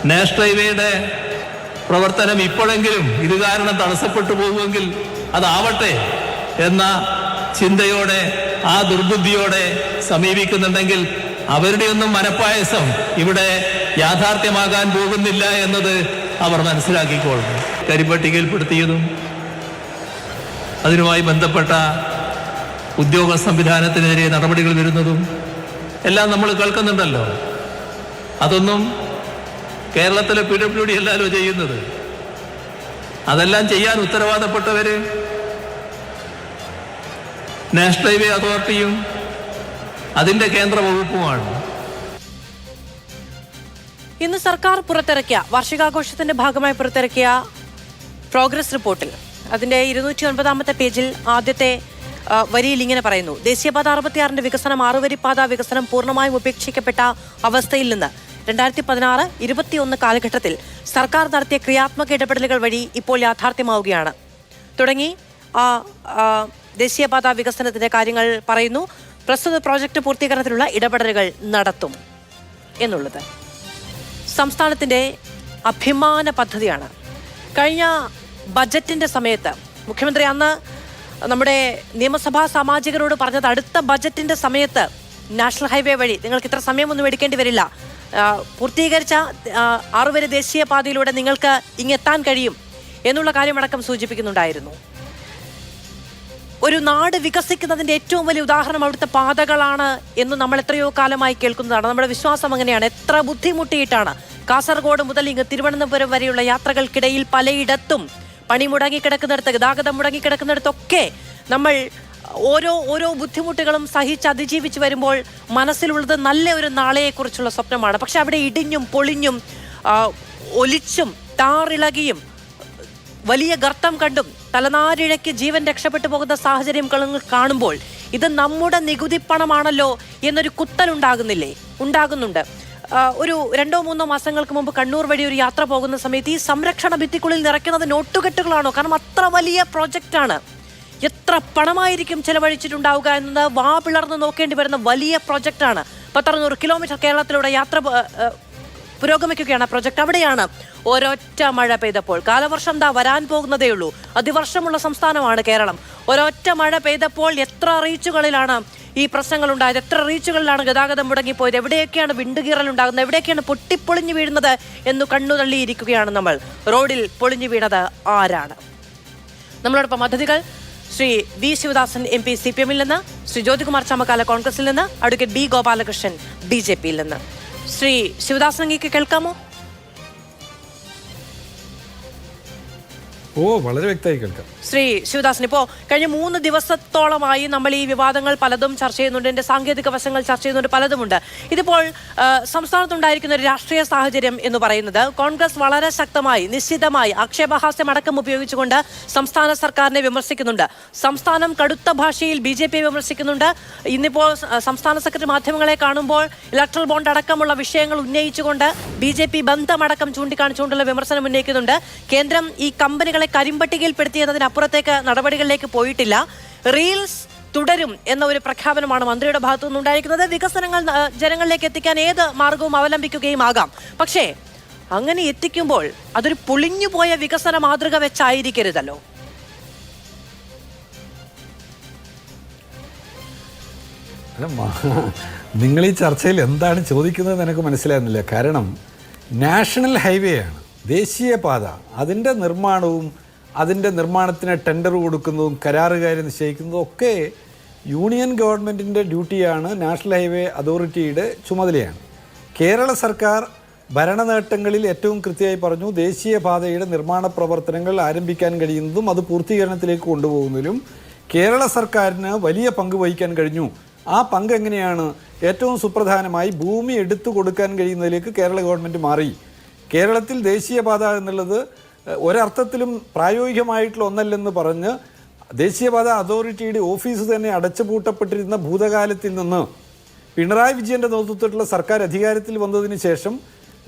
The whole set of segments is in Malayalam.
നാഷണൽ ഹൈവേയുടെ പ്രവർത്തനം ഇപ്പോഴെങ്കിലും ഇത് കാരണം തടസ്സപ്പെട്ടു പോകുമെങ്കിൽ അതാവട്ടെ എന്ന ചിന്തയോടെ, ആ ദുർബുദ്ധിയോടെ സമീപിക്കുന്നുണ്ടെങ്കിൽ അവരുടെയൊന്നും മനപ്പായസം ഇവിടെ യാഥാർത്ഥ്യമാകാൻ പോകുന്നില്ല എന്നത് അവർ മനസ്സിലാക്കിക്കൊള്ളും. കരിപ്പട്ടികയിൽപ്പെടുത്തിയതും അതിനുമായി ബന്ധപ്പെട്ട ഉദ്യോഗ സംവിധാനത്തിനെതിരെ നടപടികൾ വരുന്നതും എല്ലാം നമ്മൾ കേൾക്കുന്നുണ്ടല്ലോ. അതൊന്നും കേരളത്തിലെ PWD അല്ലല്ലോ ചെയ്യുന്നത്. അതെല്ലാം ചെയ്യാൻ ഉത്തരവാദപ്പെട്ടവര് നാഷണൽ ഹൈവേ അതോറിറ്റിയും അതിന്റെ കേന്ദ്ര വകുപ്പുമാണ്. ഇന്ന് സർക്കാർ പുറത്തിറക്കിയ വാർഷികാഘോഷത്തിന്റെ ഭാഗമായി പുറത്തിറക്കിയ പ്രോഗ്രസ് റിപ്പോർട്ടിൽ അതിന്റെ 209-ാമത്തെ പേജിൽ ആദ്യത്തെ വരിയിൽ ഇങ്ങനെ പറയുന്നു: ദേശീയപാത 66-ന്റെ വികസനം, 6-വരിപ്പാത വികസനം പൂർണ്ണമായും ഉപേക്ഷിക്കപ്പെട്ട അവസ്ഥയിൽ നിന്ന് 2016-21 കാലഘട്ടത്തിൽ സർക്കാർ നടത്തിയ ക്രിയാത്മക ഇടപെടലുകൾ വഴി ഇപ്പോൾ യാഥാർത്ഥ്യമാവുകയാണ് തുടങ്ങി ദേശീയപാത വികസനത്തിന്റെ കാര്യങ്ങൾ പറയുന്നു. പ്രസ്തുത പ്രോജക്റ്റ് പൂർത്തീകരണത്തിലുള്ള ഇടപെടലുകൾ നടത്തും എന്നുള്ളത് സംസ്ഥാനത്തിന്റെ അഭിമാന പദ്ധതിയാണ്. കഴിഞ്ഞ ബജറ്റിന്റെ സമയത്ത് മുഖ്യമന്ത്രി അന്ന് നമ്മുടെ നിയമസഭാ സാമാജികരോട് പറഞ്ഞത്, അടുത്ത ബജറ്റിന്റെ സമയത്ത് നാഷണൽ ഹൈവേ വഴി നിങ്ങൾക്ക് ഇത്ര സമയമൊന്നും എടുക്കേണ്ടി വരില്ല, പൂർത്തീകരിച്ച 6 വരി ദേശീയപാതയിലൂടെ നിങ്ങൾക്ക് ഇങ്ങെത്താൻ കഴിയും എന്നുള്ള കാര്യമടക്കം സൂചിപ്പിക്കുന്നുണ്ടായിരുന്നു. ഒരു നാട് വികസിക്കുന്നതിന്റെ ഏറ്റവും വലിയ ഉദാഹരണം അവിടുത്തെ പാതകളാണ് എന്ന് നമ്മൾ എത്രയോ കാലമായി കേൾക്കുന്നതാണ്. നമ്മുടെ വിശ്വാസം അങ്ങനെയാണ്. എത്ര ബുദ്ധിമുട്ടിയിട്ടാണ് കാസർഗോഡ് മുതൽ ഇങ്ങ് തിരുവനന്തപുരം വരെയുള്ള യാത്രകൾക്കിടയിൽ പലയിടത്തും പണി മുടങ്ങിക്കിടക്കുന്നിടത്ത്, ഗതാഗതം മുടങ്ങിക്കിടക്കുന്നിടത്തൊക്കെ നമ്മൾ ഓരോ ബുദ്ധിമുട്ടുകളും സഹിച്ച് അതിജീവിച്ച് വരുമ്പോൾ മനസ്സിലുള്ളത് നല്ല ഒരു നാളെയെക്കുറിച്ചുള്ള സ്വപ്നമാണ്. പക്ഷെ അവിടെ ഇടിഞ്ഞും പൊളിഞ്ഞും ഒലിച്ചും താറിളകിയും വലിയ ഗർത്തം കണ്ടും തലനാരിഴയ്ക്ക് ജീവൻ രക്ഷപ്പെട്ടു പോകുന്ന സാഹചര്യം കാണുമ്പോൾ ഇത് നമ്മുടെ നികുതി പണമാണല്ലോ എന്നൊരു ഉണ്ടാകുന്നുണ്ട്. ഒരു 2-3 മാസങ്ങൾക്ക് മുമ്പ് കണ്ണൂർ വഴി ഒരു യാത്ര പോകുന്ന സമയത്ത് ഈ സംരക്ഷണ ഭിത്തിക്കുള്ളിൽ നിറയ്ക്കുന്നത് നോട്ടുകെട്ടുകളാണോ? കാരണം അത്ര വലിയ പ്രോജക്റ്റാണ്. എത്ര പണമായിരിക്കും ചെലവഴിച്ചിട്ടുണ്ടാവുക എന്നത് വാ പിളർന്ന് നോക്കേണ്ടി വരുന്ന വലിയ പ്രോജക്റ്റാണ്. 100-600 കിലോമീറ്റർ കേരളത്തിലൂടെ യാത്ര പുരോഗമിക്കുകയാണ് പ്രോജക്റ്റ്. അവിടെയാണ് ഒരൊറ്റ മഴ പെയ്തപ്പോൾ, കാലവർഷം വരാൻ പോകുന്നതേ ഉള്ളൂ, അതിവർഷമുള്ള സംസ്ഥാനമാണ് കേരളം, ഒരൊറ്റ മഴ പെയ്തപ്പോൾ എത്ര റീച്ചുകളിലാണ് ഈ പ്രശ്നങ്ങൾ ഉണ്ടായത്, എത്ര റീച്ചുകളിലാണ് ഗതാഗതം മുടങ്ങിപ്പോയത്, എവിടെയൊക്കെയാണ് വിണ്ടുകീറൽ ഉണ്ടാകുന്നത്, എവിടെയൊക്കെയാണ് പൊട്ടിപ്പൊളിഞ്ഞു വീഴുന്നത് എന്ന് കണ്ണുതള്ളിയിരിക്കുകയാണ് നമ്മൾ. റോഡിൽ പൊളിഞ്ഞു വീണത് ആരാണ്? നമ്മളോടൊപ്പം അതിഥികൾ ശ്രീ വി ശിവദാസൻ MP CPM-ൽ നിന്ന്, ശ്രീ ജ്യോതികുമാർ ചാമക്കാല കോൺഗ്രസിൽ നിന്ന്, അഡ്വക്കേറ്റ് B ഗോപാലകൃഷ്ണൻ BJP-യിൽ നിന്ന്. ശ്രീ ശിവദാസൻ, അങ്ങേക്ക് കേൾക്കാമോ? വളരെ വ്യക്തമായി കേൾക്കാം. ശ്രീ ശിവദാസൻ, ഇപ്പോൾ കഴിഞ്ഞ 3 ദിവസത്തോളമായി നമ്മൾ ഈ വിവാദങ്ങൾ പലതും ചർച്ച ചെയ്യുന്നുണ്ട്, ഇതിന്റെ സാങ്കേതിക വശങ്ങൾ ചർച്ച ചെയ്യുന്നുണ്ട്, പലതുമുണ്ട്. ഇതിപ്പോൾ സംസ്ഥാനത്തുണ്ടായിരിക്കുന്ന ഒരു രാഷ്ട്രീയ സാഹചര്യം എന്ന് പറയുന്നത് കോൺഗ്രസ് വളരെ ശക്തമായി നിശ്ചിതമായി ആക്ഷേപഹാസ്യം അടക്കം ഉപയോഗിച്ചുകൊണ്ട് സംസ്ഥാന സർക്കാരിനെ വിമർശിക്കുന്നുണ്ട്. സംസ്ഥാനം കടുത്ത ഭാഷയിൽ BJP വിമർശിക്കുന്നുണ്ട്. ഇന്നിപ്പോൾ സംസ്ഥാന സെക്രട്ടറി മാധ്യമങ്ങളെ കാണുമ്പോൾ ഇലക്ട്രൽ ബോണ്ട് അടക്കമുള്ള വിഷയങ്ങൾ ഉന്നയിച്ചുകൊണ്ട് BJP ബന്ധമടക്കം ചൂണ്ടിക്കാണിച്ചുകൊണ്ടുള്ള വിമർശനം ഉന്നയിക്കുന്നുണ്ട്. കേന്ദ്രം ഈ കമ്പനികളെ കരിമ്പട്ടികയിൽപ്പെടുത്തിയതിനപ്പുറത്തേക്ക് നടപടികളിലേക്ക് പോയിട്ടില്ല. റീൽസ് തുടരും എന്ന ഒരു പ്രഖ്യാപനമാണ് മന്ത്രിയുടെ ഭാഗത്തു നിന്നുണ്ടായിരിക്കുന്നത്. വികസനങ്ങൾ ജനങ്ങളിലേക്ക് എത്തിക്കാൻ ഏത് മാർഗവും അവലംബിക്കുകയും ആകാം. പക്ഷേ അങ്ങനെ എത്തിക്കുമ്പോൾ അതൊരു പൊളിഞ്ഞുപോയ വികസന മാതൃക വെച്ചായിരിക്കരുതല്ലോ. നിങ്ങൾ ഈ ചർച്ചയിൽ എന്താണ് ചോദിക്കുന്നത് എനിക്ക് മനസ്സിലാകുന്നില്ല. കാരണം നാഷണൽ ഹൈവേ ആണ്, ദേശീയപാത, അതിൻ്റെ നിർമ്മാണവും അതിൻ്റെ നിർമ്മാണത്തിന് ടെൻഡർ കൊടുക്കുന്നതും കരാറുകാരെ നിശ്ചയിക്കുന്നതും ഒക്കെ യൂണിയൻ ഗവൺമെൻറ്റിൻ്റെ ഡ്യൂട്ടിയാണ്, നാഷണൽ ഹൈവേ അതോറിറ്റിയുടെ ചുമതലയാണ്. കേരള സർക്കാർ ഭരണ നേട്ടങ്ങളിൽ ഏറ്റവും കൃത്യമായി പറഞ്ഞു, ദേശീയപാതയുടെ നിർമ്മാണ പ്രവർത്തനങ്ങൾ ആരംഭിക്കാൻ കഴിയുന്നതും അത് പൂർത്തീകരണത്തിലേക്ക് കൊണ്ടുപോകുന്നതിലും കേരള സർക്കാരിന് വലിയ പങ്ക് വഹിക്കാൻ കഴിഞ്ഞു. ആ പങ്ക് എങ്ങനെയാണ്? ഏറ്റവും സുപ്രധാനമായി ഭൂമി എടുത്തു കൊടുക്കാൻ കഴിയുന്നതിലേക്ക് കേരള ഗവൺമെൻറ് മാറി. കേരളത്തിൽ ദേശീയപാത എന്നുള്ളത് ഒരർത്ഥത്തിലും പ്രായോഗികമായിട്ടുള്ള ഒന്നല്ലെന്ന് പറഞ്ഞ് ദേശീയപാത അതോറിറ്റിയുടെ ഓഫീസ് തന്നെ അടച്ചുപൂട്ടപ്പെട്ടിരുന്ന ഭൂതകാലത്തിൽ നിന്ന് പിണറായി വിജയൻ്റെ നേതൃത്വത്തിലുള്ള സർക്കാർ അധികാരത്തിൽ വന്നതിന് ശേഷം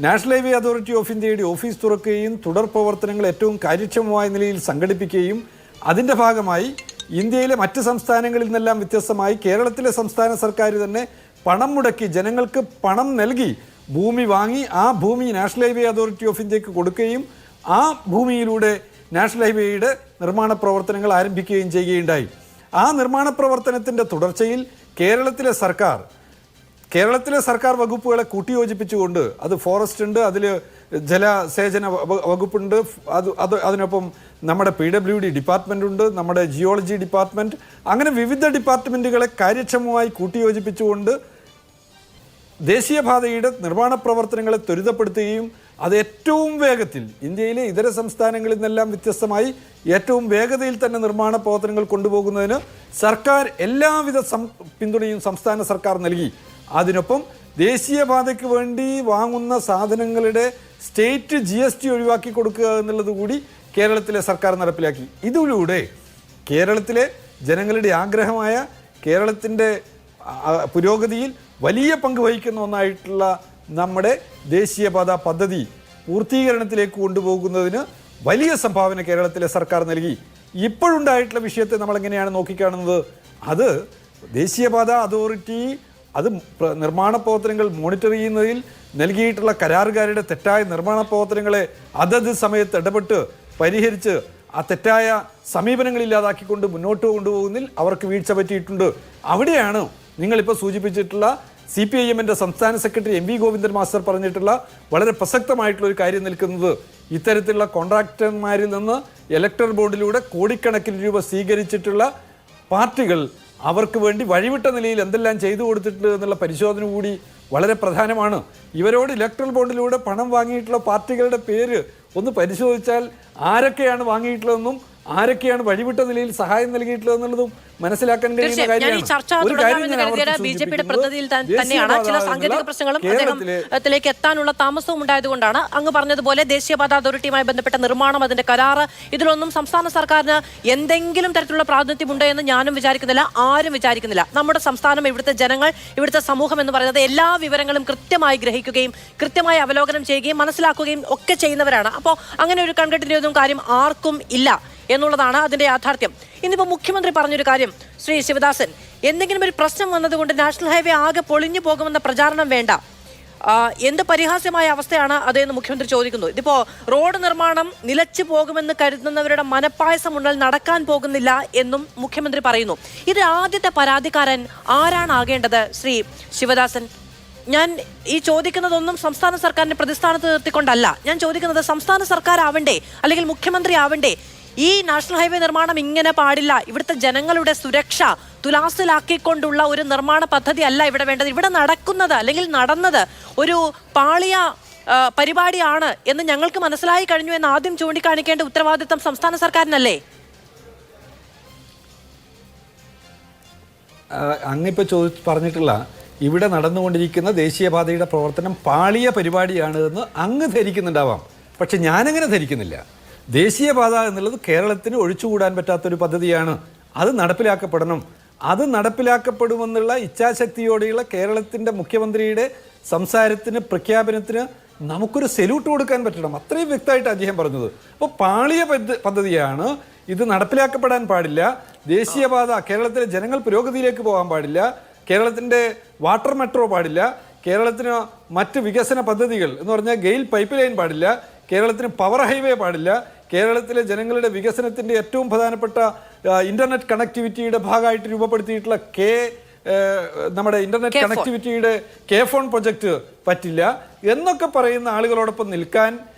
നാഷണൽ ഹൈവേ അതോറിറ്റി ഓഫ് ഇന്ത്യയുടെ ഓഫീസ് തുറക്കുകയും തുടർ പ്രവർത്തനങ്ങൾ ഏറ്റവും കാര്യക്ഷമമായ നിലയിൽ സംഘടിപ്പിക്കുകയും അതിൻ്റെ ഭാഗമായി ഇന്ത്യയിലെ മറ്റ് സംസ്ഥാനങ്ങളിൽ നിന്നെല്ലാം വ്യത്യസ്തമായി കേരളത്തിലെ സംസ്ഥാന സർക്കാർ തന്നെ പണം മുടക്കി ജനങ്ങൾക്ക് പണം നൽകി ഭൂമി വാങ്ങി ആ ഭൂമി നാഷണൽ ഹൈവേ അതോറിറ്റി ഓഫ് ഇന്ത്യക്ക് കൊടുക്കുകയും ആ ഭൂമിയിലൂടെ നാഷണൽ ഹൈവേയുടെ നിർമ്മാണ പ്രവർത്തനങ്ങൾ ആരംഭിക്കുകയും ചെയ്യുകയുണ്ടായി. ആ നിർമ്മാണ പ്രവർത്തനത്തിൻ്റെ തുടർച്ചയിൽ കേരളത്തിലെ സർക്കാർ വകുപ്പുകളെ കൂട്ടിയോജിപ്പിച്ചുകൊണ്ട്, അത് ഫോറസ്റ്റ് ഉണ്ട്, അതിൽ ജലസേചന വകുപ്പുണ്ട്, അതിനൊപ്പം നമ്മുടെ PWD ഡിപ്പാർട്ട്മെൻ്റ് ഉണ്ട്, നമ്മുടെ ജിയോളജി ഡിപ്പാർട്ട്മെൻറ്റ്, അങ്ങനെ വിവിധ ഡിപ്പാർട്ട്മെൻറ്റുകളെ കാര്യക്ഷമമായി കൂട്ടിയോജിപ്പിച്ചുകൊണ്ട് ദേശീയപാതയുടെ നിർമ്മാണ പ്രവർത്തനങ്ങളെ ത്വരിതപ്പെടുത്തുകയും അത് ഏറ്റവും വേഗത്തിൽ, ഇന്ത്യയിലെ ഇതര സംസ്ഥാനങ്ങളിൽ നിന്നെല്ലാം വ്യത്യസ്തമായി ഏറ്റവും വേഗതയിൽ തന്നെ നിർമ്മാണ പ്രവർത്തനങ്ങൾ കൊണ്ടുപോകുന്നതിന് സർക്കാർ എല്ലാവിധ പിന്തുണയും സംസ്ഥാന സർക്കാർ നൽകി. അതിനൊപ്പം ദേശീയപാതയ്ക്ക് വേണ്ടി വാങ്ങുന്ന സാധനങ്ങളുടെ സ്റ്റേറ്റ് GST ഒഴിവാക്കി കൊടുക്കുക എന്നുള്ളത് കൂടി കേരളത്തിലെ സർക്കാർ നടപ്പിലാക്കി. ഇതിലൂടെ കേരളത്തിലെ ജനങ്ങളുടെ ആഗ്രഹമായ കേരളത്തിൻ്റെ പുരോഗതിയിൽ വലിയ പങ്ക് വഹിക്കുന്ന ഒന്നായിട്ടുള്ള നമ്മുടെ ദേശീയപാത പദ്ധതി പൂർത്തീകരണത്തിലേക്ക് കൊണ്ടുപോകുന്നതിന് വലിയ സംഭാവന കേരളത്തിലെ സർക്കാർ നൽകി. ഇപ്പോഴുണ്ടായിട്ടുള്ള വിഷയത്തെ നമ്മളെങ്ങനെയാണ് നോക്കിക്കാണുന്നത്? അത് ദേശീയപാത അതോറിറ്റി അത് നിർമ്മാണ പ്രവർത്തനങ്ങൾ മോണിറ്റർ ചെയ്യുന്നതിൽ നൽകിയിട്ടുള്ള കരാറുകാരുടെ തെറ്റായ നിർമ്മാണ പ്രവർത്തനങ്ങളെ അതത് സമയത്ത് ഇടപെട്ട് പരിഹരിച്ച് ആ തെറ്റായ സമീപനങ്ങളില്ലാതാക്കിക്കൊണ്ട് മുന്നോട്ട് കൊണ്ടുപോകുന്നതിൽ അവർക്ക് വീഴ്ച പറ്റിയിട്ടുണ്ട്. അവിടെയാണ് നിങ്ങളിപ്പോൾ സൂചിപ്പിച്ചിട്ടുള്ള CPIM-ൻ്റെ സംസ്ഥാന സെക്രട്ടറി MV ഗോവിന്ദൻ മാസ്റ്റർ പറഞ്ഞിട്ടുള്ള വളരെ പ്രസക്തമായിട്ടുള്ള ഒരു കാര്യം നിൽക്കുന്നത്. ഇത്തരത്തിലുള്ള കോൺട്രാക്ടർമാരിൽ നിന്ന് ഇലക്ടർ ബോർഡിലൂടെ കോടിക്കണക്കിന് രൂപ സ്വീകരിച്ചിട്ടുള്ള പാർട്ടികൾ അവർക്ക് വേണ്ടി വഴിവിട്ട നിലയിൽ എന്തെല്ലാം ചെയ്തു കൊടുത്തിട്ടുണ്ട് എന്നുള്ള പരിശോധന കൂടി വളരെ പ്രധാനമാണ്. ഇവരോട് ഇലക്ട്രൽ ബോണ്ടിലൂടെ പണം വാങ്ങിയിട്ടുള്ള പാർട്ടികളുടെ പേര് ഒന്ന് പരിശോധിച്ചാൽ ആരൊക്കെയാണ് വാങ്ങിയിട്ടുള്ളതെന്നും ആരൊക്കെയാണ് വഴിവിട്ട നിലയിൽ സഹായം നൽകിയിട്ടുള്ളതെന്നുള്ളതും മനസ്സിലാക്കാൻ കഴിയുന്ന കാര്യമാണ്. ബിജെപിയുടെ പ്രതിനിധിയിൽ തന്നെയാണ് ചില സാങ്കേതിക പ്രശ്നങ്ങളും അദ്ദേഹത്തിലേക്ക് എത്താനുള്ള താമസവും ഉണ്ടായതുകൊണ്ടാണ് അങ്ങ് പറഞ്ഞതുപോലെ ദേശീയപാത അതോറിറ്റിയുമായി ബന്ധപ്പെട്ട നിർമ്മാണം, അതിന്റെ കരാറ്, ഇതിലൊന്നും സംസ്ഥാന സർക്കാരിന് എന്തെങ്കിലും തരത്തിലുള്ള പ്രാതിനിധ്യമുണ്ട് എന്ന് ഞാനും വിചാരിക്കുന്നില്ല, ആരും വിചാരിക്കുന്നില്ല. നമ്മുടെ സംസ്ഥാനം, ഇവിടുത്തെ ജനങ്ങൾ, ഇവിടുത്തെ സമൂഹം എന്ന് പറയുന്നത് എല്ലാ വിവരങ്ങളും കൃത്യമായി ഗ്രഹിക്കുകയും കൃത്യമായി അവലോകനം ചെയ്യുകയും മനസ്സിലാക്കുകയും ഒക്കെ ചെയ്യുന്നവരാണ്. അപ്പോൾ അങ്ങനെ ഒരു കൺകെട്ടിന്റെ കാര്യം ആർക്കും ഇല്ല എന്നുള്ളതാണ് അതിന്റെ യാഥാർത്ഥ്യം. ഇന്നിപ്പോൾ മുഖ്യമന്ത്രി പറഞ്ഞൊരു കാര്യം, ശ്രീ ശിവദാസൻ, എന്തെങ്കിലും ഒരു പ്രശ്നം വന്നതുകൊണ്ട് നാഷണൽ ഹൈവേ ആകെ പൊളിഞ്ഞു പോകുമെന്ന പ്രചാരണം വേണ്ട, എന്ത് പരിഹാസ്യമായ അവസ്ഥയാണ് അതെന്ന് മുഖ്യമന്ത്രി ചോദിക്കുന്നു. ഇതിപ്പോ റോഡ് നിർമ്മാണം നിലച്ചു പോകുമെന്ന് കരുതുന്നവരുടെ മനപ്പായസം ഉണ്ടൽ നടക്കാൻ പോകുന്നില്ല എന്നും മുഖ്യമന്ത്രി പറയുന്നു. ഇത് ആദ്യത്തെ പരാതിക്കാരൻ ആരാണ് ആകേണ്ടത് ശ്രീ ശിവദാസൻ? ഞാൻ ഈ ചോദിക്കുന്നതൊന്നും സംസ്ഥാന സർക്കാരിനെ പ്രതിസ്ഥാനത്ത് നിർത്തിക്കൊണ്ടല്ല. ഞാൻ ചോദിക്കുന്നത് സംസ്ഥാന സർക്കാർ ആവണ്ടേ, അല്ലെങ്കിൽ മുഖ്യമന്ത്രി ആവണ്ടേ? ഈ നാഷണൽ ഹൈവേ നിർമ്മാണം ഇങ്ങനെ പാടില്ല, ഇവിടുത്തെ ജനങ്ങളുടെ സുരക്ഷ തുലാസിലാക്കിക്കൊണ്ടുള്ള ഒരു നിർമ്മാണ പദ്ധതി അല്ല ഇവിടെ വേണ്ടത്. ഇവിടെ നടക്കുന്നത് അല്ലെങ്കിൽ നടന്നത് ഒരു പാളിയ പരിപാടിയാണ് എന്ന് ഞങ്ങൾക്ക് മനസ്സിലായി കഴിഞ്ഞു എന്ന് ആദ്യം ചൂണ്ടിക്കാണിക്കേണ്ട ഉത്തരവാദിത്തം സംസ്ഥാന സർക്കാരിനല്ലേ? അങ്ങിപ്പോൾ പറഞ്ഞിട്ടുള്ള ഇവിടെ നടന്നുകൊണ്ടിരിക്കുന്ന ദേശീയപാതയുടെ പ്രവർത്തനം പാളിയ പരിപാടിയാണ് എന്ന് അങ്ങ് ധരിക്കുന്നുണ്ടാവാം. പക്ഷെ ഞാനങ്ങനെ ധരിക്കുന്നില്ല. ദേശീയപാത എന്നുള്ളത് കേരളത്തിന് ഒഴിച്ചുകൂടാൻ പറ്റാത്തൊരു പദ്ധതിയാണ്. അത് നടപ്പിലാക്കപ്പെടണം. അത് നടപ്പിലാക്കപ്പെടുമെന്നുള്ള ഇച്ഛാശക്തിയോടെയുള്ള കേരളത്തിൻ്റെ മുഖ്യമന്ത്രിയുടെ സംസാരത്തിന്, പ്രഖ്യാപനത്തിന് നമുക്കൊരു സെല്യൂട്ട് കൊടുക്കാൻ പറ്റണം. അത്രയും വ്യക്തമായിട്ട് അദ്ദേഹം പറഞ്ഞത്. അപ്പോൾ പാളിയ പദ്ധതിയാണ്, ഇത് നടപ്പിലാക്കപ്പെടാൻ പാടില്ല. ദേശീയപാത, കേരളത്തിലെ ജനങ്ങൾ പുരോഗതിയിലേക്ക് പോകാൻ പാടില്ല. കേരളത്തിൻ്റെ വാട്ടർ മെട്രോ പാടില്ല. കേരളത്തിന് മറ്റ് വികസന പദ്ധതികൾ എന്ന് പറഞ്ഞാൽ ഗെയിൽ പൈപ്പ് ലൈൻ പാടില്ല. കേരളത്തിന് പവർ ഹൈവേ പാടില്ല. കേരളത്തിലെ ജനങ്ങളുടെ വികസനത്തിൻ്റെ ഏറ്റവും പ്രധാനപ്പെട്ട ഇൻ്റർനെറ്റ് കണക്ടിവിറ്റിയുടെ ഭാഗമായിട്ട് രൂപപ്പെടുത്തിയിട്ടുള്ള നമ്മുടെ ഇൻ്റർനെറ്റ് കണക്ടിവിറ്റിയുടെ K-Phone പ്രൊജക്റ്റ് പറ്റില്ല എന്നൊക്കെ പറയുന്ന ആളുകളോടൊപ്പം നിൽക്കാൻ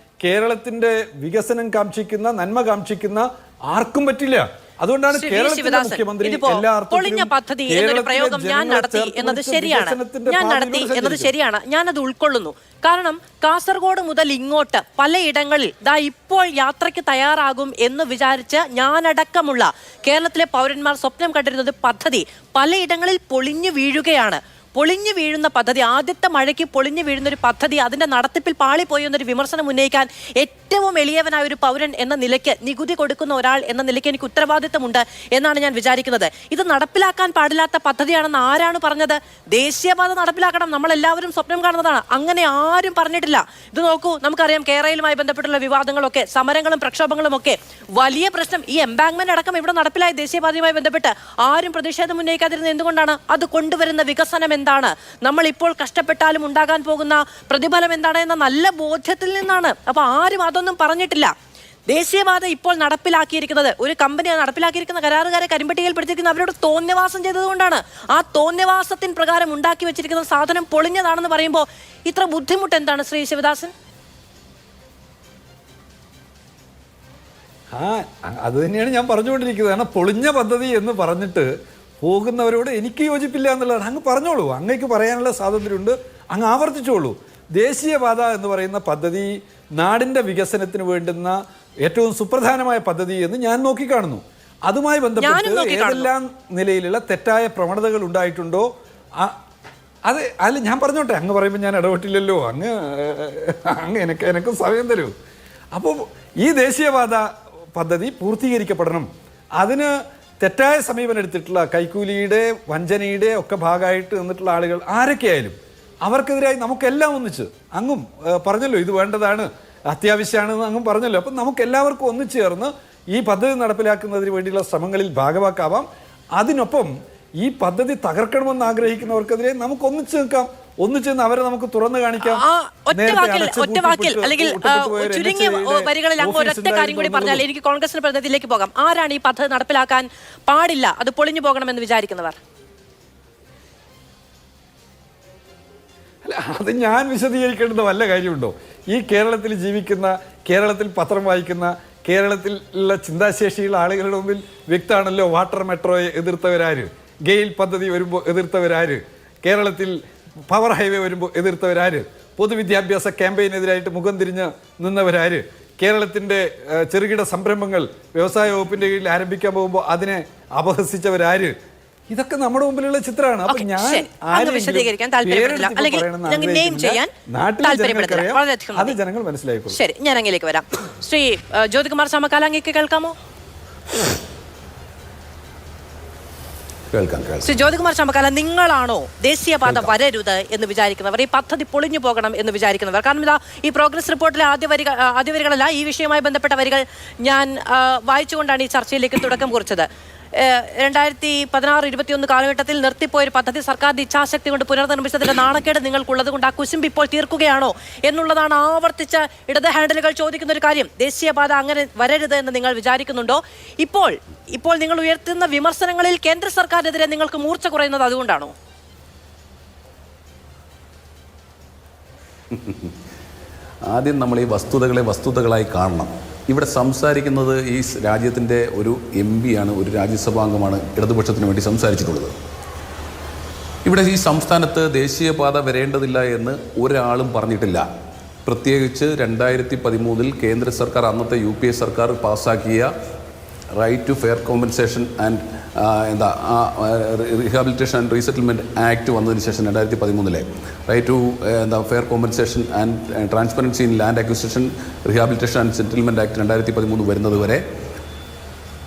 കേരളത്തിൻ്റെ വികസനം കാംക്ഷിക്കുന്ന, നന്മ കാംക്ഷിക്കുന്ന ആർക്കും പറ്റില്ല. അതുകൊണ്ടാണ് കേരളത്തിലെ മുഖ്യമന്ത്രി പൊളിഞ്ഞ പദ്ധതി എന്നൊരു പ്രയോഗം ഞാൻ നടത്തി എന്നത് ശരിയാണ്. ഞാനത് ഉൾക്കൊള്ളുന്നു. കാരണം കാസർഗോഡ് മുതൽ ഇങ്ങോട്ട് പലയിടങ്ങളിൽ ഇപ്പോൾ യാത്രയ്ക്ക് തയ്യാറാകും എന്ന് വിചാരിച്ച് ഞാനടക്കമുള്ള കേരളത്തിലെ പൗരന്മാർ സ്വപ്നം കണ്ടിരുന്നത് പദ്ധതി പലയിടങ്ങളിൽ പൊളിഞ്ഞു വീഴുകയാണ്. പൊളിഞ്ഞു വീഴുന്ന പദ്ധതി, ആദ്യത്തെ മഴയ്ക്ക് പൊളിഞ്ഞു വീഴുന്ന ഒരു പദ്ധതി, അതിന്റെ നടത്തിപ്പിൽ പാളിപ്പോയി എന്നൊരു വിമർശനം ഉന്നയിക്കാൻ ഏറ്റവും എളിയവനായ ഒരു പൗരൻ എന്ന നിലയ്ക്ക്, നികുതി കൊടുക്കുന്ന ഒരാൾ എന്ന നിലയ്ക്ക് എനിക്ക് ഉത്തരവാദിത്തമുണ്ട് എന്നാണ് ഞാൻ വിചാരിക്കുന്നത്. ഇത് നടപ്പിലാക്കാൻ പാടില്ലാത്ത പദ്ധതിയാണെന്ന് ആരാണ് പറഞ്ഞത്? ദേശീയപാത നടപ്പിലാക്കണം, നമ്മളെല്ലാവരും സ്വപ്നം കാണുന്നതാണ്. അങ്ങനെ ആരും പറഞ്ഞിട്ടില്ല. ഇത് നോക്കൂ, നമുക്കറിയാം കേരളയുമായി ബന്ധപ്പെട്ടുള്ള വിവാദങ്ങളൊക്കെ, സമരങ്ങളും പ്രക്ഷോഭങ്ങളും ഒക്കെ വലിയ പ്രശ്നം. ഈ എംബാങ്ക്മെന്റ് അടക്കം ഇവിടെ നടപ്പിലായ ദേശീയപാതയുമായി ബന്ധപ്പെട്ട് ആരും പ്രതിഷേധം ഉന്നയിക്കാതിരുന്നത് എന്തുകൊണ്ടാണ്? അത് കൊണ്ടുവരുന്ന വികസനം എന്താണ്, നമ്മൾ ഇപ്പോൾ കഷ്ടപ്പെട്ടാലും ഉണ്ടാകാൻ പോകുന്ന പ്രതിഫലം എന്താണ് എന്ന നല്ല ബോധ്യത്തിൽ നിന്നാണ്. അപ്പൊ ആരും അതൊന്നും പറഞ്ഞിട്ടില്ല. ദേശീയപാത ഇപ്പോൾ നടപ്പിലാക്കിയിരിക്കുന്നത്, ഒരു കമ്പനി നടപ്പിലാക്കിയിരിക്കുന്ന കരാറുകാരെ കരിമ്പട്ടികയിൽപ്പെടുത്തിയിരിക്കുന്ന അവരോട് തോന്നിയവാസം ചെയ്തതുകൊണ്ടാണ്. ആ തോന്നിയവാസത്തിൻ പ്രകാരം ഉണ്ടാക്കി വെച്ചിരിക്കുന്ന സാധനം പൊളിഞ്ഞതാണെന്ന് പറയുമ്പോൾ ഇത്ര ബുദ്ധിമുട്ട് എന്താണ് ശ്രീ ശിവദാസൻ? അത് തന്നെയാണ് ഞാൻ പറഞ്ഞുകൊണ്ടിരിക്കുന്നത്. കാരണം പൊളിഞ്ഞ പദ്ധതി എന്ന് പറഞ്ഞിട്ട് പോകുന്നവരോട് എനിക്ക് യോജിപ്പില്ല എന്നുള്ളതാണ്. അങ്ങ് പറഞ്ഞോളൂ, അങ്ങേക്ക് പറയാനുള്ള സ്വാതന്ത്ര്യമുണ്ട്, അങ്ങ് ആവർത്തിച്ചോളൂ. ദേശീയപാത എന്ന് പറയുന്ന പദ്ധതി നാടിൻ്റെ വികസനത്തിന് വേണ്ടുന്ന ഏറ്റവും സുപ്രധാനമായ പദ്ധതി എന്ന് ഞാൻ നോക്കിക്കാണുന്നു. അതുമായി ബന്ധപ്പെട്ട് ഏതെല്ലാം നിലയിലുള്ള തെറ്റായ പ്രവണതകൾ ഉണ്ടായിട്ടുണ്ടോ അത് അല്ല ഞാൻ പറഞ്ഞോട്ടെ, അങ്ങ് പറയുമ്പോൾ ഞാൻ ഇടപെട്ടില്ലല്ലോ, അങ്ങ് എനിക്ക് സമയം തരൂ. അപ്പോൾ ഈ ദേശീയപാത പദ്ധതി പൂർത്തീകരിക്കപ്പെടണം. അതിന് തെറ്റായ സമീപനം എടുത്തിട്ടുള്ള കൈക്കൂലിയുടെ വഞ്ചനയുടെ ഒക്കെ ഭാഗമായിട്ട് നിന്നിട്ടുള്ള ആളുകൾ ആരൊക്കെയായാലും അവർക്കെതിരായി നമുക്കെല്ലാം ഒന്നിച്ച്, അങ്ങും പറഞ്ഞല്ലോ ഇത് വേണ്ടതാണ്, അത്യാവശ്യമാണെന്ന് അങ്ങും പറഞ്ഞല്ലോ. അപ്പം നമുക്ക് എല്ലാവർക്കും ഒന്നിച്ചു ചേർന്ന് ഈ പദ്ധതി നടപ്പിലാക്കുന്നതിന് വേണ്ടിയുള്ള ശ്രമങ്ങളിൽ ഭാഗവാക്കാവാം. അതിനൊപ്പം ഈ പദ്ധതി തകർക്കണമെന്ന് ആഗ്രഹിക്കുന്നവർക്കെതിരെ നമുക്ക് ഒന്നിച്ചു നിൽക്കാം. ഒന്നിച്ചു നിന്ന് അവരെ നമുക്ക് തുറന്നു കാണിക്കാം. ഒറ്റ വാക്കിൽ അല്ലെങ്കിൽ ചുരുങ്ങിയ വരികളിൽ അങ്ങ് ഒരൊറ്റ കാര്യം കൂടി പറഞ്ഞാൽ എനിക്ക് കോൺഗ്രസിന്റെ പ്രതിനിധിയിലേക്ക് പോകാം. ആരാണ് ഈ പദ്ധതി നടപ്പിലാക്കാൻ പാടില്ല, അത് പൊളിഞ്ഞു പോകണമെന്ന് വിചാരിക്കുന്നവർ? അല്ല, അത് ഞാൻ വിശദീകരിക്കേണ്ടത് വല്ല കാര്യമുണ്ടോ? ഈ കേരളത്തിൽ ജീവിക്കുന്ന, കേരളത്തിൽ പത്രം വായിക്കുന്ന, കേരളത്തിലുള്ള ചിന്താശേഷിയുള്ള ആളുകളുടെ മുമ്പിൽ വ്യക്തമാണല്ലോ. വാട്ടർ മെട്രോയെ എതിർത്തവരാര്, ഗെയിൽ പദ്ധതി വരുമ്പോൾ എതിർത്തവരാര്, കേരളത്തിൽ പവർ ഹൈവേ വരുമ്പോൾ എതിർത്തവരാര്, പൊതുവിദ്യാഭ്യാസ ക്യാമ്പയിനെതിരായിട്ട് മുഖം തിരിഞ്ഞ് നിന്നവരാര്, കേരളത്തിൻ്റെ ചെറുകിട സംരംഭങ്ങൾ വ്യവസായ വകുപ്പിൻ്റെ കീഴിൽ ആരംഭിക്കാൻ പോകുമ്പോൾ അതിനെ അപഹസിച്ചവരാര്, ഇതൊക്കെ നമ്മുടെ മുമ്പിലുള്ള ചിത്രമാണ്. അപ്പൊ ഞാൻ അത് ജനങ്ങൾ മനസ്സിലായിക്കോളും. ശരി, ഞാൻ അങ്ങിലേക്ക് വരാം. ശ്രീ ജ്യോതികുമാർ ചാമക്കാല, അങ്ങേക്ക് കേൾക്കാമോ? ശ്രീ ജ്യോതികുമാർ ചാമക്കാല, നിങ്ങളാണോ ദേശീയപാത വരരുത് എന്ന് വിചാരിക്കുന്നവർ, ഈ പദ്ധതി പൊളിഞ്ഞു പോകണം എന്ന് വിചാരിക്കുന്നവർ? കാരണം ഇതാ ഈ പ്രോഗ്രസ് റിപ്പോർട്ടിലെ ആദ്യ വരികളല്ല, ഈ വിഷയവുമായി ബന്ധപ്പെട്ട വരികൾ ഞാൻ വായിച്ചുകൊണ്ടാണ് ഈ ചർച്ചയിലേക്ക് തുടക്കം കുറിച്ചത്. 2016-21 കാലഘട്ടത്തിൽ നിർത്തിപ്പോയൊരു പദ്ധതി സർക്കാരിന്റെ ഇച്ഛാശക്തി കൊണ്ട് പുനർനിർമ്മിച്ചതിന്റെ നാണക്കേട് നിങ്ങൾക്കുള്ളത് കൊണ്ട് ആ കുശുമ്പ് ഇപ്പോൾ തീർക്കുകയാണോ എന്നുള്ളതാണ് ആവർത്തിച്ച് ഇടത് ഹാൻഡിലുകൾ ചോദിക്കുന്ന ഒരു കാര്യം. ദേശീയപാത അങ്ങനെ വരരുത് എന്ന് നിങ്ങൾ വിചാരിക്കുന്നുണ്ടോ? ഇപ്പോൾ നിങ്ങൾ ഉയർത്തുന്ന വിമർശനങ്ങളിൽ കേന്ദ്ര സർക്കാരിനെതിരെ നിങ്ങൾക്ക് മൂർച്ച കുറയുന്നത് അതുകൊണ്ടാണോ? ആദ്യം നമ്മൾ ഈ വസ്തുതകളായി കാണണം. ഇവിടെ സംസാരിക്കുന്നത് ഈ രാജ്യത്തിൻ്റെ ഒരു MP ആണ്, ഒരു രാജ്യസഭാംഗമാണ് ഇടതുപക്ഷത്തിന് വേണ്ടി സംസാരിച്ചിട്ടുള്ളത്. ഇവിടെ ഈ സംസ്ഥാനത്ത് ദേശീയപാത വരേണ്ടതില്ല എന്ന് ഒരാളും പറഞ്ഞിട്ടില്ല. പ്രത്യേകിച്ച് 2013 കേന്ദ്ര സർക്കാർ, അന്നത്തെ UPA സർക്കാർ പാസ്സാക്കിയ right to fair compensation and rehabilitation and resettlement act വന്നതിന് ശേഷം 2013 right to fair compensation and transparency in land acquisition rehabilitation and settlement act 2013 വരുന്നത് വരെ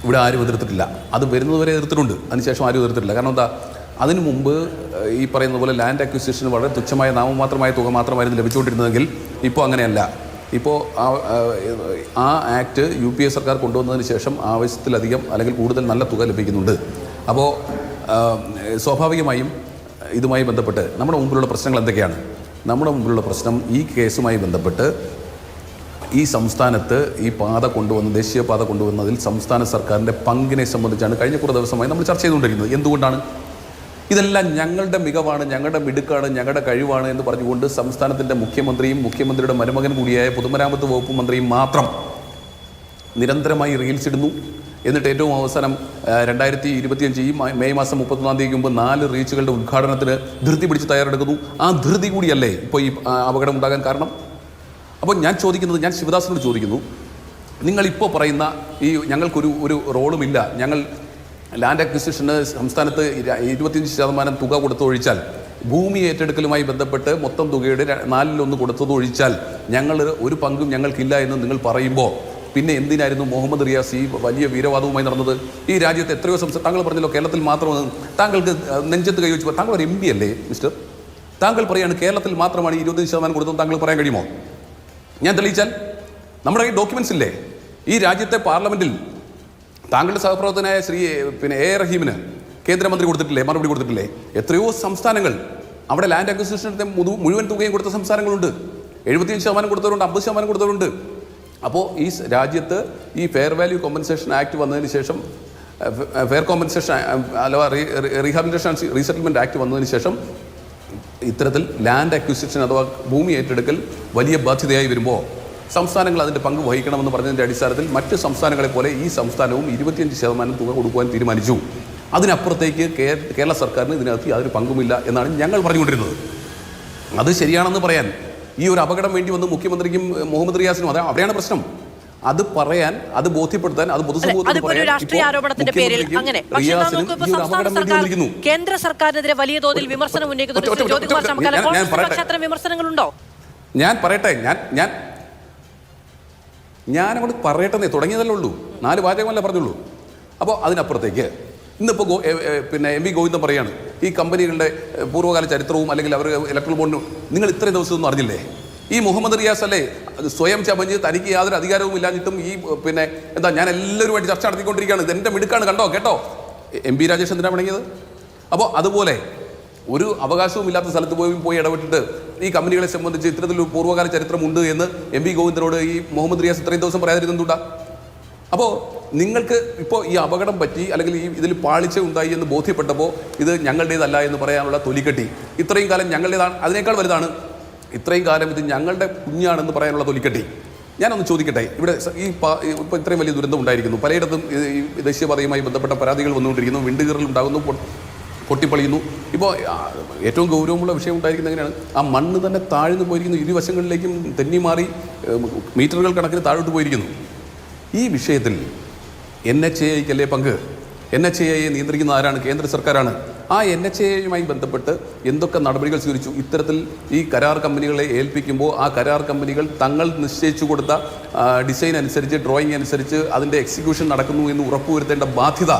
ഇവിടെ ആരും എതിർത്തിട്ടില്ല. അത് വരുന്നത് വരെ എതിർത്തിട്ടുണ്ട്, അതിനുശേഷം ആരും എതിർത്തിട്ടില്ല. കാരണം എന്താ, അതിനു മുമ്പ് ഈ പറയുന്ന പോലെ ലാൻഡ് അക്വിസിഷന് വളരെ തുച്ഛമായ നാമമാത്രമായ തുക മാത്രമായിരുന്നു ലഭിച്ചുകൊണ്ടിരുന്നതെങ്കിൽ ഇപ്പോൾ അങ്ങനെയല്ല. ഇപ്പോൾ ആ ആക്ട് UPA സർക്കാർ കൊണ്ടുവന്നതിന് ശേഷം ആവശ്യത്തിലധികം അല്ലെങ്കിൽ കൂടുതൽ നല്ല തുക ലഭിക്കുന്നുണ്ട്. അപ്പോൾ സ്വാഭാവികമായും ഇതുമായി ബന്ധപ്പെട്ട് നമ്മുടെ മുമ്പിലുള്ള പ്രശ്നങ്ങൾ എന്തൊക്കെയാണ്? നമ്മുടെ മുമ്പിലുള്ള പ്രശ്നം ഈ കേസുമായി ബന്ധപ്പെട്ട് ഈ സംസ്ഥാനത്ത് ഈ പാത കൊണ്ടുവന്ന്, ദേശീയപാത കൊണ്ടുവന്നതിൽ സംസ്ഥാന സർക്കാരിൻ്റെ പങ്കിനെ സംബന്ധിച്ചാണ് കഴിഞ്ഞ കുറേ ദിവസമായി നമ്മൾ ചർച്ച ചെയ്തുകൊണ്ടിരിക്കുന്നത്. എന്തുകൊണ്ടാണ്? ഇതെല്ലാം ഞങ്ങളുടെ മികവാണ്, ഞങ്ങളുടെ മിടുക്കാണ്, ഞങ്ങളുടെ കഴിവാണ് എന്ന് പറഞ്ഞുകൊണ്ട് സംസ്ഥാനത്തിൻ്റെ മുഖ്യമന്ത്രിയും മുഖ്യമന്ത്രിയുടെ മരുമകൻ കൂടിയായ പൊതുമരാമത്ത് വകുപ്പ് മന്ത്രിയും മാത്രം നിരന്തരമായി റീൽസ് ഇടുന്നു. എന്നിട്ട് ഏറ്റവും അവസാനം 2025 ഈ മെയ് മാസം 31 തീയതിക്ക് മുമ്പ് 4 റീച്ചുകളുടെ ഉദ്ഘാടനത്തിന് ധൃതി പിടിച്ച് തയ്യാറെടുക്കുന്നു. ആ ധൃതി കൂടിയല്ലേ ഇപ്പോൾ ഈ അപകടം ഉണ്ടാകാൻ കാരണം? അപ്പോൾ ഞാൻ ശിവദാസിനോട് ചോദിക്കുന്നു, നിങ്ങളിപ്പോൾ പറയുന്ന ഈ ഞങ്ങൾക്കൊരു റോളുമില്ല, ഞങ്ങൾ ലാൻഡ് അക്വിസിഷന് സംസ്ഥാനത്ത് 25% തുക കൊടുത്തൊഴിച്ചാൽ, ഭൂമി ഏറ്റെടുക്കലുമായി ബന്ധപ്പെട്ട് മൊത്തം തുകയുടെ 1/4 കൊടുത്തതൊഴിച്ചാൽ ഞങ്ങൾ ഒരു പങ്കും ഞങ്ങൾക്കില്ല എന്ന് നിങ്ങൾ പറയുമ്പോൾ പിന്നെ എന്തിനായിരുന്നു മുഹമ്മദ് റിയാസ് ഈ വലിയ വീരവാദവുമായി നടന്നത്? ഈ രാജ്യത്ത് എത്രയോ താങ്കൾ പറഞ്ഞല്ലോ കേരളത്തിൽ മാത്രമാണ്, താങ്കൾക്ക് നെഞ്ചത്ത് കൈവച്ച്, താങ്കൾ ഒരു MP അല്ലേ മിസ്റ്റർ? താങ്കൾ പറയാണ് കേരളത്തിൽ മാത്രമാണ് 25% കൊടുത്തത്, താങ്കൾ പറയാൻ കഴിയുമോ? ഞാൻ തെളിയിച്ചാൽ നമ്മുടെ ഈ ഡോക്യുമെന്റ്സ് ഇല്ലേ? ഈ രാജ്യത്തെ പാർലമെന്റിൽ താങ്കളുടെ സഹപ്രവർത്തകനായ A. റഹീമിന് കേന്ദ്രമന്ത്രി കൊടുത്തിട്ടില്ലേ, മറുപടി കൊടുത്തിട്ടില്ലേ? എത്രയോ സംസ്ഥാനങ്ങൾ അവിടെ ലാൻഡ് അക്വിസിഷൻ്റെ മുഴുവൻ തുകയും കൊടുത്ത സംസ്ഥാനങ്ങളുണ്ട്. 75% കൊടുത്തവരുണ്ട്, 50% കൊടുത്തവരുണ്ട്. അപ്പോൾ ഈ രാജ്യത്ത് ഈ ഫെയർ വാല്യൂ കോമ്പൻസേഷൻ ആക്ട് വന്നതിന് ശേഷം, ഫെയർ കോമ്പൻസേഷൻ അഥവാ റീഹാബിലിറ്റേഷൻ റീസെറ്റിൽമെൻറ്റ് ആക്ട് വന്നതിന് ശേഷം ഇത്തരത്തിൽ ലാൻഡ് അക്വിസിഷൻ അഥവാ ഭൂമി ഏറ്റെടുക്കൽ വലിയ ബാധ്യതയായി വരുമ്പോൾ സംസ്ഥാനങ്ങൾ അതിൻ്റെ പങ്ക് വഹിക്കണമെന്ന് പറഞ്ഞതിൻ്റെ അടിസ്ഥാനത്തിൽ മറ്റ് സംസ്ഥാനങ്ങളെ പോലെ ഈ സംസ്ഥാനവും 25% തുക കൊടുക്കുവാൻ തീരുമാനിച്ചു. അതിനപ്പുറത്തേക്ക് കേരള സർക്കാരിന് ഇതിനകത്ത് യാതൊരു പങ്കുമില്ല എന്നാണ് ഞങ്ങൾ പറഞ്ഞുകൊണ്ടിരുന്നത്. അത് ശരിയാണെന്ന് പറയാൻ ഈ ഒരു അപകടം വേണ്ടി വന്ന് മുഖ്യമന്ത്രിക്കും മുഹമ്മദ് റിയാസിനും അവിടെയാണ് പ്രശ്നം. അത് പറയാൻ, അത് ബോധ്യപ്പെടുത്താൻ, അത് പൊതുസമൂഹത്തിന് രാഷ്ട്രീയ ആരോപണത്തിന്റെ പേരിൽ അങ്ങനെ. പക്ഷേ നോക്കൂ, ഇപ്പോൾ സംസ്ഥാന സർക്കാർ കേന്ദ്ര സർക്കാരിനെതിരെ വലിയ തോതിൽ വിമർശനം ഉന്നയിക്കുന്നു. വിമർശനങ്ങളുണ്ടോ? ഞാൻ പറയട്ടെ, ഞാൻ അങ്ങോട്ട് പറയട്ടെന്നേ, തുടങ്ങിയതല്ലേ ഉള്ളൂ, 4 വാചകമല്ലേ പറഞ്ഞുള്ളൂ. അപ്പോൾ അതിനപ്പുറത്തേക്ക് ഇന്നിപ്പോൾ പിന്നെ എം വി ഗോവിന്ദൻ പറയാണ് ഈ കമ്പനികളുടെ പൂർവ്വകാല ചരിത്രവും അല്ലെങ്കിൽ അവർ ഇലക്ട്രൽ ബോണ്ടിനും നിങ്ങൾ ഇത്രയും ദിവസമൊന്നും അറിഞ്ഞില്ലേ? ഈ മുഹമ്മദ് റിയാസ് അല്ലേ സ്വയം ചമഞ്ഞ് തനിക്ക് യാതൊരു അധികാരവും ഇല്ലാഞ്ഞിട്ടും ഈ പിന്നെ എന്താ ഞാൻ എല്ലാവരുമായിട്ട് ചർച്ച നടത്തിക്കൊണ്ടിരിക്കുകയാണ്, ഇതെൻ്റെ മിടുക്കാണ്, കണ്ടോ കേട്ടോ. എം പി രാജേഷ് എന്തിനാണ് പണിയത്? അപ്പോൾ അതുപോലെ ഒരു അവകാശവും ഇല്ലാത്ത സ്ഥലത്ത് പോയി ഇടപെട്ടിട്ട് ഈ കമ്പനികളെ സംബന്ധിച്ച് ഇത്തരത്തിലൊരു പൂർവ്വകാല ചരിത്രമുണ്ട് എന്ന് എം വി ഗോവിന്ദനോട് ഈ മുഹമ്മദ് റിയാസ് ഇത്രയും ദിവസം പറയാതിരുന്നുണ്ടാ? അപ്പോൾ നിങ്ങൾക്ക് ഇപ്പോൾ ഈ അപകടം പറ്റി അല്ലെങ്കിൽ ഈ ഇതിൽ പാളിച്ച ഉണ്ടായി എന്ന് ബോധ്യപ്പെട്ടപ്പോൾ ഇത് ഞങ്ങളുടേതല്ല എന്ന് പറയാനുള്ള തൊലിക്കെട്ടി ഇത്രയും കാലം ഞങ്ങളുടേതാണ്, അതിനേക്കാൾ വലുതാണ് ഇത്രയും കാലം ഇത് ഞങ്ങളുടെ കുഞ്ഞാണെന്ന് പറയാനുള്ള തൊലിക്കെട്ടി. ഞാനൊന്ന് ചോദിക്കട്ടെ, ഇവിടെ ഇപ്പോൾ ഇത്രയും വലിയ ദുരന്തം ഉണ്ടായിരിക്കുന്നു, പലയിടത്തും ഈ ദേശീയപാതയുമായി ബന്ധപ്പെട്ട പരാതികൾ വന്നുകൊണ്ടിരിക്കുന്നു, വിണ്ടുകീറൽ ഉണ്ടാകുന്നു, പൊട്ടിപ്പൊളിയുന്നു. ഇപ്പോൾ ഏറ്റവും ഗൗരവമുള്ള വിഷയം ഉണ്ടായിരിക്കുന്നത് എങ്ങനെയാണ്? ആ മണ്ണ് തന്നെ താഴ്ന്നു പോയിരിക്കുന്നു, ഇരുവശങ്ങളിലേക്കും തെന്നി മാറി മീറ്ററുകൾ കണക്കിന് താഴോട്ട് പോയിരിക്കുന്നു. ഈ വിഷയത്തിൽ NHAIക്കല്ലേ പങ്ക്? NHAI നിയന്ത്രിക്കുന്ന ആരാണ്? കേന്ദ്ര സർക്കാരാണ്. ആ NHAIയുമായി ബന്ധപ്പെട്ട് എന്തൊക്കെ നടപടികൾ സ്വീകരിച്ചു? ഇത്തരത്തിൽ ഈ കരാർ കമ്പനികളെ ഏൽപ്പിക്കുമ്പോൾ ആ കരാർ കമ്പനികൾ തങ്ങൾ നിശ്ചയിച്ചു കൊടുത്ത ഡിസൈൻ അനുസരിച്ച്, ഡ്രോയിങ് അനുസരിച്ച് അതിൻ്റെ എക്സിക്യൂഷൻ നടക്കുന്നു എന്ന് ഉറപ്പുവരുത്തേണ്ട ബാധ്യത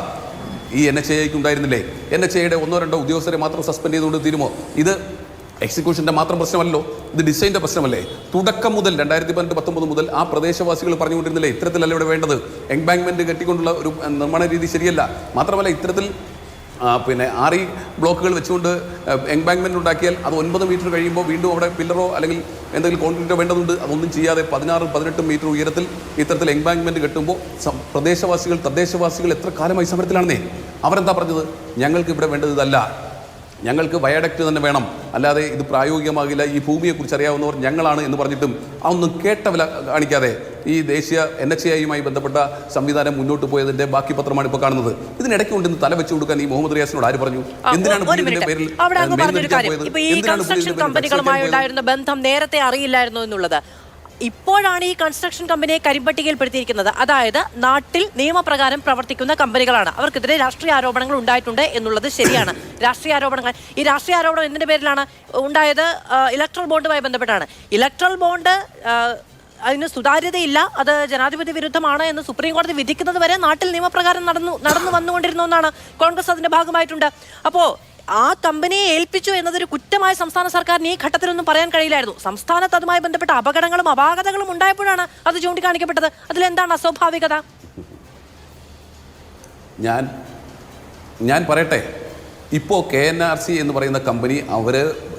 ഈ NHAIക്ക് ഉണ്ടായിരുന്നില്ലേ? NHAIയുടെ 1-2 ഉദ്യോഗസ്ഥരെ മാത്രം സസ്പെൻഡ് ചെയ്തുകൊണ്ട് തീരുമോ? ഇത് എക്സിക്യൂഷൻ്റെ മാത്രം പ്രശ്നമല്ലോ, ഇത് ഡിസൈൻ്റെ പ്രശ്നമല്ലേ? തുടക്കം മുതൽ 2018-19 മുതൽ ആ പ്രദേശവാസികൾ പറഞ്ഞുകൊണ്ടിരുന്നില്ലേ ഇത്തരത്തിലല്ല ഇവിടെ വേണ്ടത്, എംബാങ്ക്മെൻറ്റ് കെട്ടിക്കൊണ്ടുള്ള ഒരു നിർമ്മാണ രീതി ശരിയല്ല. മാത്രമല്ല ഇത്തരത്തിൽ പിന്നെ 6 ബ്ലോക്കുകൾ വെച്ചുകൊണ്ട് എംബാങ്ക്മെൻറ്റ് ഉണ്ടാക്കിയാൽ അത് 9 മീറ്റർ കഴിയുമ്പോൾ വീണ്ടും അവിടെ പില്ലറോ അല്ലെങ്കിൽ എന്തെങ്കിലും കോൺക്രീറ്റോ വേണ്ടതുണ്ട്. അതൊന്നും ചെയ്യാതെ 16-18 മീറ്റർ ഉയരത്തിൽ ഇത്തരത്തിൽ എംബാങ്ക്മെൻറ്റ് കെട്ടുമ്പോൾ പ്രദേശവാസികൾ, തദ്ദേശവാസികൾ എത്ര കാലമായി സമരത്തിലാണെന്നേ. അവരെന്താ പറഞ്ഞത്? ഞങ്ങൾക്ക് ഇവിടെ വേണ്ടത് ഇതല്ല, ഞങ്ങൾക്ക് വയഡക്റ്റ് തന്നെ വേണം, അല്ലാതെ ഇത് പ്രായോഗികമാകില്ല, ഈ ഭൂമിയെക്കുറിച്ച് അറിയാവുന്നവർ ഞങ്ങളാണ് എന്ന് പറഞ്ഞിട്ടും അതൊന്നും കേട്ട വില കാണിക്കാതെ ഈ ദേശീയ NHAIയുമായി ബന്ധപ്പെട്ട സംവിധാനം മുന്നോട്ട് പോയതിന്റെ ബാക്കി പത്രമാണ് ഇപ്പോൾ കാണുന്നത്. ഇതിനിടയ്ക്ക് കൊണ്ടിന്ന് തല വെച്ച് കൊടുക്കാൻ ഈ മുഹമ്മദ് റിയാസിനോട് ആര് പറഞ്ഞു? എന്തിനാണ് കമ്പനികളുമായുണ്ടായിരുന്ന ബന്ധം നേരത്തെ അറിയില്ലായിരുന്നു എന്നുള്ളത് ഇപ്പോഴാണ് ഈ കൺസ്ട്രക്ഷൻ കമ്പനിയെ കരിമ്പട്ടികയിൽപ്പെടുത്തിയിരിക്കുന്നത്. അതായത് നാട്ടിൽ നിയമപ്രകാരം പ്രവർത്തിക്കുന്ന കമ്പനികളാണ്, അവർക്കെതിരെ രാഷ്ട്രീയ ആരോപണങ്ങൾ ഉണ്ടായിട്ടുണ്ട് എന്നുള്ളത് ശരിയാണ്. രാഷ്ട്രീയ ആരോപണങ്ങൾ, ഈ രാഷ്ട്രീയ ആരോപണം എന്തിന്റെ പേരിലാണ് ഉണ്ടായത്? ഇലക്ട്രൽ ബോണ്ടുമായി ബന്ധപ്പെട്ടാണ്. ഇലക്ട്രൽ ബോണ്ട് അതിന് സുതാര്യതയില്ല, അത് ജനാധിപത്യ വിരുദ്ധമാണ് എന്ന് സുപ്രീം കോടതി വിധിക്കുന്നത് വരെ നാട്ടിൽ നിയമപ്രകാരം നടന്നു വന്നുകൊണ്ടിരുന്ന ഒന്നാണ്. കോൺഗ്രസ് അതിന്റെ ഭാഗമായിട്ടുണ്ട്. അപ്പോൾ ആ കമ്പനിയെ ഏൽപ്പിച്ചു എന്നതൊരു കുറ്റമായ സംസ്ഥാന സർക്കാരിന് ഈ ഘട്ടത്തിലൊന്നും പറയാൻ കഴിയില്ലായിരുന്നു. സംസ്ഥാനത്ത് അതുമായി ബന്ധപ്പെട്ട അപകടങ്ങളും അപാകതകളും ഉണ്ടായപ്പോഴാണ് അത് ചൂണ്ടിക്കാണിക്കപ്പെട്ടത്. അതിലെന്താണ് അസ്വാഭാവികത? ഞാൻ പറയട്ടെ, ഇപ്പോൾ KNRC എന്ന് പറയുന്ന കമ്പനി അവർ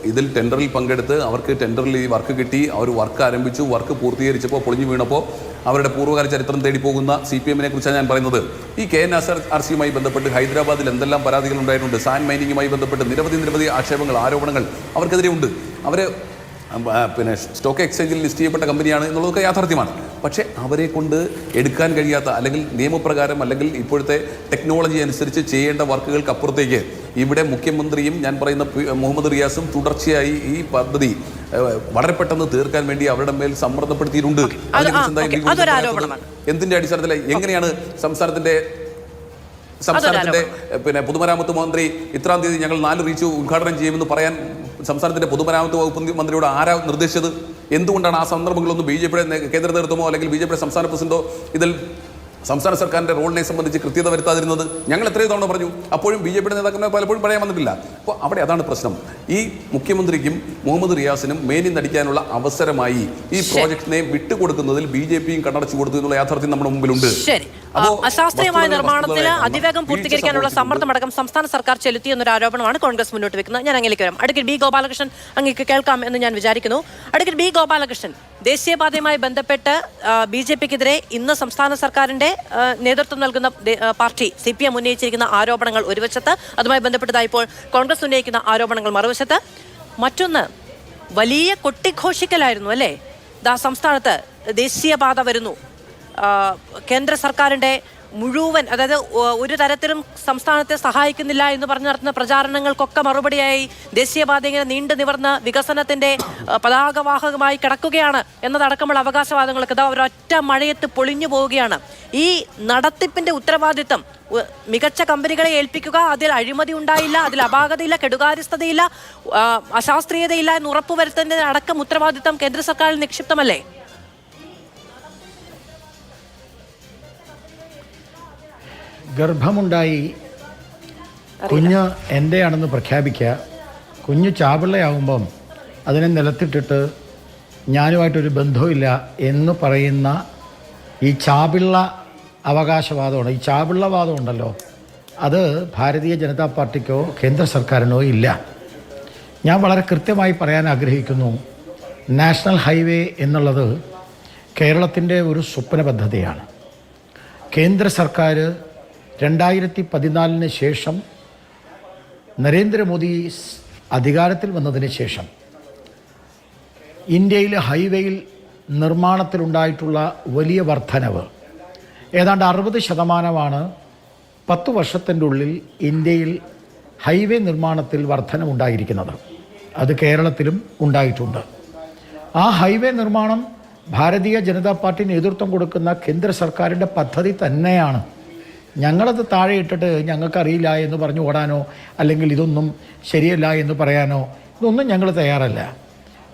ഇതിൽ ടെൻഡറിൽ പങ്കെടുത്ത് അവർക്ക് ടെൻഡറിൽ ഈ വർക്ക് കിട്ടി, അവർ വർക്ക് ആരംഭിച്ചു, വർക്ക് പൂർത്തീകരിച്ചപ്പോൾ പൊളിഞ്ഞു വീണപ്പോൾ അവരുടെ പൂർവ്വകാല ചരിത്രം തേടി പോകുന്ന CPM-നെ കുറിച്ചാണ് ഞാൻ പറയുന്നത്. ഈ KNRC-യുമായി ബന്ധപ്പെട്ട് ഹൈദരാബാദിൽ എന്തെല്ലാം പരാതികൾ ഉണ്ടായിട്ടുണ്ട്, സാൻഡ് മൈനിങ്ങുമായി ബന്ധപ്പെട്ട് നിരവധി ആക്ഷേപങ്ങൾ, ആരോപണങ്ങൾ അവർക്കെതിരെ ഉണ്ട്. അവർ പിന്നെ സ്റ്റോക്ക് എക്സ്ചേഞ്ചിൽ ലിസ്റ്റ് ചെയ്യപ്പെട്ട കമ്പനിയാണ് എന്നുള്ളതൊക്കെ യാഥാർത്ഥ്യമാണ്. പക്ഷേ അവരെ കൊണ്ട് എടുക്കാൻ കഴിയാത്ത അല്ലെങ്കിൽ നിയമപ്രകാരം അല്ലെങ്കിൽ ഇപ്പോഴത്തെ ടെക്നോളജി അനുസരിച്ച് ചെയ്യേണ്ട വർക്കുകൾക്ക് അപ്പുറത്തേക്ക് ഇവിടെ മുഖ്യമന്ത്രിയും ഞാൻ പറയുന്ന മുഹമ്മദ് റിയാസും തുടർച്ചയായി ഈ പദ്ധതി വളരെ പെട്ടെന്ന് തീർക്കാൻ വേണ്ടി അവരുടെ മേൽ സമ്മർദ്ദപ്പെടുത്തിയിട്ടുണ്ട്. എന്തിന്റെ അടിസ്ഥാനത്തിൽ? എങ്ങനെയാണ് സംസ്ഥാനത്തിന്റെ പിന്നെ പൊതുമരാമത്ത് മന്ത്രി ഇത്രാം തീയതി ഞങ്ങൾ 4 റീച്ച് ഉദ്ഘാടനം ചെയ്യുമെന്ന് പറയാൻ സംസ്ഥാനത്തിന്റെ പൊതുമരാമത്ത് വകുപ്പ് മന്ത്രിയോട് ആരാ നിർദ്ദേശിച്ചത്? എന്തുകൊണ്ടാണ് ആ സന്ദർഭങ്ങളൊന്നും BJP-യുടെ കേന്ദ്ര നേതൃത്വമോ അല്ലെങ്കിൽ BJP-യുടെ സംസ്ഥാന പ്രസിഡന്റോ ഇതിൽ സംസ്ഥാന സർക്കാരിൻ്റെ റോളിനെ സംബന്ധിച്ച് കൃത്യത വരുത്താതിരുന്നത് ഞങ്ങൾ എത്രയോ തവണ പറഞ്ഞു. അപ്പോഴും BJP നേതാക്കന്മാർ പലപ്പോഴും പറയാൻ വന്നിട്ടില്ല. അപ്പോൾ അവിടെ അതാണ് പ്രശ്നം. ഈ മുഖ്യമന്ത്രിക്കും മുഹമ്മദ് റിയാസിനും മേനി നടിക്കാനുള്ള അവസരമായി ഈ പ്രോജക്റ്റിനെ വിട്ടുകൊടുക്കുന്നതിൽ BJPയും കണ്ണടച്ചു കൊടുത്തു എന്നുള്ള യാഥാർത്ഥ്യം നമ്മുടെ മുമ്പിലുണ്ട്. അശാസ്ത്രീയമായ നിർമ്മാണത്തിൽ അതിവേഗം പൂർത്തീകരിക്കാനുള്ള സമ്മർദ്ദമടക്കം സംസ്ഥാന സർക്കാർ ചെലുത്തി എന്നൊരു ആരോപണമാണ് കോൺഗ്രസ് മുന്നോട്ട് വെക്കുന്നത്. ഞാൻ അങ്ങേക്ക് വരാം. അഡ്വക്കേറ്റ് ബി ഗോപാലകൃഷ്ണൻ അങ്ങേക്ക് കേൾക്കാം എന്ന് ഞാൻ വിചാരിക്കുന്നു. അഡ്വക്കേറ്റ് ബി ഗോപാലകൃഷ്ണൻ, ദേശീയപാതയുമായി ബന്ധപ്പെട്ട് BJPക്കെതിരെ ഇന്ന് സംസ്ഥാന സർക്കാരിന്റെ നേതൃത്വം നൽകുന്ന പാർട്ടി CPM ഉന്നയിച്ചിരിക്കുന്ന ആരോപണങ്ങൾ ഒരു വശത്ത്, അതുമായി ബന്ധപ്പെട്ടതായി ഇപ്പോൾ കോൺഗ്രസ് ഉന്നയിക്കുന്ന ആരോപണങ്ങൾ മറുവശത്ത്. മറ്റൊന്ന് വലിയ കൊട്ടിഘോഷിക്കലായിരുന്നു അല്ലേ? സംസ്ഥാനത്ത് ദേശീയപാത വരുന്നു, കേന്ദ്ര സർക്കാരിന്റെ മുഴുവൻ, അതായത് ഒരു തരത്തിലും സംസ്ഥാനത്തെ സഹായിക്കുന്നില്ല എന്ന് പറഞ്ഞു നടത്തുന്ന പ്രചാരണങ്ങൾക്കൊക്കെ മറുപടിയായി ദേശീയപാത ഇങ്ങനെ നീണ്ടു നിവർന്ന് വികസനത്തിന്റെ പതാകവാഹകമായി കിടക്കുകയാണ് എന്നതടക്കമുള്ള അവകാശവാദങ്ങളൊക്കെ ഒരൊറ്റ മഴയത്ത് പൊളിഞ്ഞു പോവുകയാണ്. ഈ നടത്തിപ്പിന്റെ ഉത്തരവാദിത്തം മികച്ച കമ്പനികളെ ഏൽപ്പിക്കുക, അതിൽ അഴിമതി ഉണ്ടായില്ല, അതിൽ അപാകതയില്ല, കെടുകാര്യസ്ഥതയില്ല, അശാസ്ത്രീയതയില്ല എന്ന് ഉറപ്പുവരുത്തുന്നതിന് അടക്കം ഉത്തരവാദിത്തം കേന്ദ്ര സർക്കാരിൽ നിക്ഷിപ്തമല്ലേ? ഗർഭമുണ്ടായി കുഞ്ഞ് എൻ്റെയാണെന്ന് പ്രഖ്യാപിക്കുക, കുഞ്ഞ് ചാപിള്ളയാവുമ്പം അതിനെ നിലത്തിട്ടിട്ട് ഞാനുമായിട്ടൊരു ബന്ധവുമില്ല എന്ന് പറയുന്ന ഈ ചാപിള്ള അവകാശവാദമാണ്. ഈ ചാപിള്ളവാദം ഉണ്ടല്ലോ, അത് ഭാരതീയ ജനതാ പാർട്ടിക്കോ കേന്ദ്ര സർക്കാരിനോ ഇല്ല. ഞാൻ വളരെ കൃത്യമായി പറയാൻ ആഗ്രഹിക്കുന്നു, നാഷണൽ ഹൈവേ എന്നുള്ളത് കേരളത്തിൻ്റെ ഒരു സ്വപ്ന പദ്ധതിയാണ്. കേന്ദ്ര സർക്കാർ 2014 ശേഷം നരേന്ദ്രമോദി അധികാരത്തിൽ വന്നതിന് ശേഷം ഇന്ത്യയിലെ ഹൈവേയിൽ നിർമ്മാണത്തിലുണ്ടായിട്ടുള്ള വലിയ വർധനവ് ഏതാണ്ട് 60% 10 വർഷത്തിൻ്റെ ഉള്ളിൽ ഇന്ത്യയിൽ ഹൈവേ നിർമ്മാണത്തിൽ വർധനമുണ്ടായിരിക്കുന്നത്. അത് കേരളത്തിലും ഉണ്ടായിട്ടുണ്ട്. ആ ഹൈവേ നിർമ്മാണം ഭാരതീയ ജനതാ പാർട്ടി നേതൃത്വം കൊടുക്കുന്ന കേന്ദ്ര സർക്കാരിൻ്റെ പദ്ധതി തന്നെയാണ്. ഞങ്ങളത് താഴെ ഇട്ടിട്ട് ഞങ്ങൾക്കറിയില്ല എന്ന് പറഞ്ഞു ഓടാനോ അല്ലെങ്കിൽ ഇതൊന്നും ശരിയല്ല എന്ന് പറയാനോ ഇതൊന്നും ഞങ്ങൾ തയ്യാറല്ല.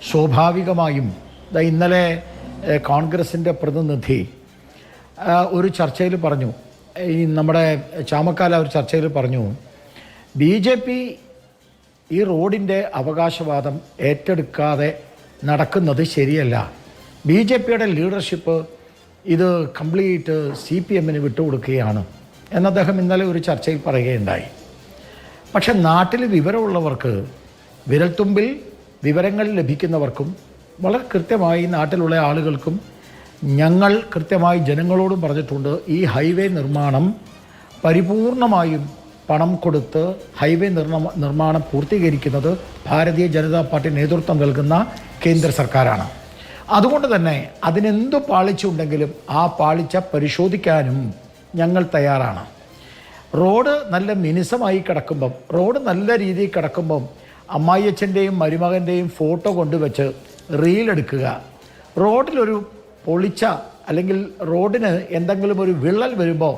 സ്വാഭാവികമായും ഇന്നലെ കോൺഗ്രസിൻ്റെ പ്രതിനിധി ഒരു ചർച്ചയിൽ പറഞ്ഞു, ഈ നമ്മുടെ ചാമക്കാല ഒരു ചർച്ചയിൽ പറഞ്ഞു, BJP ഈ റോഡിൻ്റെ അവകാശവാദം ഏറ്റെടുക്കാതെ നടക്കുന്നത് ശരിയല്ല, BJPയുടെ ലീഡർഷിപ്പ് ഇത് കംപ്ലീറ്റ് CPMന് വിട്ടുകൊടുക്കുകയാണ് എന്ന് അദ്ദേഹം ഇന്നലെ ഒരു ചർച്ചയിൽ പറയുകയുണ്ടായി. പക്ഷെ നാട്ടിൽ വിവരമുള്ളവർക്ക്, വിരൽത്തുമ്പിൽ വിവരങ്ങൾ ലഭിക്കുന്നവർക്കും വളരെ കൃത്യമായി നാട്ടിലുള്ള ആളുകൾക്കും ഞങ്ങൾ കൃത്യമായി ജനങ്ങളോടും പറഞ്ഞിട്ടുണ്ട്, ഈ ഹൈവേ നിർമ്മാണം പരിപൂർണമായും പണം കൊടുത്ത് ഹൈവേ നിർമ്മാണം പൂർത്തീകരിക്കുന്നത് ഭാരതീയ ജനതാ പാർട്ടി നേതൃത്വം നൽകുന്ന കേന്ദ്ര സർക്കാരാണ്. അതുകൊണ്ട് തന്നെ അതിനെന്തു പാളിച്ചുണ്ടെങ്കിലും ആ പാളിച്ച പരിശോധിക്കാനും ഞങ്ങൾ തയ്യാറാണ്. റോഡ് നല്ല മിനുസമായി കിടക്കുമ്പം, റോഡ് നല്ല രീതിയിൽ കിടക്കുമ്പം അമ്മായിയച്ഛൻ്റെയും മരുമകൻ്റെയും ഫോട്ടോ കൊണ്ടുവച്ച് റീലെടുക്കുക, റോഡിലൊരു പൊളിച്ച അല്ലെങ്കിൽ റോഡിന് എന്തെങ്കിലും ഒരു വിള്ളൽ വരുമ്പോൾ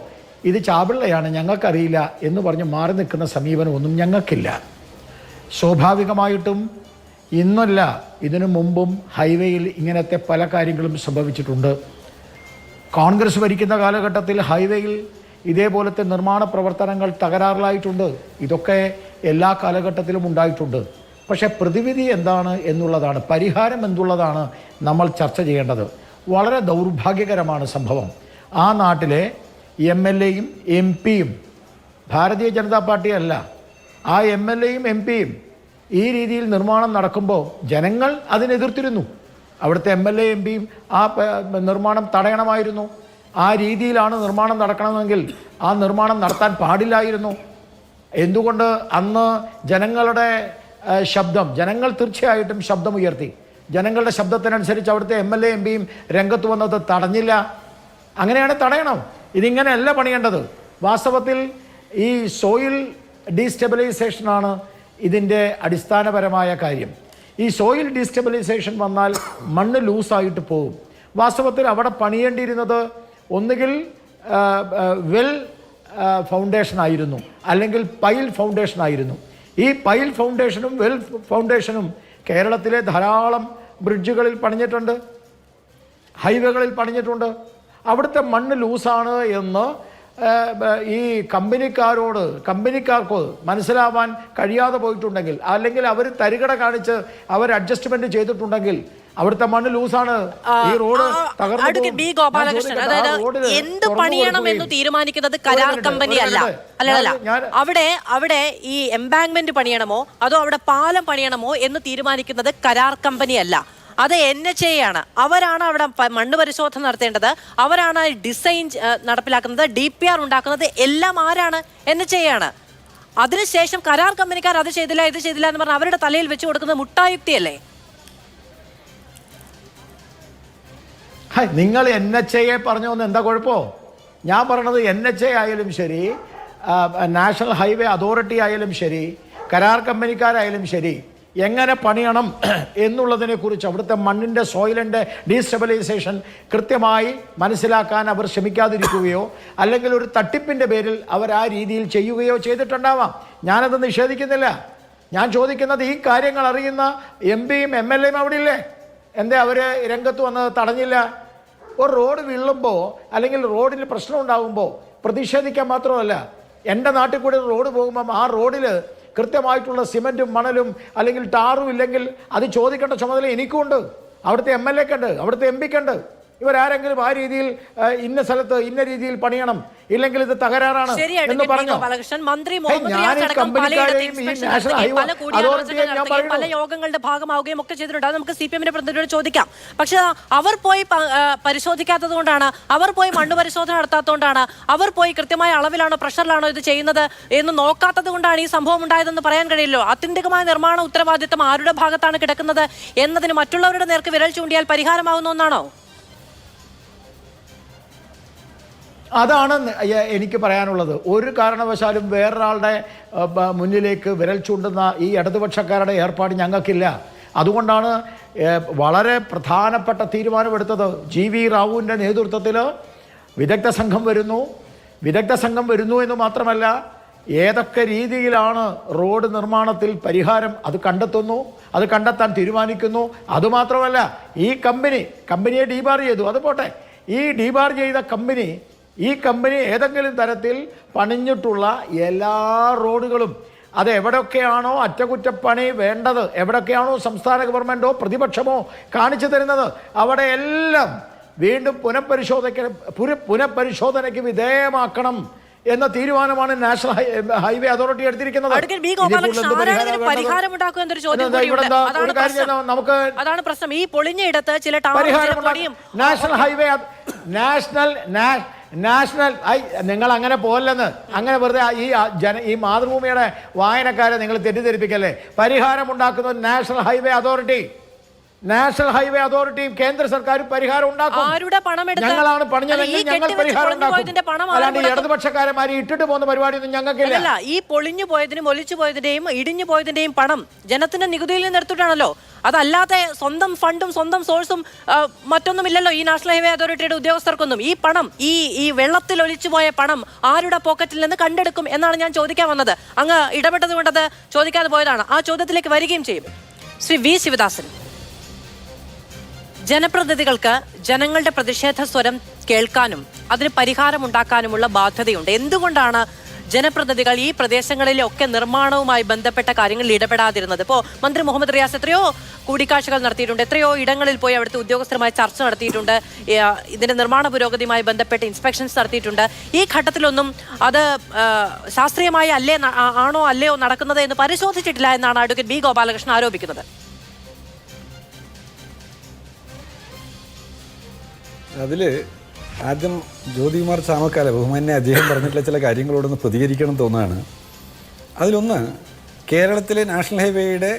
ഇത് ചാപിള്ളയാണ് ഞങ്ങൾക്കറിയില്ല എന്ന് പറഞ്ഞ് മാറി നിൽക്കുന്ന സമീപനമൊന്നും ഞങ്ങൾക്കില്ല. സ്വാഭാവികമായിട്ടും ഇന്നല്ല ഇതിനു മുമ്പും ഹൈവേയിൽ ഇങ്ങനത്തെ പല കാര്യങ്ങളും സംഭവിച്ചിട്ടുണ്ട്. കോൺഗ്രസ് ഭരിക്കുന്ന കാലഘട്ടത്തിൽ ഹൈവേയിൽ ഇതേപോലത്തെ നിർമ്മാണ പ്രവർത്തനങ്ങൾ തകരാറിലായിട്ടുണ്ട്. ഇതൊക്കെ എല്ലാ കാലഘട്ടത്തിലും ഉണ്ടായിട്ടുണ്ട്. പക്ഷേ പ്രതിവിധി എന്താണ് എന്നുള്ളതാണ്, പരിഹാരം എന്തുള്ളതാണ് നമ്മൾ ചർച്ച ചെയ്യേണ്ടത്. വളരെ ദൗർഭാഗ്യകരമാണ് സംഭവം. ആ നാട്ടിലെ MLAയും MP യും ഭാരതീയ ജനതാ പാർട്ടിയല്ല, ആ MLAയും MP യും ഈ രീതിയിൽ നിർമ്മാണം നടക്കുമ്പോൾ ജനങ്ങൾ അതിനെതിർത്തിരുന്നു. അവിടുത്തെ MLA MP യും ആ നിർമ്മാണം തടയണമായിരുന്നു. ആ രീതിയിലാണ് നിർമ്മാണം നടക്കണമെങ്കിൽ ആ നിർമ്മാണം നടത്താൻ പാടില്ലായിരുന്നു. എന്തുകൊണ്ട് അന്ന് ജനങ്ങളുടെ ശബ്ദം, ജനങ്ങൾ തീർച്ചയായിട്ടും ശബ്ദമുയർത്തി. ജനങ്ങളുടെ ശബ്ദത്തിനനുസരിച്ച് അവിടുത്തെ MLA MP യും രംഗത്ത് വന്നത് തടഞ്ഞില്ല. അങ്ങനെയാണ് തടയണം. ഇതിങ്ങനെയല്ല പണിയേണ്ടത്. വാസ്തവത്തിൽ ഈ സോയിൽ ഡീസ്റ്റെബിലൈസേഷനാണ് ഇതിൻ്റെ അടിസ്ഥാനപരമായ കാര്യം. ഈ സോയിൽ ഡീസ്റ്റെബിലൈസേഷൻ വന്നാൽ മണ്ണ് ലൂസായിട്ട് പോകും. വാസ്തവത്തിൽ അവിടെ പണിയേണ്ടിയിരുന്നത് ഒന്നുകിൽ വെൽ ഫൗണ്ടേഷൻ ആയിരുന്നു, അല്ലെങ്കിൽ പൈൽ ഫൗണ്ടേഷൻ ആയിരുന്നു. ഈ പൈൽ ഫൗണ്ടേഷനും വെൽ ഫൗണ്ടേഷനും കേരളത്തിലെ ധാരാളം ബ്രിഡ്ജുകളിൽ പണിഞ്ഞിട്ടുണ്ട്, ഹൈവേകളിൽ പണിഞ്ഞിട്ടുണ്ട്. അവിടുത്തെ മണ്ണ് ലൂസാണ് എന്ന് ഈ കമ്പനിക്കാർക്ക് മനസ്സിലാവാൻ കഴിയാതെ പോയിട്ടുണ്ടെങ്കിൽ, അല്ലെങ്കിൽ അവർ തരികട കാണിച്ച് അവർ അഡ്ജസ്റ്റ്മെന്റ് ചെയ്തിട്ടുണ്ടെങ്കിൽ അവിടുത്തെ മണ്ണ് ലൂസാണ്, ഈ റോഡ് ബി ഗോപാലകൃഷ്ണൻ, അതായത് എന്ത് പണിയണം എന്ന് തീരുമാനിക്കുന്നത് കരാർ കമ്പനി അല്ല. അവിടെ ഈ എംബാങ്ക്മെന്റ് പണിയണമോ അതോ അവിടെ പാലം പണിയണമോ എന്ന് തീരുമാനിക്കുന്നത് കരാർ കമ്പനി അല്ല, അത് NHAI ആണ്. അവരാണ് അവിടെ മണ്ണ് പരിശോധന നടത്തേണ്ടത്, അവരാണ് ഡിസൈൻ നടപ്പിലാക്കുന്നത്, DPR ഉണ്ടാക്കുന്നത്, എല്ലാം ആരാണ്? NHAI ആണ്. അതിനുശേഷം കരാർ കമ്പനിക്കാർ അത് ചെയ്തില്ല ഇത് ചെയ്തില്ല എന്ന് പറഞ്ഞാൽ അവരുടെ തലയിൽ വെച്ച് കൊടുക്കുന്നത് മുട്ടായുക്തിയല്ലേ? നിങ്ങൾ NHAI പറഞ്ഞു വന്ന് എന്താ കുഴപ്പമോ? ഞാൻ പറഞ്ഞത് NHAI ആയാലും ശരി, നാഷണൽ ഹൈവേ അതോറിറ്റി ആയാലും ശരി, കരാർ കമ്പനിക്കാരായാലും ശരി, എങ്ങനെ പണിയണം എന്നുള്ളതിനെ കുറിച്ച് അവിടുത്തെ മണ്ണിൻ്റെ സോയിലിൻ്റെ ഡീസ്റ്റെബിലൈസേഷൻ കൃത്യമായി മനസ്സിലാക്കാൻ അവർ ശ്രമിക്കാതിരിക്കുകയോ അല്ലെങ്കിൽ ഒരു തട്ടിപ്പിൻ്റെ പേരിൽ അവർ ആ രീതിയിൽ ചെയ്യുകയോ ചെയ്തിട്ടുണ്ടാവാം. ഞാനത് നിഷേധിക്കുന്നില്ല. ഞാൻ ചോദിക്കുന്നത്, ഈ കാര്യങ്ങൾ അറിയുന്ന MPയും MLAയും അവിടെ ഇല്ലേ? എന്തേ അവർ രംഗത്ത് വന്ന് തടഞ്ഞില്ല? ഒരു റോഡ് വീഴുമ്പോൾ അല്ലെങ്കിൽ റോഡിന് പ്രശ്നം ഉണ്ടാകുമ്പോൾ പ്രതിഷേധിക്കാൻ മാത്രമല്ല, എൻ്റെ നാട്ടിൽ കൂടി റോഡ് പോകുമ്പം ആ റോഡിൽ കൃത്യമായിട്ടുള്ള സിമെൻറ്റും മണലും അല്ലെങ്കിൽ ടാറും ഇല്ലെങ്കിൽ അത് ചോദിക്കേണ്ട ചുമതല എനിക്കുണ്ട്, അവിടുത്തെ MLAക്കുണ്ട്, അവിടുത്തെ MPക്കുണ്ട്. ഇവരാരെങ്കിലും ആ രീതിയിൽ ഇന്ന സ്ഥലത്ത് ഇന്ന രീതിയിൽ പണിയണം, ഇല്ലെങ്കിൽ ഇത് തകരാറാണ് എന്ന് പറഞ്ഞു. പല യോഗങ്ങളുടെ ഭാഗമാവുകയും ഒക്കെ ചെയ്തിട്ടുണ്ട്. അത് നമുക്ക് CPM-ന്റെ പ്രതിനിധിയോട് ചോദിക്കാം. പക്ഷെ അവർ പോയി പരിശോധിക്കാത്തത് കൊണ്ടാണ്, അവർ പോയി മണ്ണ് പരിശോധന നടത്താത്തതുകൊണ്ടാണ്, അവർ പോയി കൃത്യമായ അളവിലാണോ പ്രഷറിലാണോ ഇത് ചെയ്യുന്നത് എന്ന് നോക്കാത്തത് കൊണ്ടാണ് ഈ സംഭവം ഉണ്ടായതെന്ന് പറയാൻ കഴിയില്ലോ. ആത്യന്തികമായ നിർമ്മാണ ഉത്തരവാദിത്തം ആരുടെ ഭാഗത്താണ് കിടക്കുന്നത് എന്നതിന് മറ്റുള്ളവരുടെ നേർക്ക് വിരൽ ചൂണ്ടിയാൽ പരിഹാരമാവുന്ന ഒന്നാണോ? അതാണ് എനിക്ക് പറയാനുള്ളത്. ഒരു കാരണവശാലും വേറൊരാളുടെ മുന്നിലേക്ക് വിരൽ ചൂണ്ടുന്ന ഈ ഇടതുപക്ഷക്കാരുടെ ഏർപ്പാട് ഞങ്ങൾക്കില്ല. അതുകൊണ്ടാണ് വളരെ പ്രധാനപ്പെട്ട തീരുമാനമെടുത്തത്. GV റാവുവിൻ്റെ നേതൃത്വത്തിൽ വിദഗ്ധ സംഘം വരുന്നു എന്ന് മാത്രമല്ല, ഏതൊക്കെ രീതിയിലാണ് റോഡ് നിർമ്മാണത്തിൽ പരിഹാരം അത് കണ്ടെത്താൻ തീരുമാനിക്കുന്നു. അതുമാത്രമല്ല, ഈ കമ്പനിയെ ഡീബാർ ചെയ്തു, അത് പോട്ടെ, ഈ ഡീബാർ ചെയ്ത ഈ കമ്പനി ഏതെങ്കിലും തരത്തിൽ പണിഞ്ഞിട്ടുള്ള എല്ലാ റോഡുകളും അത് എവിടെയൊക്കെയാണോ അറ്റകുറ്റപ്പണി വേണ്ടത്, എവിടെയൊക്കെയാണോ സംസ്ഥാന ഗവൺമെൻറ്റോ പ്രതിപക്ഷമോ കാണിച്ചു തരുന്നത്, അവിടെയെല്ലാം വീണ്ടും പുനഃപരിശോധനയ്ക്ക് വിധേയമാക്കണം എന്ന തീരുമാനമാണ് നാഷണൽ ഹൈവേ അതോറിറ്റി എടുത്തിരിക്കുന്നത്. അതാണ് പ്രശ്നം. ഈ പൊളിഞ്ഞ ഇടത്ത് ചില നാഷണൽ നിങ്ങൾ അങ്ങനെ പോലെന്ന്, അങ്ങനെ വെറുതെ ഈ മാതൃഭൂമിയുടെ വായനക്കാരെ നിങ്ങൾ തെറ്റിദ്ധരിപ്പിക്കല്ലേ. പരിഹാരമുണ്ടാക്കുന്നത് നാഷണൽ ഹൈവേ അതോറിറ്റിയും കേന്ദ്ര സർക്കാരും പരിഹാരം ഉണ്ടാക്കും. ഞങ്ങളാണ് പണിഞ്ഞതെങ്കിൽ ഞങ്ങൾ പരിഹാരം ഉണ്ടാക്കും. അല്ലാണ്ട് ഇടതുപക്ഷക്കാരന്മാരെ ഇട്ടിട്ട് പോകുന്ന പരിപാടിയൊന്നും ഞങ്ങൾക്കില്ല. ഈ പൊളിഞ്ഞു പോയതിനും ഒലിച്ചു പോയതിന്റെയും ഇടിഞ്ഞു പോയതിന്റെയും പണം ജനത്തിന്റെ നികുതിയിൽ നിന്ന് എടുത്തിട്ടാണല്ലോ. അതല്ലാതെ സ്വന്തം ഫണ്ടും സ്വന്തം സോഴ്സും മറ്റൊന്നുമില്ലല്ലോ ഈ നാഷണൽ ഹൈവേ അതോറിറ്റിയുടെ ഉദ്യോഗസ്ഥർക്കൊന്നും. ഈ പണം ഈ വെള്ളത്തിൽ ഒലിച്ചു പോയ പണം ആരുടെ പോക്കറ്റിൽ നിന്ന് കണ്ടെടുക്കും എന്നാണ് ഞാൻ ചോദിക്കാൻ വന്നത്. അങ്ങ് ഇടപെട്ടത് കൊണ്ടത് ചോദിക്കാതെ പോയതാണ്. ആ ചോദ്യത്തിലേക്ക് വരികയും ചെയ്യും. ശ്രീ V ശിവദാസൻ, ജനപ്രതിനിധികൾക്ക് ജനങ്ങളുടെ പ്രതിഷേധ സ്വരം കേൾക്കാനും അതിന് പരിഹാരമുണ്ടാക്കാനുമുള്ള ബാധ്യതയുണ്ട്. എന്തുകൊണ്ടാണ് ജനപ്രതിനിധികൾ ഈ പ്രദേശങ്ങളിലൊക്കെ നിർമ്മാണവുമായി ബന്ധപ്പെട്ട കാര്യങ്ങളിൽ ഇടപെടാതിരുന്നത്? ഇപ്പോൾ മന്ത്രി മുഹമ്മദ് റിയാസ് എത്രയോ കൂടിക്കാഴ്ചകൾ നടത്തിയിട്ടുണ്ട്, എത്രയോ ഇടങ്ങളിൽ പോയി അവിടുത്തെ ഉദ്യോഗസ്ഥരുമായി ചർച്ച നടത്തിയിട്ടുണ്ട്, ഇതിന്റെ നിർമ്മാണ പുരോഗതിയുമായി ബന്ധപ്പെട്ട് ഇൻസ്പെക്ഷൻസ് നടത്തിയിട്ടുണ്ട്. ഈ ഘട്ടത്തിലൊന്നും അത് ശാസ്ത്രീയമായി അല്ലയോ നടക്കുന്നത് എന്ന് പരിശോധിച്ചിട്ടില്ല എന്നാണ് അഡ്വക്കേറ്റ് B ഗോപാലകൃഷ്ണൻ ആരോപിക്കുന്നത്. അതിൽ ആദ്യം ജ്യോതികുമാർ ചാമക്കാല ബഹുമാന്യ അദ്ദേഹം പറഞ്ഞിട്ടുള്ള ചില കാര്യങ്ങളോടൊന്ന് പ്രതികരിക്കണം തോന്നുകയാണ്. അതിലൊന്ന്, കേരളത്തിലെ നാഷണൽ ഹൈവേയുടെ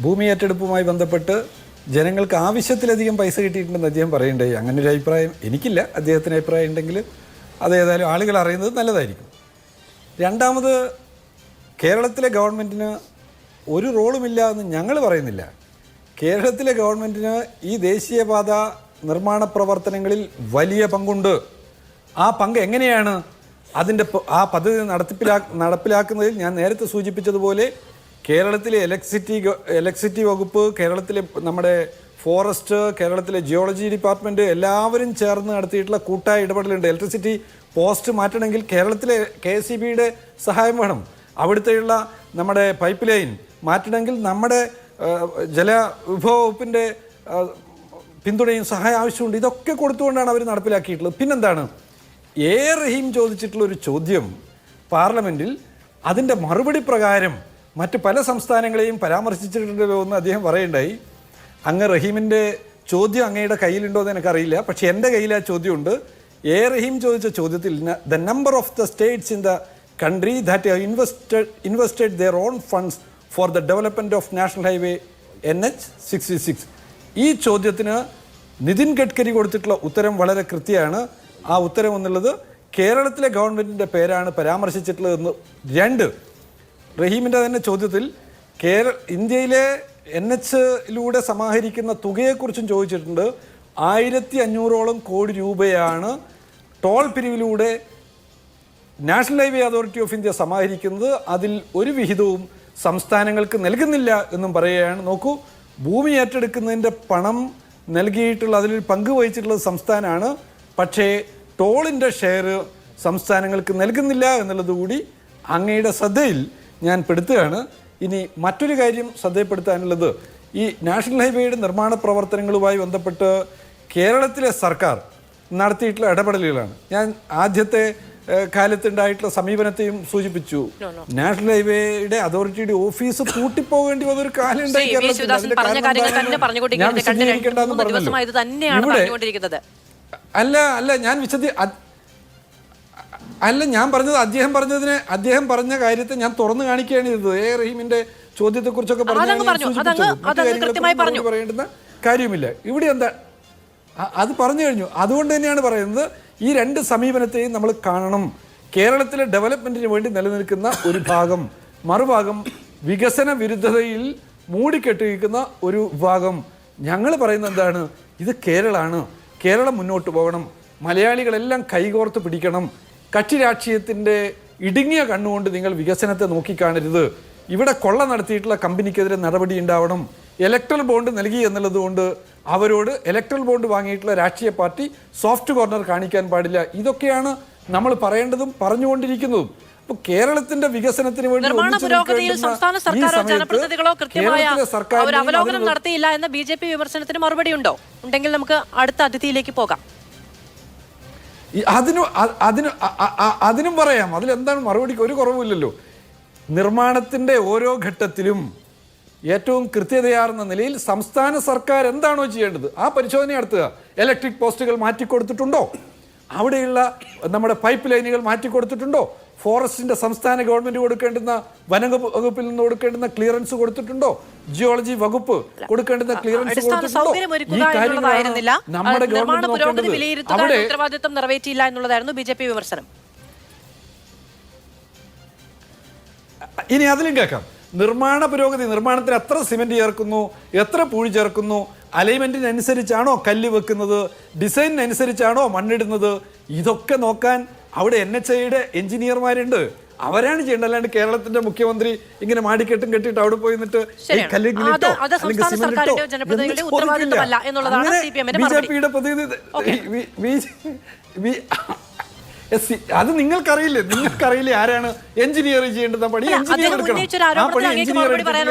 ഭൂമി ഏറ്റെടുപ്പുമായി ബന്ധപ്പെട്ട് ജനങ്ങൾക്ക് ആവശ്യത്തിലധികം പൈസ കിട്ടിയിട്ടുണ്ടെന്ന് അദ്ദേഹം പറയണ്ടായി. അങ്ങനെ ഒരു അഭിപ്രായം എനിക്കില്ല. അദ്ദേഹത്തിന് അഭിപ്രായം ഉണ്ടെങ്കിൽ അതേതായാലും ആളുകൾ അറിയുന്നത് നല്ലതായിരിക്കും. രണ്ടാമത്, കേരളത്തിലെ ഗവൺമെൻറ്റിന് ഒരു റോളുമില്ല എന്ന് ഞങ്ങൾ പറയുന്നില്ല. കേരളത്തിലെ ഗവൺമെൻറ്റിന് ഈ ദേശീയപാത നിർമ്മാണ പ്രവർത്തനങ്ങളിൽ വലിയ പങ്കുണ്ട്. ആ പങ്ക് എങ്ങനെയാണ് ആ പദ്ധതി നടപ്പിലാക്കുന്നതിൽ ഞാൻ നേരത്തെ സൂചിപ്പിച്ചതുപോലെ കേരളത്തിലെ ഇലക്ട്രിസിറ്റി വകുപ്പ്, കേരളത്തിലെ നമ്മുടെ ഫോറസ്റ്റ്, കേരളത്തിലെ ജിയോളജി ഡിപ്പാർട്ട്മെൻറ്റ് എല്ലാവരും ചേർന്ന് നടത്തിയിട്ടുള്ള കൂട്ടായ ഇടപെടലുണ്ട്. ഇലക്ട്രിസിറ്റി പോസ്റ്റ് മാറ്റണമെങ്കിൽ കേരളത്തിലെ KSEBയുടെ സഹായം വേണം. അവിടുത്തെയുള്ള നമ്മുടെ പൈപ്പ് ലൈൻ മാറ്റണമെങ്കിൽ നമ്മുടെ ജലവിഭവ വകുപ്പിൻ്റെ പിന്തുണയും സഹായം ആവശ്യമുണ്ട്. ഇതൊക്കെ കൊടുത്തുകൊണ്ടാണ് അവർ നടപ്പിലാക്കിയിട്ടുള്ളത്. പിന്നെന്താണ്, റഹീം ചോദിച്ചിട്ടുള്ള ഒരു ചോദ്യം പാർലമെൻറ്റിൽ അതിൻ്റെ മറുപടി പ്രകാരം മറ്റ് പല സംസ്ഥാനങ്ങളെയും പരാമർശിച്ചിട്ടുണ്ടല്ലോ എന്ന് അദ്ദേഹം പറയുണ്ടായി. അങ്ങ് റഹീമിൻ്റെ ചോദ്യം അങ്ങയുടെ കയ്യിലുണ്ടോ എന്ന് എനിക്കറിയില്ല, പക്ഷേ എൻ്റെ കയ്യിൽ ആ ചോദ്യമുണ്ട്. റഹീം ചോദിച്ച ചോദ്യത്തിൽ the number of the States in the country that have invested their own funds for the development of national highway NH-66. ഈ ചോദ്യത്തിന് നിതിൻ ഗഡ്കരി കൊടുത്തിട്ടുള്ള ഉത്തരം വളരെ കൃത്യമാണ്. ആ ഉത്തരം എന്നുള്ളത് കേരളത്തിലെ ഗവൺമെൻറ്റിൻ്റെ പേരാണ് പരാമർശിച്ചിട്ടുള്ളതെന്ന്. 2, റഹീമിൻ്റെ തന്നെ ചോദ്യത്തിൽ ഇന്ത്യയിലെ NH-ലൂടെ സമാഹരിക്കുന്ന തുകയെക്കുറിച്ചും ചോദിച്ചിട്ടുണ്ട്. 1500ഓളം കോടി രൂപയാണ് ടോൾ പിരിവിലൂടെ national highway authority of India സമാഹരിക്കുന്നത്. അതിൽ ഒരു വിഹിതവും സംസ്ഥാനങ്ങൾക്ക് നൽകുന്നില്ല എന്നും പറയുകയാണ്. നോക്കൂ, ഭൂമി ഏറ്റെടുക്കുന്നതിൻ്റെ പണം നൽകിയിട്ടുള്ള അതിൽ പങ്കുവഹിച്ചിട്ടുള്ളത് സംസ്ഥാനമാണ്, പക്ഷേ ടോളിൻ്റെ ഷെയർ സംസ്ഥാനങ്ങൾക്ക് നൽകുന്നില്ല എന്നുള്ളത് കൂടി അങ്ങയുടെ ശ്രദ്ധയിൽ ഞാൻ പെടുത്തുകയാണ്. ഇനി മറ്റൊരു കാര്യം ശ്രദ്ധപ്പെടുത്താനുള്ളത്, ഈ നാഷണൽ ഹൈവേയുടെ നിർമ്മാണ പ്രവർത്തനങ്ങളുമായി ബന്ധപ്പെട്ട് കേരളത്തിലെ സർക്കാർ നടത്തിയിട്ടുള്ള ഇടപെടലുകളാണ്. ഞാൻ ആദ്യത്തെ കാലത്തുണ്ടായിട്ടുള്ള സമീപനത്തെയും സൂചിപ്പിച്ചു. നാഷണൽ ഹൈവേയുടെ അതോറിറ്റിയുടെ ഓഫീസ് പൂട്ടിപ്പോകേണ്ടി വന്നൊരു കാലം ഉണ്ടായി. ഞാൻ പറഞ്ഞത് അദ്ദേഹം പറഞ്ഞ കാര്യത്തെ ഞാൻ തുറന്നു കാണിക്കുകയാണ് ചെയ്തത്. റഹീമിന്റെ ചോദ്യത്തെ കുറിച്ചൊക്കെ പറയേണ്ടുന്ന കാര്യമില്ല. ഇവിടെ എന്താ അത് പറഞ്ഞു കഴിഞ്ഞു. അതുകൊണ്ട് തന്നെയാണ് പറയുന്നത്, ഈ 2 സമീപനത്തെയും നമ്മൾ കാണണം. കേരളത്തിലെ ഡെവലപ്മെന്റിന് വേണ്ടി നിലനിൽക്കുന്ന ഒരു ഭാഗം, മറുഭാഗം വികസന വിരുദ്ധതയിൽ മൂടിക്കെട്ടിരിക്കുന്ന ഒരു വിഭാഗം. ഞങ്ങൾ പറയുന്നത് എന്താണ്, ഇത് കേരളമാണ്, കേരളം മുന്നോട്ട് പോകണം, മലയാളികളെല്ലാം കൈകോർത്ത് പിടിക്കണം. കക്ഷി രാഷ്ട്രീയത്തിൻ്റെ ഇടുങ്ങിയ കണ്ണുകൊണ്ട് നിങ്ങൾ വികസനത്തെ നോക്കിക്കാണരുത്. ഇവിടെ കൊള്ള നടത്തിയിട്ടുള്ള കമ്പനിക്കെതിരെ നടപടി ഉണ്ടാവണം. ഇലക്ട്രൽ ബോണ്ട് നൽകി എന്നുള്ളത് കൊണ്ട് അവരോട് ഇലക്ട്രൽ ബോണ്ട് വാങ്ങിയിട്ടുള്ള രാഷ്ട്രീയ പാർട്ടി സോഫ്റ്റ് കോർണർ കാണിക്കാൻ പാടില്ല. ഇതൊക്കെയാണ് നമ്മൾ പറയേണ്ടതും പറഞ്ഞുകൊണ്ടിരിക്കുന്നതും. അപ്പോൾ കേരളത്തിന്റെ വികസനത്തിന് വേണ്ടി സംസ്ഥാന സർക്കാരോ ജനപ്രതിനിധികളോ കൃത്യമായ ഒരു അവലോകനം നടത്തിയില്ല എന്ന BJP വിമർശനത്തിന് മറുപടി ഉണ്ടോ? ഉണ്ടെങ്കിൽ നമുക്ക് അടുത്ത അതിഥിയിലേക്ക് പോകാം. അതിനും പറയാം. അതിലെന്താണ് മറുപടിക്ക് ഒരു കുറവുമില്ലല്ലോ. നിർമ്മാണത്തിന്റെ ഓരോ ഘട്ടത്തിലും ഏറ്റവും കൃത്യതയാർന്ന നിലയിൽ സംസ്ഥാന സർക്കാർ എന്താണോ ചെയ്യേണ്ടത് ആ പരിശോധന നടത്തുക. ഇലക്ട്രിക് പോസ്റ്റുകൾ മാറ്റിക്കൊടുത്തിട്ടുണ്ടോ? അവിടെയുള്ള നമ്മുടെ പൈപ്പ് ലൈനുകൾ മാറ്റിക്കൊടുത്തിട്ടുണ്ടോ? ഫോറസ്റ്റിന്റെ സംസ്ഥാന ഗവൺമെന്റ് കൊടുക്കേണ്ടുന്ന വനവകുപ്പിൽ നിന്ന് കൊടുക്കേണ്ടുന്ന ക്ലിയറൻസ് കൊടുത്തിട്ടുണ്ടോ? ജിയോളജി വകുപ്പ് കൊടുക്കേണ്ടുന്ന ക്ലിയറൻസ് കൊടുത്തിട്ടുണ്ടോ? ഈ കാര്യങ്ങളാണ് നമ്മുടെ ഗവൺമെന്റ് നോക്കേണ്ടത്. ഉത്തരവാദിത്വം നിറവേറ്റിയില്ല എന്നുള്ളതായിരുന്നു BJP വിമർശനം. ഇനി അതിലും കേൾക്കാം. നിർമ്മാണ പുരോഗതി, നിർമ്മാണത്തിന് എത്ര സിമെന്റ് ചേർക്കുന്നു, എത്ര പൂഴി ചേർക്കുന്നു, അലൈൻമെന്റിനനുസരിച്ചാണോ കല്ല് വെക്കുന്നത്, ഡിസൈനിനനുസരിച്ചാണോ മണ്ണിടുന്നത്, ഇതൊക്കെ നോക്കാൻ അവിടെ NHAയുടെ എഞ്ചിനീയർമാരുണ്ട്. അവരാണ് ചെയ്യേണ്ടത്. അല്ലാണ്ട് കേരളത്തിന്റെ മുഖ്യമന്ത്രി ഇങ്ങനെ മാടിക്കെട്ടും കെട്ടിയിട്ട് അവിടെ പോയി നിന്നിട്ട് BJPയുടെ പ്രതിനിധി അത് നിങ്ങൾക്കറിയില്ലേ ആരാണ് എഞ്ചിനീയർ ചെയ്യേണ്ടത് പണി?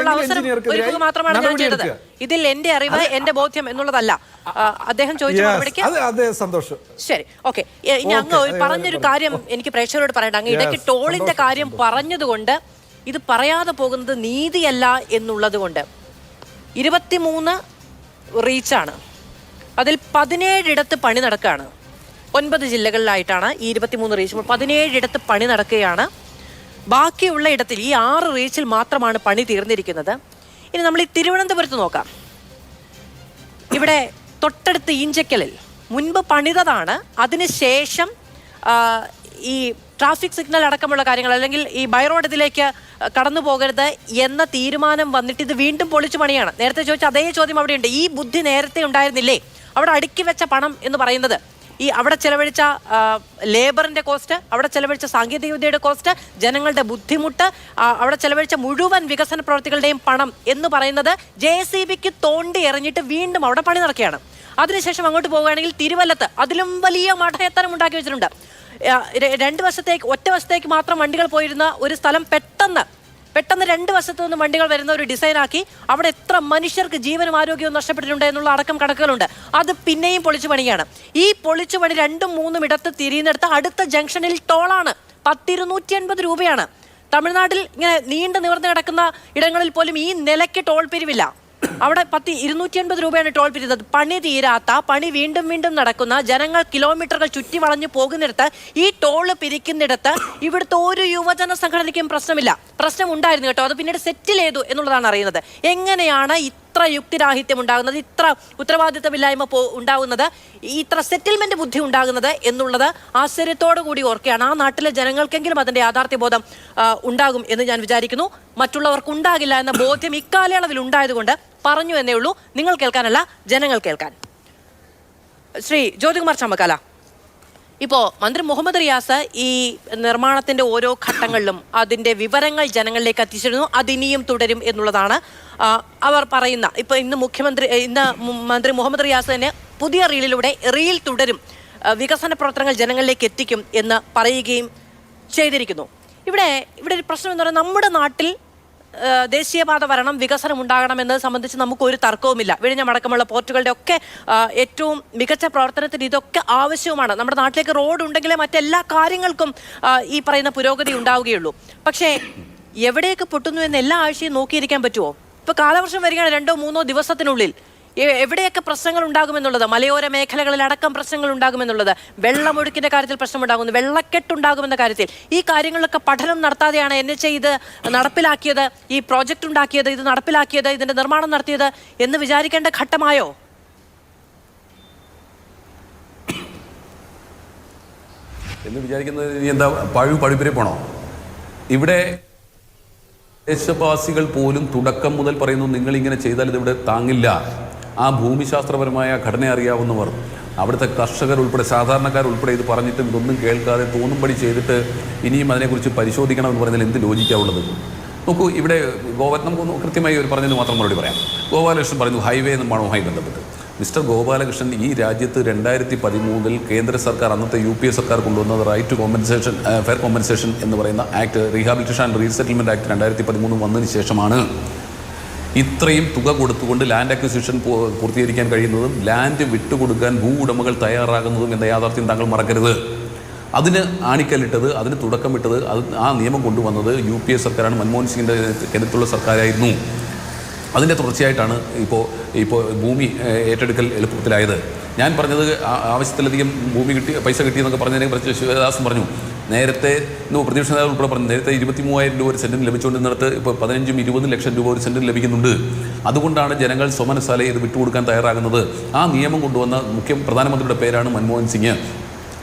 ഇതിൽ എന്റെ അറിവ്, എന്റെ ബോധ്യം എന്നുള്ളതല്ല അദ്ദേഹം ചോദിച്ച സന്തോഷം. ശരി, ഓക്കെ. അങ്ങ് പറഞ്ഞൊരു കാര്യം എനിക്ക് പ്രേക്ഷകരോട് പറയണ്ട. അങ്ങ് ഇടയ്ക്ക് ടോളിന്റെ കാര്യം പറഞ്ഞതുകൊണ്ട് ഇത് പറയാതെ പോകുന്നത് നീതിയല്ല എന്നുള്ളത് കൊണ്ട് 23 റീച്ചാണ്, അതിൽ 17 ഇടത്ത് പണി നടക്കുകയാണ്. 9 ജില്ലകളിലായിട്ടാണ് ഈ 23 റീച്ച്. 17 ഇടത്ത് പണി നടക്കുകയാണ്. ബാക്കിയുള്ള ഇടത്തിൽ ഈ 6 റീച്ചിൽ മാത്രമാണ് പണി തീർന്നിരിക്കുന്നത്. ഇനി നമ്മൾ ഈ തിരുവനന്തപുരത്ത് നോക്കാം. ഇവിടെ തൊട്ടടുത്ത് ഈഞ്ചക്കലിൽ മുൻപ് പണിതതാണ്. അതിനുശേഷം ഈ ട്രാഫിക് സിഗ്നൽ അടക്കമുള്ള കാര്യങ്ങൾ, അല്ലെങ്കിൽ ഈ ബൈറോഡ് ഇതിലേക്ക് കടന്നു പോകരുത് എന്ന തീരുമാനം വന്നിട്ട് ഇത് വീണ്ടും പൊളിച്ചു പണിയാണ്. നേരത്തെ ചോദിച്ച അതേ ചോദ്യം അവിടെയുണ്ട്. ഈ ബുദ്ധി നേരത്തെ ഉണ്ടായിരുന്നില്ലേ? അവിടെ അടുക്കി വെച്ച പണം എന്ന് പറയുന്നത് ഈ അവിടെ ചെലവഴിച്ച ലേബറിന്റെ കോസ്റ്റ്, അവിടെ ചെലവഴിച്ച സാങ്കേതികവിദ്യയുടെ കോസ്റ്റ്, ജനങ്ങളുടെ ബുദ്ധിമുട്ട്, അവിടെ ചെലവഴിച്ച മുഴുവൻ വികസന പ്രവർത്തികളുടെയും പണം എന്ന് പറയുന്നത് JCBക്ക് തോണ്ടി എറിഞ്ഞിട്ട് വീണ്ടും അവിടെ പണി നടക്കുകയാണ്. അതിനുശേഷം അങ്ങോട്ട് പോവുകയാണെങ്കിൽ തിരുവല്ലത്ത് അതിലും വലിയ മഠയത്തരം ഉണ്ടാക്കി വെച്ചിട്ടുണ്ട്. ഒറ്റ വശത്തേക്ക് മാത്രം വണ്ടികൾ പോയിരുന്ന ഒരു സ്ഥലം പെട്ടെന്ന് 2 വശത്തു നിന്ന് വണ്ടികൾ വരുന്ന ഒരു ഡിസൈനാക്കി അവിടെ എത്ര മനുഷ്യർക്ക് ജീവനും ആരോഗ്യവും നഷ്ടപ്പെട്ടിട്ടുണ്ട് എന്നുള്ള അടക്കം കണക്കുകളുണ്ട്. അത് പിന്നെയും പൊളിച്ചു പണിയാണ്. ഈ പൊളിച്ചു പണി 2ഉം 3ഉം ഇടത്ത് തിരിയുന്നിടത്ത് അടുത്ത ജംഗ്ഷനിൽ ടോളാണ്. 280 രൂപയാണ്. തമിഴ്നാട്ടിൽ ഇങ്ങനെ നീണ്ടു നിവർന്ന് കിടക്കുന്ന ഇടങ്ങളിൽ പോലും ഈ നിലയ്ക്ക് ടോൾ പിരിവില്ല. അവിടെ 280 രൂപയാണ് ടോൾ പിരിയുന്നത്. പണി തീരാത്ത, പണി വീണ്ടും വീണ്ടും നടക്കുന്ന, ജനങ്ങൾ കിലോമീറ്ററുകൾ ചുറ്റി വളഞ്ഞു പോകുന്നിടത്ത് ഈ ടോള് പിരിക്കുന്നിടത്ത് ഇവിടുത്തെ ഒരു യുവജന സംഘടനയ്ക്കും പ്രശ്നമില്ല. പ്രശ്നം ഉണ്ടായിരുന്നു കേട്ടോ, അത് പിന്നീട് സെറ്റിൽ ചെയ്തു എന്നുള്ളതാണ് അറിയുന്നത്. എങ്ങനെയാണ് ഇത്ര യുക്തിരാഹിത്യം ഉണ്ടാകുന്നത്, ഇത്ര ഉത്തരവാദിത്തമില്ലായ്മ ഉണ്ടാകുന്നത്, ഇത്ര സെറ്റിൽമെന്റ് ബുദ്ധി ഉണ്ടാകുന്നത് എന്നുള്ളത് ആശ്ചര്യത്തോടു കൂടി ഓർക്കുകയാണ്. ആ നാട്ടിലെ ജനങ്ങൾക്കെങ്കിലും അതിന്റെ യാഥാർത്ഥ്യബോധം ഉണ്ടാകും എന്ന് ഞാൻ വിചാരിക്കുന്നു. മറ്റുള്ളവർക്ക് ഉണ്ടാകില്ല എന്ന ബോധ്യം ഇക്കാലയളവിൽ ഉണ്ടായതുകൊണ്ട് പറഞ്ഞു എന്നേ ഉള്ളൂ. നിങ്ങൾ കേൾക്കാനല്ല, ജനങ്ങൾ കേൾക്കാൻ. ശ്രീ ജ്യോതികുമാർ ചമ്മക്കാല, ഇപ്പോൾ മന്ത്രി മുഹമ്മദ് റിയാസ് ഈ നിർമ്മാണത്തിന്റെ ഓരോ ഘട്ടങ്ങളിലും അതിന്റെ വിവരങ്ങൾ ജനങ്ങളിലേക്ക് എത്തിച്ചിരുന്നു. അതിനിയും തുടരും എന്നുള്ളതാണ് അവർ പറയുന്ന. ഇപ്പൊ ഇന്ന് മന്ത്രി മുഹമ്മദ് റിയാസ് തന്നെ പുതിയ റീൽ തുടരും, വികസന പ്രവർത്തനങ്ങൾ ജനങ്ങളിലേക്ക് എത്തിക്കും എന്ന് പറയുകയും ചെയ്തിരിക്കുന്നു. ഇവിടെ ഒരു പ്രശ്നം എന്ന് പറയുന്നത്, നമ്മുടെ നാട്ടിൽ ദേശീയപാത വരണം, വികസനം ഉണ്ടാകണം എന്നത് സംബന്ധിച്ച് നമുക്കൊരു തർക്കവുമില്ല. വിഴിഞ്ഞം അടക്കമുള്ള പോർട്ടുകളുടെ ഒക്കെ ഏറ്റവും മികച്ച പ്രവർത്തനത്തിന് ഇതൊക്കെ ആവശ്യവുമാണ്. നമ്മുടെ നാട്ടിലേക്ക് റോഡ് ഉണ്ടെങ്കിലേ മറ്റെല്ലാ കാര്യങ്ങൾക്കും ഈ പറയുന്ന പുരോഗതി ഉണ്ടാവുകയുള്ളൂ. പക്ഷേ എവിടെയൊക്കെ പൊട്ടുന്നു എന്ന് എല്ലാ ആഴ്ചയും നോക്കിയിരിക്കാൻ പറ്റുമോ? ഇപ്പോൾ കാലവർഷം വരികയാണ് 2-3 ദിവസത്തിനുള്ളിൽ. എവിടെയൊക്കെ പ്രശ്നങ്ങൾ ഉണ്ടാകുമെന്നുള്ളത്, മലയോര മേഖലകളിലടക്കം പ്രശ്നങ്ങൾ ഉണ്ടാകുമെന്നുള്ളത്, വെള്ളമൊഴുക്കിന്റെ കാര്യത്തിൽ പ്രശ്നമുണ്ടാകുന്നു, വെള്ളക്കെട്ടുണ്ടാകുമെന്ന കാര്യത്തിൽ ഈ കാര്യങ്ങളിലൊക്കെ പഠനം നടത്താതെയാണ് NHA ഇത് നടപ്പിലാക്കിയത്, ഈ പ്രോജക്റ്റ് ഉണ്ടാക്കിയത്, ഇത് നടപ്പിലാക്കിയത്, ഇതിന്റെ നിർമ്മാണം നടത്തിയത് എന്ന് വിചാരിക്കേണ്ട ഘട്ടമായോ? എന്ന് വിചാരിക്കുന്നത് ഇനി എന്താ, പഴുപ്പിരെ പോണോ? ഇവിടെ ദേശവാസികൾ പോലും തുടക്കം മുതൽ പറയുന്നു, നിങ്ങളിങ്ങനെ ചെയ്താൽ ഇതിവിടെ താങ്ങില്ല. ആ ഭൂമിശാസ്ത്രപരമായ ഘടന അറിയാവുന്നവർ, അവിടുത്തെ കർഷകരുൾപ്പെടെ, സാധാരണക്കാരുൾപ്പെടെ ഇത് പറഞ്ഞിട്ടും ഇതൊന്നും കേൾക്കാതെ തോന്നുംപടി ചെയ്തിട്ട് ഇനിയും അതിനെക്കുറിച്ച് പരിശോധിക്കണമെന്ന് പറഞ്ഞാൽ എന്ത് ലോജിക്കാവുള്ളത്? നോക്കൂ, ഇവിടെ നമുക്ക് കൃത്യമായി ഒരു പറഞ്ഞത് മാത്രം മറുപടി പറയാം. ഗോപാലകൃഷ്ണൻ പറഞ്ഞു ഹൈവേ നിർമ്മാണവുമായി ബന്ധപ്പെട്ട്. മിസ്റ്റർ ഗോപാലകൃഷ്ണൻ, ഈ രാജ്യത്ത് 2013 കേന്ദ്ര സർക്കാർ, അന്നത്തെ UPA സർക്കാർ കൊണ്ടുവന്നത് right to compensation, fair compensation എന്ന് പറയുന്ന act, rehabilitation and resettlement act 2013 വന്നതിന് ശേഷമാണ് ഇത്രയും തുക കൊടുത്തുകൊണ്ട് ലാൻഡ് അക്വിസിഷൻ പൂർത്തീകരിക്കാൻ കഴിയുന്നതും ലാൻഡ് വിട്ടുകൊടുക്കാൻ ഭൂ ഉടമകൾ തയ്യാറാകുന്നതും എന്ന യാഥാർത്ഥ്യം താങ്കൾ മറക്കരുത്. അതിന് ആണിക്കല്ലിട്ടത്, അതിന് തുടക്കമിട്ടത്, ആ നിയമം കൊണ്ടുവന്നത് UPA സർക്കാരാണ്, മൻമോഹൻ സിംഗിൻ്റെ കരുത്തുള്ള സർക്കാരായിരുന്നു. അതിൻ്റെ തുടർച്ചയായിട്ടാണ് ഇപ്പോൾ ഭൂമി ഏറ്റെടുക്കൽ എളുപ്പത്തിലായത്. ഞാൻ പറഞ്ഞത് ആവശ്യത്തിലധികം ഭൂമി പൈസ കിട്ടിയെന്നൊക്കെ പറഞ്ഞതിനെ കുറിച്ച് ശിവദാസും പറഞ്ഞു. നേരത്തെ പ്രതിപക്ഷ നേതാവ് ഉൾപ്പെടെ പറഞ്ഞു, നേരത്തെ 23,000 രൂപ ഒരു സെൻറ്റിന് ലഭിച്ചുകൊണ്ടിരുന്നിടത്ത് ഇപ്പോൾ 15-20 ലക്ഷം രൂപ ഒരു സെൻറ്റിന് ലഭിക്കുന്നുണ്ട്. അതുകൊണ്ടാണ് ജനങ്ങൾ സ്വമനസാലെ ഇത് വിട്ടുകൊടുക്കാൻ തയ്യാറാകുന്നത്. ആ നിയമം കൊണ്ടുവന്ന പ്രധാനമന്ത്രിയുടെ പേരാണ് മൻമോഹൻ സിംഗ്.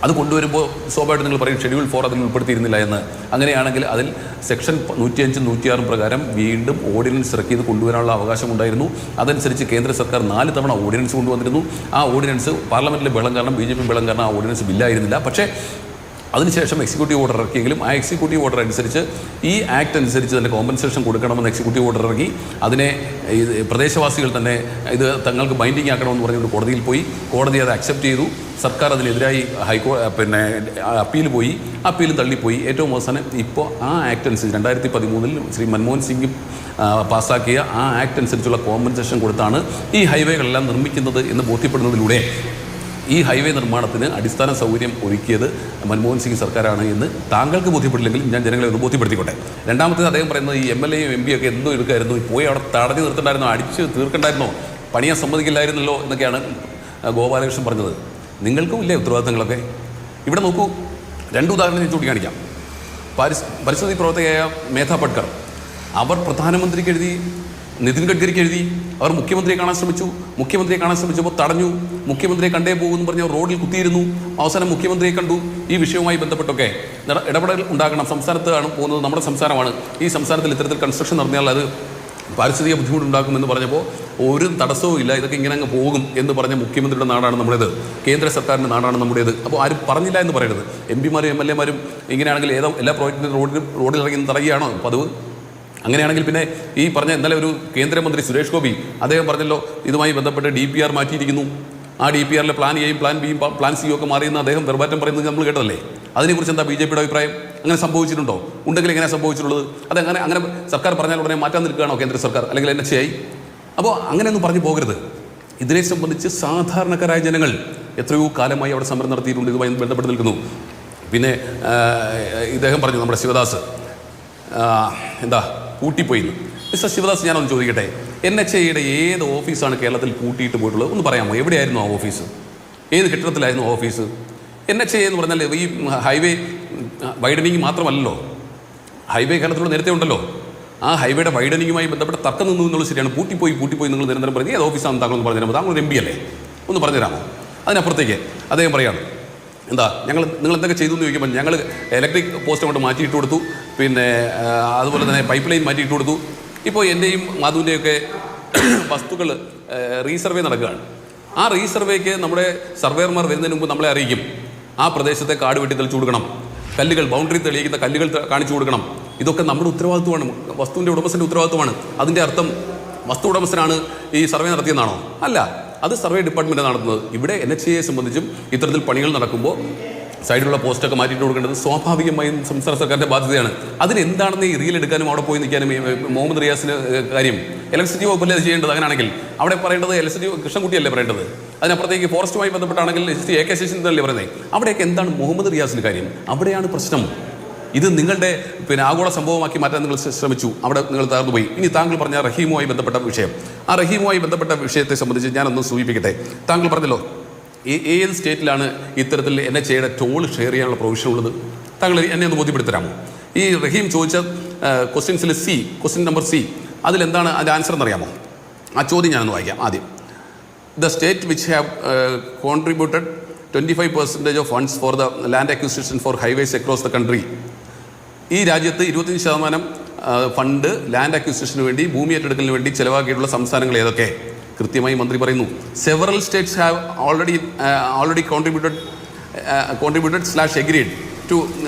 അത് കൊണ്ടുവരുമ്പോൾ സ്വാഭാവികമായിട്ട് നിങ്ങൾ പറയും ഷെഡ്യൂൾ 4 അതിൽ ഉൾപ്പെടുത്തിയിരുന്നില്ല എന്ന്. അങ്ങനെയാണെങ്കിൽ അതിൽ സെക്ഷൻ 105, 106 പ്രകാരം വീണ്ടും ഓർഡിനൻസ് ഇറക്കിയത് കൊണ്ടുവരാനുള്ള അവകാശം ഉണ്ടായിരുന്നു. അതനുസരിച്ച് കേന്ദ്ര സർക്കാർ 4 തവണ ഓർഡിനൻസ് കൊണ്ടുവന്നിരുന്നു. ആ ഓർഡിനൻസ് പാർലമെൻറ്റിലെ ബഹളം കാരണം, BJP ബഹളം കാരണം ആ ഓർഡിനൻസ് ബില്ലായിരുന്നില്ല. പക്ഷേ അതിനുശേഷം എക്സിക്യൂട്ടീവ് ഓർഡർ ഇറക്കിയെങ്കിലും ആ എക്സിക്യൂട്ടീവ് ഓർഡർ അനുസരിച്ച്, ഈ ആക്ട് അനുസരിച്ച് തന്നെ കോമ്പൻസേഷൻ കൊടുക്കണമെന്ന് എക്സിക്യൂട്ടീവ് ഓർഡർ ഇറക്കി. അതിനെ പ്രദേശവാസികൾ തന്നെ ഇത് തങ്ങൾക്ക് ബൈൻഡിങ് ആക്കണമെന്ന് പറഞ്ഞുകൊണ്ട് കോടതിയിൽ പോയി. കോടതി അത് അക്സെപ്റ്റ് ചെയ്തു. സർക്കാർ അതിനെതിരായി അപ്പീൽ പോയി. അപ്പീലും തള്ളിപ്പോയി. ഏറ്റവും അവസാനം ഇപ്പോൾ ആ ആക്ട് അനുസരിച്ച് 2013 ശ്രീ മൻമോഹൻ സിംഗ് പാസ്സാക്കിയ ആ ആക്ട് അനുസരിച്ചുള്ള കോമ്പൻസേഷൻ കൊടുത്താണ് ഈ ഹൈവേകളെല്ലാം നിർമ്മിക്കുന്നത് എന്ന് ബോധ്യപ്പെടുന്നതിലൂടെ ഈ ഹൈവേ നിർമ്മാണത്തിന് അടിസ്ഥാന സൗകര്യം ഒരുക്കിയത് മൻമോഹൻ സിംഗ് സർക്കാരാണ് എന്ന് താങ്കൾക്ക് ബോധ്യപ്പെട്ടില്ലെങ്കിലും ഞാൻ ജനങ്ങളെ ഒന്ന് ബോധ്യപ്പെടുത്തിക്കോട്ടെ. രണ്ടാമത്തേത് അദ്ദേഹം പറയുന്നത് ഈ MLAയും MP ഒക്കെ എന്തോ എടുക്കായിരുന്നു, പോയി അവിടെ തടഞ്ഞു നിർത്തണ്ടായിരുന്നോ, അടിച്ച് തീർക്കണ്ടായിരുന്നോ, പണിയാൻ സമ്മതിക്കില്ലായിരുന്നല്ലോ എന്നൊക്കെയാണ് ഗോപാലകൃഷ്ണൻ പറഞ്ഞത്. നിങ്ങൾക്കും ഇല്ലേ ഉത്തരവാദിത്തങ്ങളൊക്കെ? ഇവിടെ നോക്കൂ, 2 ഉദാഹരണം ഞാൻ ചൂണ്ടിക്കാണിക്കാം. പരിസ്ഥിതി പ്രവർത്തകയായ മേധാ പട്കർ, അവർ പ്രധാനമന്ത്രിക്ക് എഴുതി, നിതിൻ ഗഡ്കരിക്ക് എഴുതി, അവർ മുഖ്യമന്ത്രിയെ കാണാൻ ശ്രമിച്ചപ്പോൾ തടഞ്ഞു. മുഖ്യമന്ത്രിയെ കണ്ടേ പോകുമെന്ന് പറഞ്ഞ് റോഡിൽ കുത്തിയിരുന്നു. അവസാനം മുഖ്യമന്ത്രിയെ കണ്ടു. ഈ വിഷയവുമായി ബന്ധപ്പെട്ടൊക്കെ ഇടപെടൽ ഉണ്ടാകണം. സംസ്ഥാനത്താണ് പോകുന്നത്, നമ്മുടെ സംസ്ഥാനമാണ്. ഈ സംസ്ഥാനത്തിൽ ഇത്തരത്തിൽ കൺസ്ട്രക്ഷൻ നടത്തിയാൽ അത് പാരിസ്ഥിതിക ബുദ്ധിമുട്ടുണ്ടാക്കുമെന്ന് പറഞ്ഞപ്പോൾ ഒരു തടസ്സവും ഇല്ല, ഇതൊക്കെ ഇങ്ങനെ അങ്ങ് പോകും എന്ന് പറഞ്ഞ മുഖ്യമന്ത്രിയുടെ നാടാണ് നമ്മുടേത്, കേന്ദ്ര സർക്കാരിൻ്റെ നാടാണ് നമ്മുടേത്. അപ്പോൾ ആരും പറഞ്ഞില്ല എന്ന് പറയരുത്. MP-മാരും MLA മാരും ഇങ്ങനെയാണെങ്കിൽ എല്ലാ പ്രോജക്റ്റിനും റോഡിൽ ഇറങ്ങി തടയുകയാണോ പതിവ്? അങ്ങനെയാണെങ്കിൽ പിന്നെ ഈ പറഞ്ഞ ഇന്നലെ ഒരു കേന്ദ്രമന്ത്രി സുരേഷ് ഗോപി അദ്ദേഹം പറഞ്ഞല്ലോ ഇതുമായി ബന്ധപ്പെട്ട് DPR മാറ്റിയിരിക്കുന്നു, ആ DPRലെ പ്ലാൻ എയും പ്ലാൻ ബിയും പ്ലാൻ സിയും ഒക്കെ മാറിയെന്ന് അദ്ദേഹം വെറുപാറ്റം പറയുന്നത് നമ്മൾ കേട്ടതല്ലേ. അതിനെക്കുറിച്ച് എന്താ BJPയുടെ അഭിപ്രായം? അങ്ങനെ സംഭവിച്ചിട്ടുണ്ടോ? ഉണ്ടെങ്കിൽ എങ്ങനെയാണ് സംഭവിച്ചിട്ടുള്ളത്? അങ്ങനെ സർക്കാർ പറഞ്ഞാൽ ഉടനെ മാറ്റാൻ നിൽക്കുകയാണോ കേന്ദ്ര സർക്കാർ അല്ലെങ്കിൽ NHAI? അപ്പോൾ അങ്ങനെയൊന്നും പറഞ്ഞു പോകരുത്. ഇതിനെ സംബന്ധിച്ച് സാധാരണക്കാരായ ജനങ്ങൾ എത്രയോ കാലമായി അവിടെ സമരം നടത്തിയിട്ടുണ്ട്, ഇതുമായി ബന്ധപ്പെട്ട് നിൽക്കുന്നു. പിന്നെ ഇദ്ദേഹം പറഞ്ഞു നമ്മുടെ ശിവദാസ് എന്താ പൂട്ടിപ്പോയി. മിസ്റ്റർ ശിവദാസ്, ഞാനൊന്ന് ചോദിക്കട്ടെ, NHAIയുടെ ഏത് ഓഫീസാണ് കേരളത്തിൽ പൂട്ടിയിട്ട് പോയിട്ടുള്ളത്? ഒന്ന് പറയാമോ? എവിടെയായിരുന്നു ആ ഓഫീസ്? ഏത് കെട്ടിടത്തിലായിരുന്നു ഓഫീസ്? NHAI എന്ന് പറഞ്ഞാൽ ഈ ഹൈവേ വൈഡനിങ് മാത്രമല്ലല്ലോ, ഹൈവേ കേരളത്തിലൂടെ നേരത്തെ ഉണ്ടല്ലോ. ആ ഹൈവേയുടെ വൈഡനിങ്ങുമായി ബന്ധപ്പെട്ട തർക്കം നിന്നു എന്നുള്ളത് ശരിയാണ്. പൂട്ടിപ്പോയി നിങ്ങൾ നിരന്തരം പറയുന്നത് ഏത് ഓഫീസാണ് താങ്കളൊന്ന് പറഞ്ഞു തരാമോ? താങ്കൾ MP അല്ലേ, ഒന്ന് പറഞ്ഞു തരാമോ? അതിനപ്പുറത്തേക്ക് അദ്ദേഹം പറയാണ് എന്താ നിങ്ങൾ എന്തൊക്കെ ചെയ്തു എന്ന് ചോദിക്കുമ്പോൾ ഞങ്ങൾ ഇലക്ട്രിക് പോസ്റ്റ് കൊണ്ട് മാറ്റിയിട്ട് കൊടുത്തു, പിന്നെ അതുപോലെ തന്നെ പൈപ്പ് ലൈൻ മാറ്റിയിട്ട് കൊടുത്തു. ഇപ്പോൾ എൻ്റെയും മാധുവിൻ്റെയൊക്കെ വസ്തുക്കൾ റീസർവേ നടക്കുകയാണ്. ആ റീസർവേക്ക് നമ്മുടെ സർവേയർമാർ വരുന്നതിന് മുമ്പ് നമ്മളെ അറിയിക്കും. ആ പ്രദേശത്തെ കാട് വെട്ടി തെളിച്ചു കൊടുക്കണം, കല്ലുകൾ ബൗണ്ടറി തെളിയിക്കുന്ന കല്ലുകൾ കാണിച്ചു കൊടുക്കണം. ഇതൊക്കെ നമ്മുടെ ഉത്തരവാദിത്വമാണ്, വസ്തുവിൻ്റെ ഉടമസ്ഥൻ്റെ ഉത്തരവാദിത്വമാണ്. അതിൻ്റെ അർത്ഥം വസ്തു ഉടമസ്ഥനാണ് ഈ സർവേ നടത്തിയെന്നാണോ? അല്ല, അത് സർവേ ഡിപ്പാർട്ട്മെൻറ്റ് നടത്തുന്നത്. ഇവിടെ NHAIയെ സംബന്ധിച്ചും ഇത്തരത്തിൽ പണികൾ നടക്കുമ്പോൾ സൈഡിലുള്ള പോസ്റ്റൊക്കെ മാറ്റിയിട്ട് കൊടുക്കേണ്ടത് സ്വാഭാവികമായും സംസ്ഥാന സർക്കാരിൻ്റെ ബാധ്യതയാണ്. അതിനെന്താണെന്ന് ഈ റീൽ എടുക്കാനും അവിടെ പോയി നിൽക്കാനും മുഹമ്മദ് റിയാസിന് കാര്യം? ഇലക്ട്രിസിറ്റി വകുപ്പല്ലേ അത് ചെയ്യേണ്ടത്? അങ്ങനെയാണെങ്കിൽ അവിടെ പറയേണ്ടത് ഇലക്ട്രിസിറ്റി കൃഷ്ണൻകുട്ടിയല്ലേ പറയേണ്ടത്? അതിനപ്പുറത്തേക്ക് ഫോറസ്റ്റുമായി ബന്ധപ്പെട്ടാണെങ്കിൽ AK ശശീന്ദ്രനല്ലേ പറയുന്നത്? അവിടെയൊക്കെ എന്താണ് മുഹമ്മദ് റിയാസിന് കാര്യം? അവിടെയാണ് പ്രശ്നം. ഇത് നിങ്ങളുടെ ആഗോള സംഭവമാക്കി മാറ്റാൻ നിങ്ങൾ ശ്രമിച്ചു, അവിടെ നിങ്ങൾ തകർന്നുപോയി. ഇനി താങ്കൾ പറഞ്ഞ റഹീമുമായി ബന്ധപ്പെട്ട വിഷയം, ആ റഹീമുമായി ബന്ധപ്പെട്ട വിഷയത്തെ സംബന്ധിച്ച് ഞാനൊന്ന് സൂചിപ്പിക്കട്ടെ. താങ്കൾ പറഞ്ഞല്ലോ ഏത് സ്റ്റേറ്റിലാണ് ഇത്തരത്തിൽ NHAIയുടെ ടോൾ ഷെയർ ചെയ്യാനുള്ള പ്രൊവിഷൻ ഉള്ളത്? താങ്കൾ എന്നെ ഒന്ന് ബോധ്യപ്പെടുത്തരാമോ? ഈ റഹീം ചോദിച്ച ക്വസ്റ്റ്യൻസിൽ ക്വസ്റ്റ്യൻ നമ്പർ C, അതിലെന്താണ് അതിൻ്റെ ആൻസർ എന്നറിയാമോ? ആ ചോദ്യം ഞാനൊന്ന് വായിക്കാം ആദ്യം. The state which have contributed 25% of funds for the land acquisition for highways across the country. ഈ രാജ്യത്ത് 25% ഫണ്ട് ലാൻഡ് അക്വിസിഷന് വേണ്ടി, ഭൂമി ഏറ്റെടുക്കലിന് വേണ്ടി ചിലവാക്കിയിട്ടുള്ള സംസ്ഥാനങ്ങൾ ഏതൊക്കെ? കൃത്യമായി മന്ത്രി പറയുന്നു. Several states have already contributed to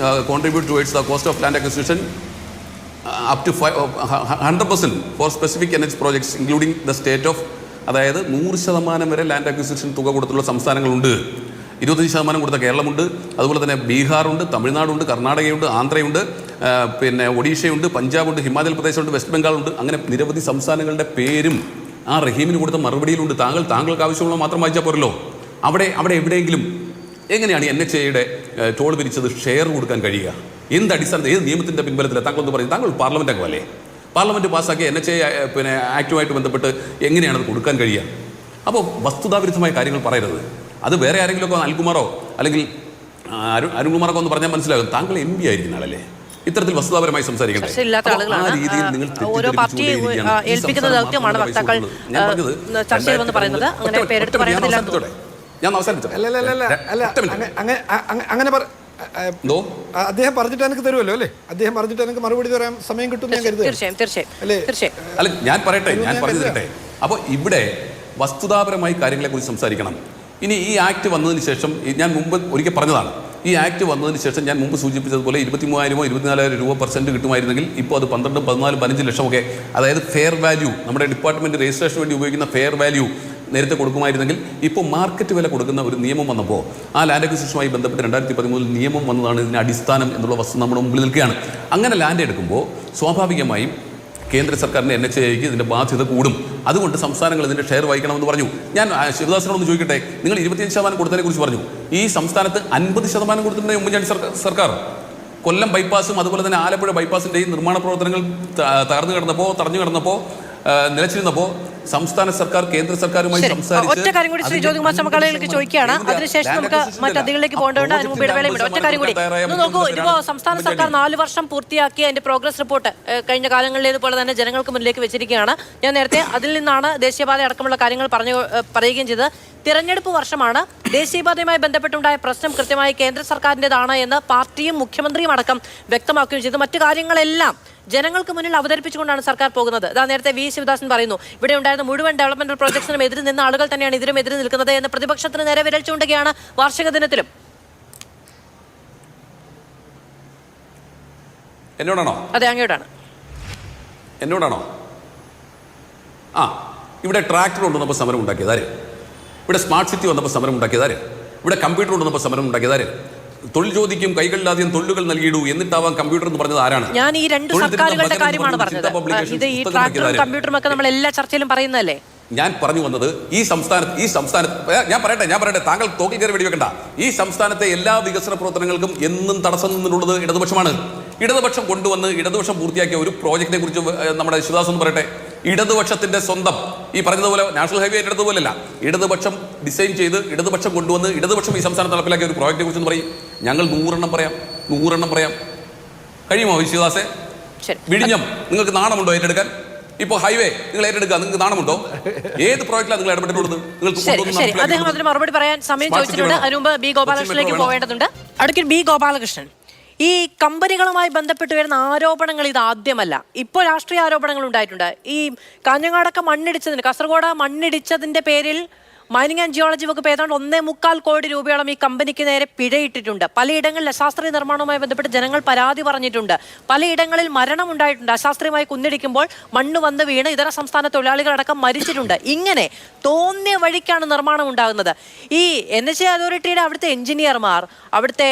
contribute towards the cost of land acquisition up to 100% for specific NH projects including the state of. അതായത് 100% വരെ ലാൻഡ് അക്വിസിഷൻ തുക കൊടുത്തുള്ള സംസ്ഥാനങ്ങളുണ്ട്. 25% കൊടുത്ത കേരളമുണ്ട്, അതുപോലെ തന്നെ ബീഹാറുണ്ട്, തമിഴ്നാടുണ്ട്, കർണാടകയുണ്ട്, ആന്ധ്രയുണ്ട്, പിന്നെ ഒഡീഷയുണ്ട്, പഞ്ചാബുണ്ട്, ഹിമാചൽ പ്രദേശുണ്ട്, വെസ്റ്റ് ബംഗാളുണ്ട്. അങ്ങനെ നിരവധി സംസ്ഥാനങ്ങളുടെ പേരും ആ റഹീമിന് കൊടുത്ത മറുപടിയിലുണ്ട്. താങ്കൾക്ക് ആവശ്യമുള്ള മാത്രം വായിച്ചാൽ പോരല്ലോ. അവിടെ എവിടെയെങ്കിലും എങ്ങനെയാണ് NHAIയുടെ ടോൾ പിരിച്ചത് ഷെയർ കൊടുക്കാൻ കഴിയുക? എന്ത് അടിസ്ഥാനത്തിൽ, ഏത് നിയമത്തിൻ്റെ പിൻബലത്തിലാണ്? താങ്കളൊന്ന് പറയും. താങ്കൾ പാർലമെൻറ്റ് അംഗമല്ലേ? പാർലമെൻറ്റ് പാസ്സാക്കിയ NHAI ആക്റ്റുമായിട്ട് ബന്ധപ്പെട്ട് എങ്ങനെയാണ് അത് കൊടുക്കാൻ കഴിയുക? അപ്പോൾ വസ്തുതാവിരുദ്ധമായ കാര്യങ്ങൾ പറയരുത്. അത് വേറെ ആരെങ്കിലുമൊക്കെ അനിൽകുമാറോ അല്ലെങ്കിൽ അരുൺകുമാറൊക്കെ ഒന്ന് പറഞ്ഞാൽ മനസ്സിലാകും. താങ്കൾ MP ആയിരിക്കുന്ന ആളല്ലേ, ഇത്തരത്തിൽ വസ്തുതാപരമായി സംസാരിക്കണ്ടേ? ആ രീതിയിൽ നിങ്ങൾ ഓരോ പാർട്ടിയെ ഏൽപ്പിക്കുന്ന ദൗത്യമാണ് വക്താക്കൾ ചർച്ചയിൽ വന്ന് പറയുന്നത്. അങ്ങനെ പേരെടുത്ത് പറയുന്നില്ല. ഞാൻ അവസാനിച്ചു. അങ്ങനെ അദ്ദേഹം പറഞ്ഞിട്ട് എനിക്ക് തരുമല്ലോ അല്ലേ? അദ്ദേഹം പറഞ്ഞിട്ട് എനിക്ക് മറുപടി തരാൻ സമയം കിട്ടും ഞാൻ കരുതുന്നു. തീർച്ചയായും. അല്ല, ഞാൻ പറഞ്ഞു തരട്ടെ. അപ്പോൾ ഇവിടെ വസ്തുതാപരമായി കാര്യങ്ങളെക്കുറിച്ച് സംസാരിക്കണം. ഇനി ഈ ആക്ട് വന്നതിന് ശേഷം, ഞാൻ മുമ്പ് ഒരിക്കൽ പറഞ്ഞതാണ്, ഈ ആക്ട് വന്നതിന് ശേഷം ഞാൻ മുമ്പ് സൂചിപ്പിച്ചതുപോലെ 23,000 24,000 രൂപ % കിട്ടുമായിരുന്നെങ്കിൽ ഇപ്പോൾ അത് 12, 14, 15 ലക്ഷമൊക്കെ, അതായത് ഫെയർ വാല്യൂ, നമ്മുടെ ഡിപ്പാർട്ട്മെൻറ്റ് രജിസ്ട്രേഷന് വേണ്ടി ഉപയോഗിക്കുന്ന ഫെയർ വാല്യൂ നേരത്തെ കൊടുക്കുമായിരുന്നെങ്കിൽ ഇപ്പോൾ മാർക്കറ്റ് വില കൊടുക്കുന്ന ഒരു നിയമം വന്നപ്പോൾ, ആ ലാൻഡ് അക്വിസിഷനുമായി ബന്ധപ്പെട്ട് 2013 നിയമം വന്നതാണ് ഇതിന് അടിസ്ഥാനം എന്നുള്ള വസ്തു നമ്മുടെ മുമ്പിൽ നിൽക്കുകയാണ്. അങ്ങനെ ലാൻഡ് എടുക്കുമ്പോൾ സ്വാഭാവികമായും കേന്ദ്ര സർക്കാരിൻ്റെ NHAIക്ക് ഇതിൻ്റെ ബാധ്യത കൂടും. അതുകൊണ്ട് സംസ്ഥാനങ്ങൾ ഇതിൻ്റെ ഷെയർ വഹിക്കണമെന്ന് പറഞ്ഞു. ഞാൻ ശിവദാസിനോടൊന്ന് ചോദിക്കട്ടെ, നിങ്ങൾ 25% കൊടുത്തതിനെ കുറിച്ച് പറഞ്ഞു. ഈ സംസ്ഥാനത്ത് 50% കൊടുത്തിട്ടുണ്ട് ഉമ്മൻചാണ്ടി സർക്കാർ. കൊല്ലം ബൈപ്പാസും അതുപോലെ തന്നെ ആലപ്പുഴ ബൈപ്പാസിൻ്റെയും നിർമ്മാണ പ്രവർത്തനങ്ങൾ തടഞ്ഞു കിടന്നപ്പോൾ നിലച്ചിരുന്നപ്പോൾ സംസ്ഥാന സർക്കാർ കേന്ദ്ര സർക്കാരുമായി സംസാരിച്ച് ഒറ്റ കാര്യം കൂടി ശ്രീ ജ്യോതികുമാർ സമകാലയിലേക്ക് ചോദിക്കുകയാണ്. അതിനുശേഷം നമുക്ക് മറ്റതിലേക്ക് പോകേണ്ടതുണ്ട്. അതിന് മുമ്പ് ഇടവേളയുണ്ട്. ഒറ്റ കാര്യം കൂടി നോക്കൂ. ഇപ്പോൾ സംസ്ഥാന സർക്കാർ 4 വർഷം പൂർത്തിയാക്കിയ അതിന്റെ പ്രോഗ്രസ് റിപ്പോർട്ട് കഴിഞ്ഞ കാലങ്ങളിലേതുപോലെ തന്നെ ജനങ്ങൾക്ക് മുന്നിലേക്ക് വെച്ചിരിക്കുകയാണ്. ഞാൻ നേരത്തെ അതിൽ നിന്നാണ് ദേശീയപാത അടക്കമുള്ള കാര്യങ്ങൾ പറയുകയും ചെയ്തത്. തിരഞ്ഞെടുപ്പ് വർഷമാണ്. ദേശീയപാതയുമായി ബന്ധപ്പെട്ടുണ്ടായ പ്രശ്നം കൃത്യമായി കേന്ദ്ര സർക്കാരിൻ്റെതാണ് എന്ന് പാർട്ടിയും മുഖ്യമന്ത്രിയും അടക്കം വ്യക്തമാക്കുകയും ചെയ്തു. മറ്റു കാര്യങ്ങളെല്ലാം ജനങ്ങൾക്ക് മുന്നിൽ അവതരിപ്പിച്ചുകൊണ്ടാണ് സർക്കാർ പോകുന്നത്. അതാ നേരത്തെ വി ശിവദാസൻ പറയുന്നു, ഇവിടെ ഉണ്ടായിരുന്ന മുഴുവൻ ഡെവലപ്മെന്റൽ പ്രോജക്ട്സിനും എതിരെ നിന്ന ആളുകൾ തന്നെയാണ് ഇതിലും എതിരെ നിൽക്കുന്നത് എന്ന് പ്രതിപക്ഷത്തിന് നേരെ വിരൽ ചൂണ്ടുകയാണ് വാർഷിക ദിനത്തിലും. എന്നോടാണോ? അതെ, അങ്ങോട്ടാണ്. എന്നോടാണോ? ഇവിടെ ട്രാക്ടർ കൊണ്ടുവന്നപ്പോൾ സമരം ഉണ്ടാക്കിയതാര്? ഇവിടെ സ്മാർട്ട് സിറ്റി വന്നപ്പോൾ സമരം ഉണ്ടാക്കിയതാര്? ഇവിടെ കമ്പ്യൂട്ടർ കൊണ്ടുവന്നപ്പോൾ സമരം ഉണ്ടാക്കിയതാര്? തൊഴിൽ ചോദിക്കും കൈകളിലാദ്യം തൊഴിലുകൾ നൽകിയിടൂ എന്നിട്ടാവാം കമ്പ്യൂട്ടർ എന്ന് പറഞ്ഞത് ആരാണ്? ഞാൻ ഈ രണ്ട് സർക്കാരുകളുടെ കാര്യമാണ് പറഞ്ഞത്. ഇത് ഈ ട്രാക്ടറും കമ്പ്യൂട്ടറും ഒക്കെ നമ്മൾ എല്ലാ ചർച്ചയിലും പറയുന്നതല്ലേ? ഞാൻ പറഞ്ഞു വന്നത് ഈ സംസ്ഥാനത്ത് ഞാൻ പറയട്ടെ, താങ്കൾ തോക്കിൽ കയറി വെടിവെക്കണ്ട. ഈ സംസ്ഥാനത്തെ എല്ലാ വികസന പ്രവർത്തനങ്ങൾക്കും എന്നും തടസ്സം നിന്നുള്ളത് ഇടതുപക്ഷമാണ്. ഇടതുപക്ഷം കൊണ്ടുവന്ന് ഇടതുപക്ഷം പൂർത്തിയാക്കിയ ഒരു പ്രോജക്റ്റിനെ കുറിച്ച് നമ്മുടെ ശിവദാസ് എന്ന് പറയട്ടെ. ഇടതുപക്ഷത്തിന്റെ സ്വന്തം ഈ പറഞ്ഞതുപോലെ നാഷണൽ ഹൈവേ ഇടതുപോലല്ല, ഇടതുപക്ഷം ഡിസൈൻ ചെയ്ത് ഇടതുപക്ഷം കൊണ്ടുവന്ന് ഇടതുപക്ഷം ഈ സംസ്ഥാനത്ത് നടപ്പിലാക്കിയ ഒരു പ്രോജക്റ്റിനെ കുറിച്ച് പറയും. ഞങ്ങൾ 100 പറയാം. കഴിയുമോ ശിവദാസെ? വിഴിഞ്ഞം നിങ്ങൾക്ക് നാണമുണ്ടോ ഏറ്റെടുക്കാൻ? ഇപ്പോൾ ഹൈവേ നിങ്ങൾ ഏറ്റെടുക്കുക, നിങ്ങൾക്ക് നാണമുണ്ടോ? ഏത് പ്രോജക്റ്റിലാണ് നിങ്ങൾ ഇടപെട്ടിട്ടുള്ളത്? അദ്ദേഹം അതിന് മറുപടി പറയാൻ സമയം ചോദിച്ചിട്ടുണ്ട്. അതിന് മുമ്പ് ബി ഗോപാലകൃഷ്ണനിലേക്ക് പോകേണ്ടതുണ്ട്. അഡ്വക്കേറ്റ് ബി ഗോപാലകൃഷ്ണൻ, ഈ കമ്പനികളുമായി ബന്ധപ്പെട്ട് വരുന്ന ആരോപണങ്ങൾ ഇത് ആദ്യമല്ല. ഇപ്പോൾ രാഷ്ട്രീയ ആരോപണങ്ങൾ ഉണ്ടായിട്ടുണ്ട്. ഈ കാഞ്ഞങ്ങാടൊക്കെ മണ്ണിടിച്ചതിന്, കാസർഗോഡ് മണ്ണിടിച്ചതിന്റെ പേരിൽ മൈനിങ് ആൻഡ് ജിയോളജി വകുപ്പ് ഏതാണ്ട് 1.25 കോടി രൂപയോളം ഈ കമ്പനിക്ക് നേരെ പിഴയിട്ടിട്ടുണ്ട്. പലയിടങ്ങളിൽ അശാസ്ത്രീയ നിർമ്മാണവുമായി ബന്ധപ്പെട്ട് ജനങ്ങൾ പരാതി പറഞ്ഞിട്ടുണ്ട്. പലയിടങ്ങളിൽ മരണം ഉണ്ടായിട്ടുണ്ട്. അശാസ്ത്രീയമായി കുന്നിടിക്കുമ്പോൾ മണ്ണ് വന്ന് വീണ് ഇതര സംസ്ഥാന തൊഴിലാളികളടക്കം മരിച്ചിട്ടുണ്ട്. ഇങ്ങനെ തോന്നിയ വഴിക്കാണ് നിർമ്മാണം ഉണ്ടാകുന്നത്. ഈ NHAI അതോറിറ്റിയുടെ അവിടുത്തെ എഞ്ചിനീയർമാർ, അവിടുത്തെ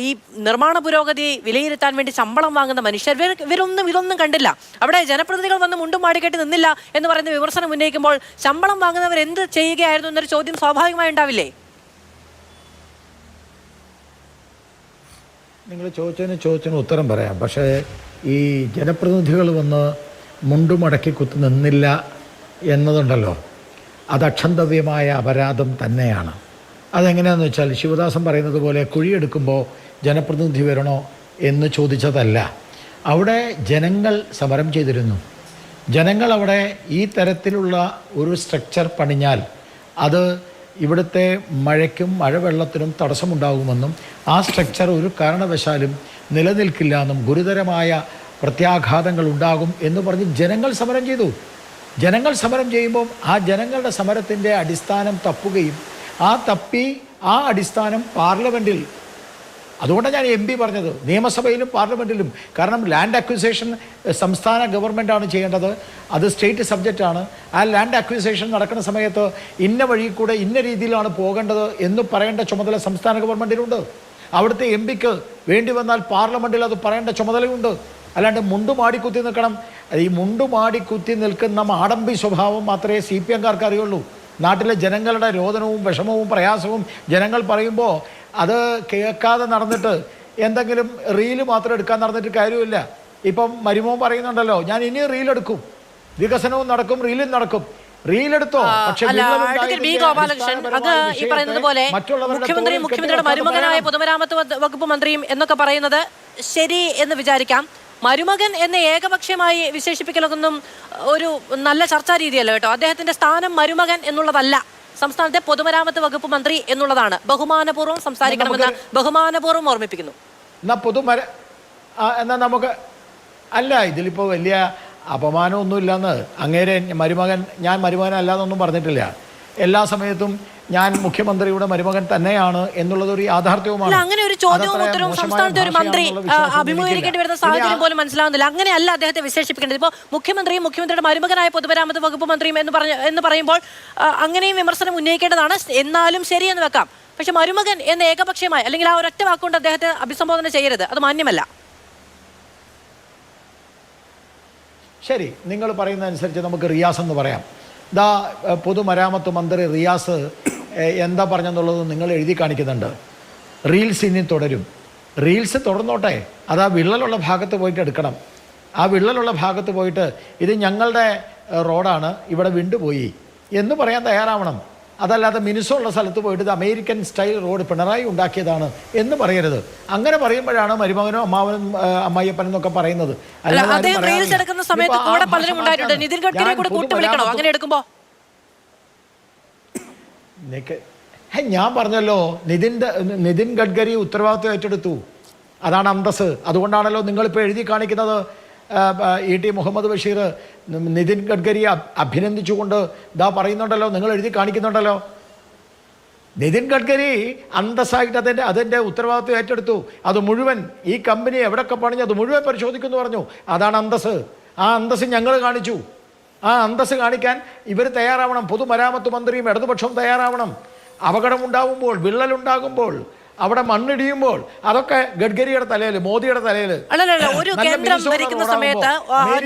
ഈ നിർമ്മാണ പുരോഗതി വിലയിരുത്താൻ വേണ്ടി ശമ്പളം വാങ്ങുന്ന മനുഷ്യർ, ഇതൊന്നും കണ്ടില്ല. അവിടെ ജനപ്രതിനിധികൾ വന്ന് മുണ്ടും മാടിക്കെട്ടി നിന്നില്ല എന്ന് പറയുന്ന വിമർശനം ഉന്നയിക്കുമ്പോൾ ശമ്പളം വാങ്ങുന്നവർ എന്ത് ചെയ്യുകയായിരുന്നു എന്നൊരു ചോദ്യം സ്വാഭാവികമായി ഉണ്ടാവില്ലേ? നിങ്ങൾ ചോദിച്ചതിന് ഉത്തരം പറയാം. പക്ഷേ ഈ ജനപ്രതിനിധികൾ വന്ന് മുണ്ടുമടക്കി കുത്തി നിന്നില്ല എന്നതുണ്ടല്ലോ, അത് അക്ഷന്തവ്യമായ അപരാധം തന്നെയാണ്. അതെങ്ങനെയാണെന്ന് വെച്ചാൽ ശിവദാസൻ പറയുന്നത് പോലെ കുഴിയെടുക്കുമ്പോൾ ജനപ്രതിനിധി വരണോ എന്ന് ചോദിച്ചതല്ല. അവിടെ ജനങ്ങൾ സമരം ചെയ്തിരുന്നു. ജനങ്ങൾ അവിടെ ഈ തരത്തിലുള്ള ഒരു സ്ട്രക്ചർ പണിഞ്ഞാൽ അത് ഇവിടുത്തെ മഴയ്ക്കും മഴവെള്ളത്തിനും തടസ്സമുണ്ടാകുമെന്നും ആ സ്ട്രക്ചർ ഒരു കാരണവശാലും നിലനിൽക്കില്ല എന്നും ഗുരുതരമായ പ്രത്യാഘാതങ്ങൾ ഉണ്ടാകും എന്ന് പറഞ്ഞ് ജനങ്ങൾ സമരം ചെയ്തു. ജനങ്ങൾ സമരം ചെയ്യുമ്പോൾ ആ ജനങ്ങളുടെ സമരത്തിൻ്റെ അടിസ്ഥാനം തപ്പുകയും ആ അടിസ്ഥാനം പാർലമെൻറ്റിൽ, അതുകൊണ്ടാണ് ഞാൻ MP പറഞ്ഞത്, നിയമസഭയിലും പാർലമെൻറ്റിലും. കാരണം ലാൻഡ് അക്വിസേഷൻ സംസ്ഥാന ഗവൺമെൻറ്റാണ് ചെയ്യേണ്ടത്, അത് സ്റ്റേറ്റ് സബ്ജക്റ്റാണ്. ആ ലാൻഡ് അക്വിസേഷൻ നടക്കുന്ന സമയത്ത് ഇന്ന വഴി കൂടെ ഇന്ന രീതിയിലാണ് പോകേണ്ടത് എന്ന് പറയേണ്ട ചുമതല സംസ്ഥാന ഗവൺമെൻറ്റിനുണ്ട്. അവിടുത്തെ MP-ക്ക് വേണ്ടി വന്നാൽ പാർലമെൻറ്റിൽ അത് പറയേണ്ട ചുമതലയുണ്ട്. അല്ലാണ്ട് മുണ്ടുമാടിക്കുത്തി നിൽക്കണം. ഈ മുണ്ടുമാടിക്കുത്തി നിൽക്കുന്ന മാടമ്പി സ്വഭാവം മാത്രമേ CPM-കാർക്ക് അറിയുള്ളൂ. നാട്ടിലെ ജനങ്ങളുടെ രോദനവും വിഷമവും പ്രയാസവും ജനങ്ങൾ പറയുമ്പോൾ അത് കേൾക്കാതെ നടന്നിട്ട് എന്തെങ്കിലും റീല് മാത്രം എടുക്കാൻ നടന്നിട്ട് കാര്യമില്ല. ഇപ്പം മരുമോൻ പറയുന്നുണ്ടല്ലോ, ഞാൻ ഇനി റീലെടുക്കും, വികസനവും നടക്കും, റീലും നടക്കും. റീലെടുത്തോ, പക്ഷേ മുഖ്യമന്ത്രിയുടെ മരുമകനായ പൊതുമരാമത്ത് വകുപ്പ് മന്ത്രിയും എന്നൊക്കെ പറയുന്നത് ശരി എന്ന് വിചാരിക്കാം. മരുമകൻ എന്ന ഏകപക്ഷീയമായി വിശേഷിപ്പിക്കലൊന്നും ഒരു നല്ല ചർച്ചാ രീതിയല്ല കേട്ടോ. അദ്ദേഹത്തിന്റെ സ്ഥാനം മരുമകൻ എന്നുള്ളതല്ല, സംസ്ഥാനത്തെ പൊതുമരാമത്ത് വകുപ്പ് മന്ത്രി എന്നുള്ളതാണ്. ബഹുമാനപൂർവ്വം സംസാരിക്കണമെന്ന് ബഹുമാനപൂർവ്വം ഓർമ്മിപ്പിക്കുന്നു. എന്നാ നമുക്ക് അല്ല, ഇതിലിപ്പോൾ വലിയ അപമാനമൊന്നുമില്ലെന്ന് അങ്ങേരെ ഞാൻ മരുമകനല്ലാന്നൊന്നും പറഞ്ഞിട്ടില്ല. എല്ലാ സമയത്തും ഞാൻ മുഖ്യമന്ത്രിയുടെ മരുമകൻ തന്നെയാണ് എന്നുള്ളതൊരു യാഥാർത്ഥ്യവുമാണ്. അങ്ങനെ ഒരു ചോദ്യവും ഉത്തരവും സംസ്ഥാനത്തെ ഒരു മന്ത്രി അഭിമുഖീകരിക്കേണ്ടി വരുന്ന സാഹചര്യം പോലും മനസ്സിലാവുന്നില്ല. അങ്ങനെയല്ല അദ്ദേഹത്തെ വിശേഷിപ്പിക്കേണ്ടത്. ഇപ്പോൾ മുഖ്യമന്ത്രിയുടെ മരുമകനായ പൊതുമരാമത്ത് വകുപ്പ് മന്ത്രിയും എന്ന് പറയുമ്പോൾ അങ്ങനെയും വിമർശനം ഉന്നയിക്കേണ്ടതാണ്. എന്നാലും ശരിയെന്ന് വെക്കാം. പക്ഷെ മരുമകൻ എന്ന ഏകപക്ഷീയമായി അല്ലെങ്കിൽ ആ ഒരൊറ്റ വാക്കുകൊണ്ട് അദ്ദേഹത്തെ അഭിസംബോധന ചെയ്യരുത്, അത് മാന്യമല്ല. ശരി, നിങ്ങൾ പറയുന്നതനുസരിച്ച് നമുക്ക് റിയാസ് എന്ന് പറയാം. പൊതുമരാമത്ത് മന്ത്രി റിയാസ് എന്താ പറഞ്ഞെന്നുള്ളത് നിങ്ങൾ എഴുതി കാണിക്കുന്നുണ്ട്. റീൽസ് ഇനി തുടരും. റീൽസ് തുടർന്നോട്ടെ, അത് ആ വിള്ളലുള്ള ഭാഗത്ത് പോയിട്ട് എടുക്കണം. ആ വിള്ളലുള്ള ഭാഗത്ത് പോയിട്ട് ഇത് ഞങ്ങളുടെ റോഡാണ്, ഇവിടെ വിണ്ടുപോയി എന്ന് പറയാൻ തയ്യാറാവണം. അതല്ലാതെ മിനുസമുള്ള സ്ഥലത്ത് പോയിട്ട് ഇത് അമേരിക്കൻ സ്റ്റൈൽ റോഡ് പിണറായി ഉണ്ടാക്കിയതാണ് എന്ന് പറയരുത്. അങ്ങനെ പറയുമ്പോഴാണ് മരുമകനോ അമ്മാവനും അമ്മായിയപ്പനും എന്നൊക്കെ പറയുന്നത്. ഞാൻ പറഞ്ഞല്ലോ, നിതിൻ ഗഡ്കരി ഉത്തരവാദിത്വം ഏറ്റെടുത്തു. അതാണ് അന്തസ്. അതുകൊണ്ടാണല്ലോ നിങ്ങളിപ്പോൾ എഴുതി കാണിക്കുന്നത് ഇ.ടി. മുഹമ്മദ് ബഷീർ നിതിൻ ഗഡ്കരിയെ അഭിനന്ദിച്ചുകൊണ്ട് ഇതാ പറയുന്നുണ്ടല്ലോ, നിങ്ങൾ എഴുതി കാണിക്കുന്നുണ്ടല്ലോ. നിതിൻ ഗഡ്കരി അന്തസ്സായിട്ട് അതിൻ്റെ ഉത്തരവാദിത്വം ഏറ്റെടുത്തു. അത് മുഴുവൻ ഈ കമ്പനി എവിടെയൊക്കെ പണിഞ്ഞു അത് മുഴുവൻ പരിശോധിക്കുമെന്ന് പറഞ്ഞു. അതാണ് അന്തസ്. ആ അന്തസ് ഞങ്ങൾ കാണിച്ചു. ആ അന്തസ് കാണിക്കാൻ ഇവർ തയ്യാറാവണം. പൊതുമരാമത്ത് മന്ത്രിയും ഇടതുപക്ഷവും തയ്യാറാവണം. അപകടമുണ്ടാകുമ്പോൾ, വിള്ളലുണ്ടാകുമ്പോൾ, അവിടെ മണ്ണിടിയുമ്പോൾ അതൊക്കെ ഗഡ്കരിയുടെ തലയിൽ, മോദിയുടെ തലയിൽ. അല്ലല്ല, ഒരു കേന്ദ്രം ഭരിക്കുന്ന സമയത്ത്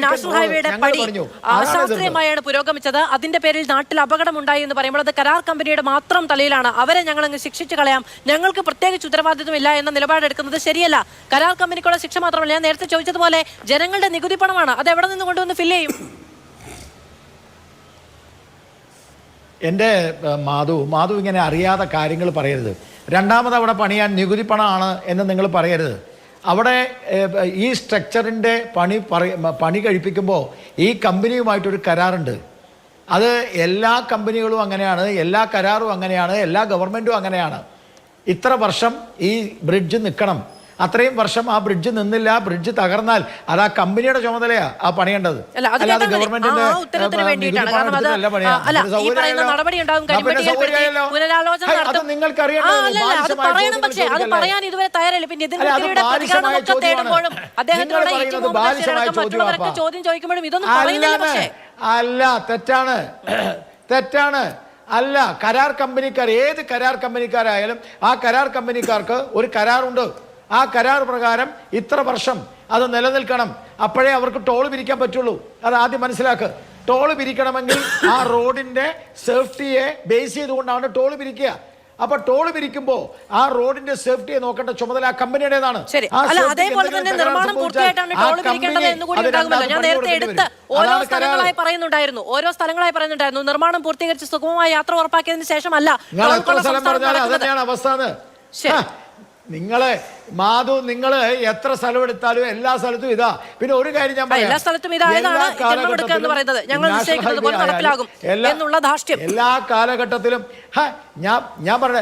നാഷണൽ ഹൈവേയുടെ പണി അശാസ്ത്രീയമായാണ് പുരോഗമിച്ചത്. അതിന്റെ പേരിൽ നാട്ടിൽ അപകടം ഉണ്ടായി എന്ന് പറയുമ്പോൾ അത് കരാർ കമ്പനിയുടെ മാത്രം തലയിലാണ്. അവരെ ഞങ്ങൾ അങ്ങ് ശിക്ഷിച്ചു കളയാം, ഞങ്ങൾക്ക് പ്രത്യേകിച്ച് ഉത്തരവാദിത്വമില്ല എന്ന നിലപാടെടുക്കുന്നത് ശരിയല്ല. കരാർ കമ്പനിക്കുള്ള ശിക്ഷ മാത്രമല്ല, ഞാൻ നേരത്തെ ചോദിച്ചതുപോലെ ജനങ്ങളുടെ നികുതി പണമാണ്, അത് എവിടെ നിന്ന് കൊണ്ടുവന്ന് ഫില്ല് ചെയ്യും? എൻ്റെ മാധു ഇങ്ങനെ അറിയാതെ കാര്യങ്ങൾ പറയരുത്. രണ്ടാമത് അവിടെ പണിയാൻ നികുതി പണമാണ് എന്ന് നിങ്ങൾ പറയരുത്. അവിടെ ഈ സ്ട്രക്ചറിൻ്റെ പണി കഴിപ്പിക്കുമ്പോൾ ഈ കമ്പനിയുമായിട്ടൊരു കരാറുണ്ട്. അത് എല്ലാ കമ്പനികളും അങ്ങനെയാണ്, എല്ലാ കരാറും അങ്ങനെയാണ്, എല്ലാ ഗവൺമെൻറ്റും അങ്ങനെയാണ്. ഇത്ര വർഷം ഈ ബ്രിഡ്ജ് നിൽക്കണം, അത്രയും വർഷം ആ ബ്രിഡ്ജ് നിന്നില്ല, ബ്രിഡ്ജ് തകർന്നാൽ അത് ആ കമ്പനിയുടെ ചുമതലയാ ആ പണിയേണ്ടത്. അത് പറയാൻ ഇതുവരെ തയ്യാറല്ല. ചോദ്യം ചോദിക്കുമ്പോഴും ഇതൊന്നും അല്ല, തെറ്റാണ്. അല്ല, കരാർ കമ്പനിക്കാർ, ഏത് കരാർ കമ്പനിക്കാരായാലും ആ കരാർ കമ്പനിക്കാർക്ക് ഒരു കരാറുണ്ട്. ആ കരാർ പ്രകാരം ഇത്ര വർഷം അത് നിലനിൽക്കണം, അപ്പോഴേ അവർക്ക് ടോൾ പിരിക്കാൻ പറ്റുള്ളൂ. അത് ആദ്യം മനസ്സിലാക്കുക. ടോൾ പിരിക്കണമെങ്കിൽ ആ റോഡിൻ്റെ സേഫ്റ്റിയെ ബേസ് ചെയ്തുകൊണ്ടാണ് ടോൾ പിരിക്കുക. അപ്പൊ ടോൾ പിരിക്കുമ്പോൾ ആ റോഡിന്റെ സേഫ്റ്റിയെ നോക്കേണ്ട ചുമതല ആ കമ്പനിയുടേതാണ്. അതേപോലെ തന്നെ നിർമ്മാണം പൂർത്തിയായിട്ടാണ് ടോൾ പിരിക്കേണ്ടത് എന്ന് കൂടി ഉണ്ടാകുമല്ലോ. ഞാൻ നേരത്തെ എടുത്ത് ഓരോ സ്ഥലങ്ങളായി പറയുന്നുണ്ടായിരുന്നു. നിർമ്മാണം പൂർത്തീകരിച്ച് സുഗമമായ യാത്ര ഉറപ്പാക്കിയതിന് ശേഷമല്ല. അതന്നെയാണ് അവസ്ഥ. നിങ്ങളെ മാധു, നിങ്ങള് എത്ര സ്ഥലം എടുത്താലും എല്ലാ സ്ഥലത്തും ഇതാ. പിന്നെ ഒരു കാര്യം ഞാൻ പറയാം, എല്ലാ കാലഘട്ടത്തിലും ഞാൻ പറഞ്ഞ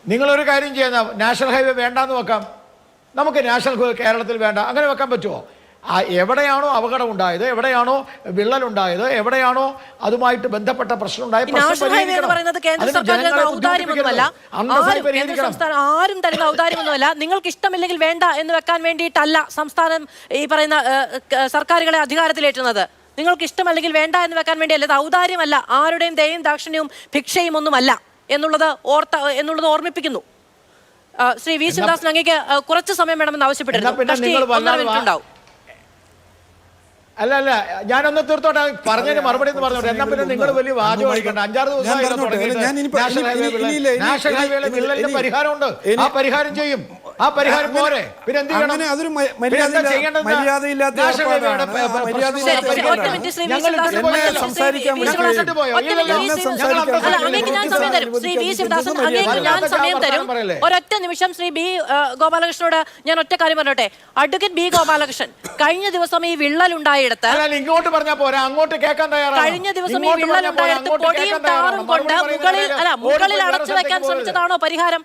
നിങ്ങളൊരു കാര്യം ചെയ്യാം, നാഷണൽ ഹൈവേ വേണ്ടാന്ന് വെക്കാം. നമുക്ക് നാഷണൽ ഹൈവേ കേരളത്തിൽ വേണ്ട, അങ്ങനെ വെക്കാൻ പറ്റുമോ? എവിടെയാണോ അപകടം ഉണ്ടായത്, എവിടെയാണോ വിള്ളലുണ്ടായത്, എവിടെയാണോ അതുമായിട്ട് ബന്ധപ്പെട്ട പ്രശ്നം ഉണ്ടായ ആരും തരുന്ന ഔദാര്യമൊന്നുമല്ല. നിങ്ങൾക്ക് ഇഷ്ടമില്ലെങ്കിൽ വേണ്ട എന്ന് വെക്കാൻ വേണ്ടിയിട്ടല്ല സംസ്ഥാനം ഈ പറയുന്ന സർക്കാരുകളെ അധികാരത്തിലേറ്റുന്നത്. നിങ്ങൾക്ക് ഇഷ്ടമല്ലെങ്കിൽ വേണ്ട എന്ന് വെക്കാൻ വേണ്ടിയല്ല. ഇത് ഔദാര്യമല്ല, ആരുടെയും ദയയും ദാക്ഷിണ്യവും ഭിക്ഷയും ഒന്നുമല്ല എന്നുള്ളത് ഓർമ്മിപ്പിക്കുന്നു. ശ്രീ വി ശിവദാസൻ, അങ്ങേക്ക് കുറച്ച് സമയം വേണമെന്ന് ആവശ്യപ്പെട്ടിരുന്നു. അല്ല, ഞാനൊന്ന് തീർത്തോട്ടെ, പറഞ്ഞതിന് മറുപടി എന്ന് പറഞ്ഞോട്ടെ. എന്നാ പിന്നെ നിങ്ങൾ വലിയ വാചകം അടിക്കണ്ട. 5-6 ദിവസമായി നാഷണൽ ഹൈവേയിലെ വിള്ളലിന്റെ പരിഹാരമുണ്ട്. ആ പരിഹാരം ചെയ്യും. ആ പരിഹാരം പോരെ, പിന്നെ എന്ത് ചെയ്യണം? ഒരൊറ്റ നിമിഷം ശ്രീ ബി ഗോപാലകൃഷ്ണനോട് ഞാൻ ഒറ്റ കാര്യം പറഞ്ഞോട്ടെ. അഡ്വക്കേറ്റ് ബി ഗോപാലകൃഷ്ണൻ, കഴിഞ്ഞ ദിവസം ഈ വിള്ളലുണ്ടായിടത്ത് ഇങ്ങോട്ട് പറഞ്ഞാൽ പോരാ, അങ്ങോട്ട് കേൾക്കാൻ തയ്യാറാണ്. കഴിഞ്ഞ ദിവസം ഈ വിള്ളലുണ്ടായിടത്ത് പൊടിയും ടാറും കൊണ്ട് മുകളിൽ അടച്ചു വെക്കാൻ ശ്രമിച്ചതാണോ പരിഹാരം?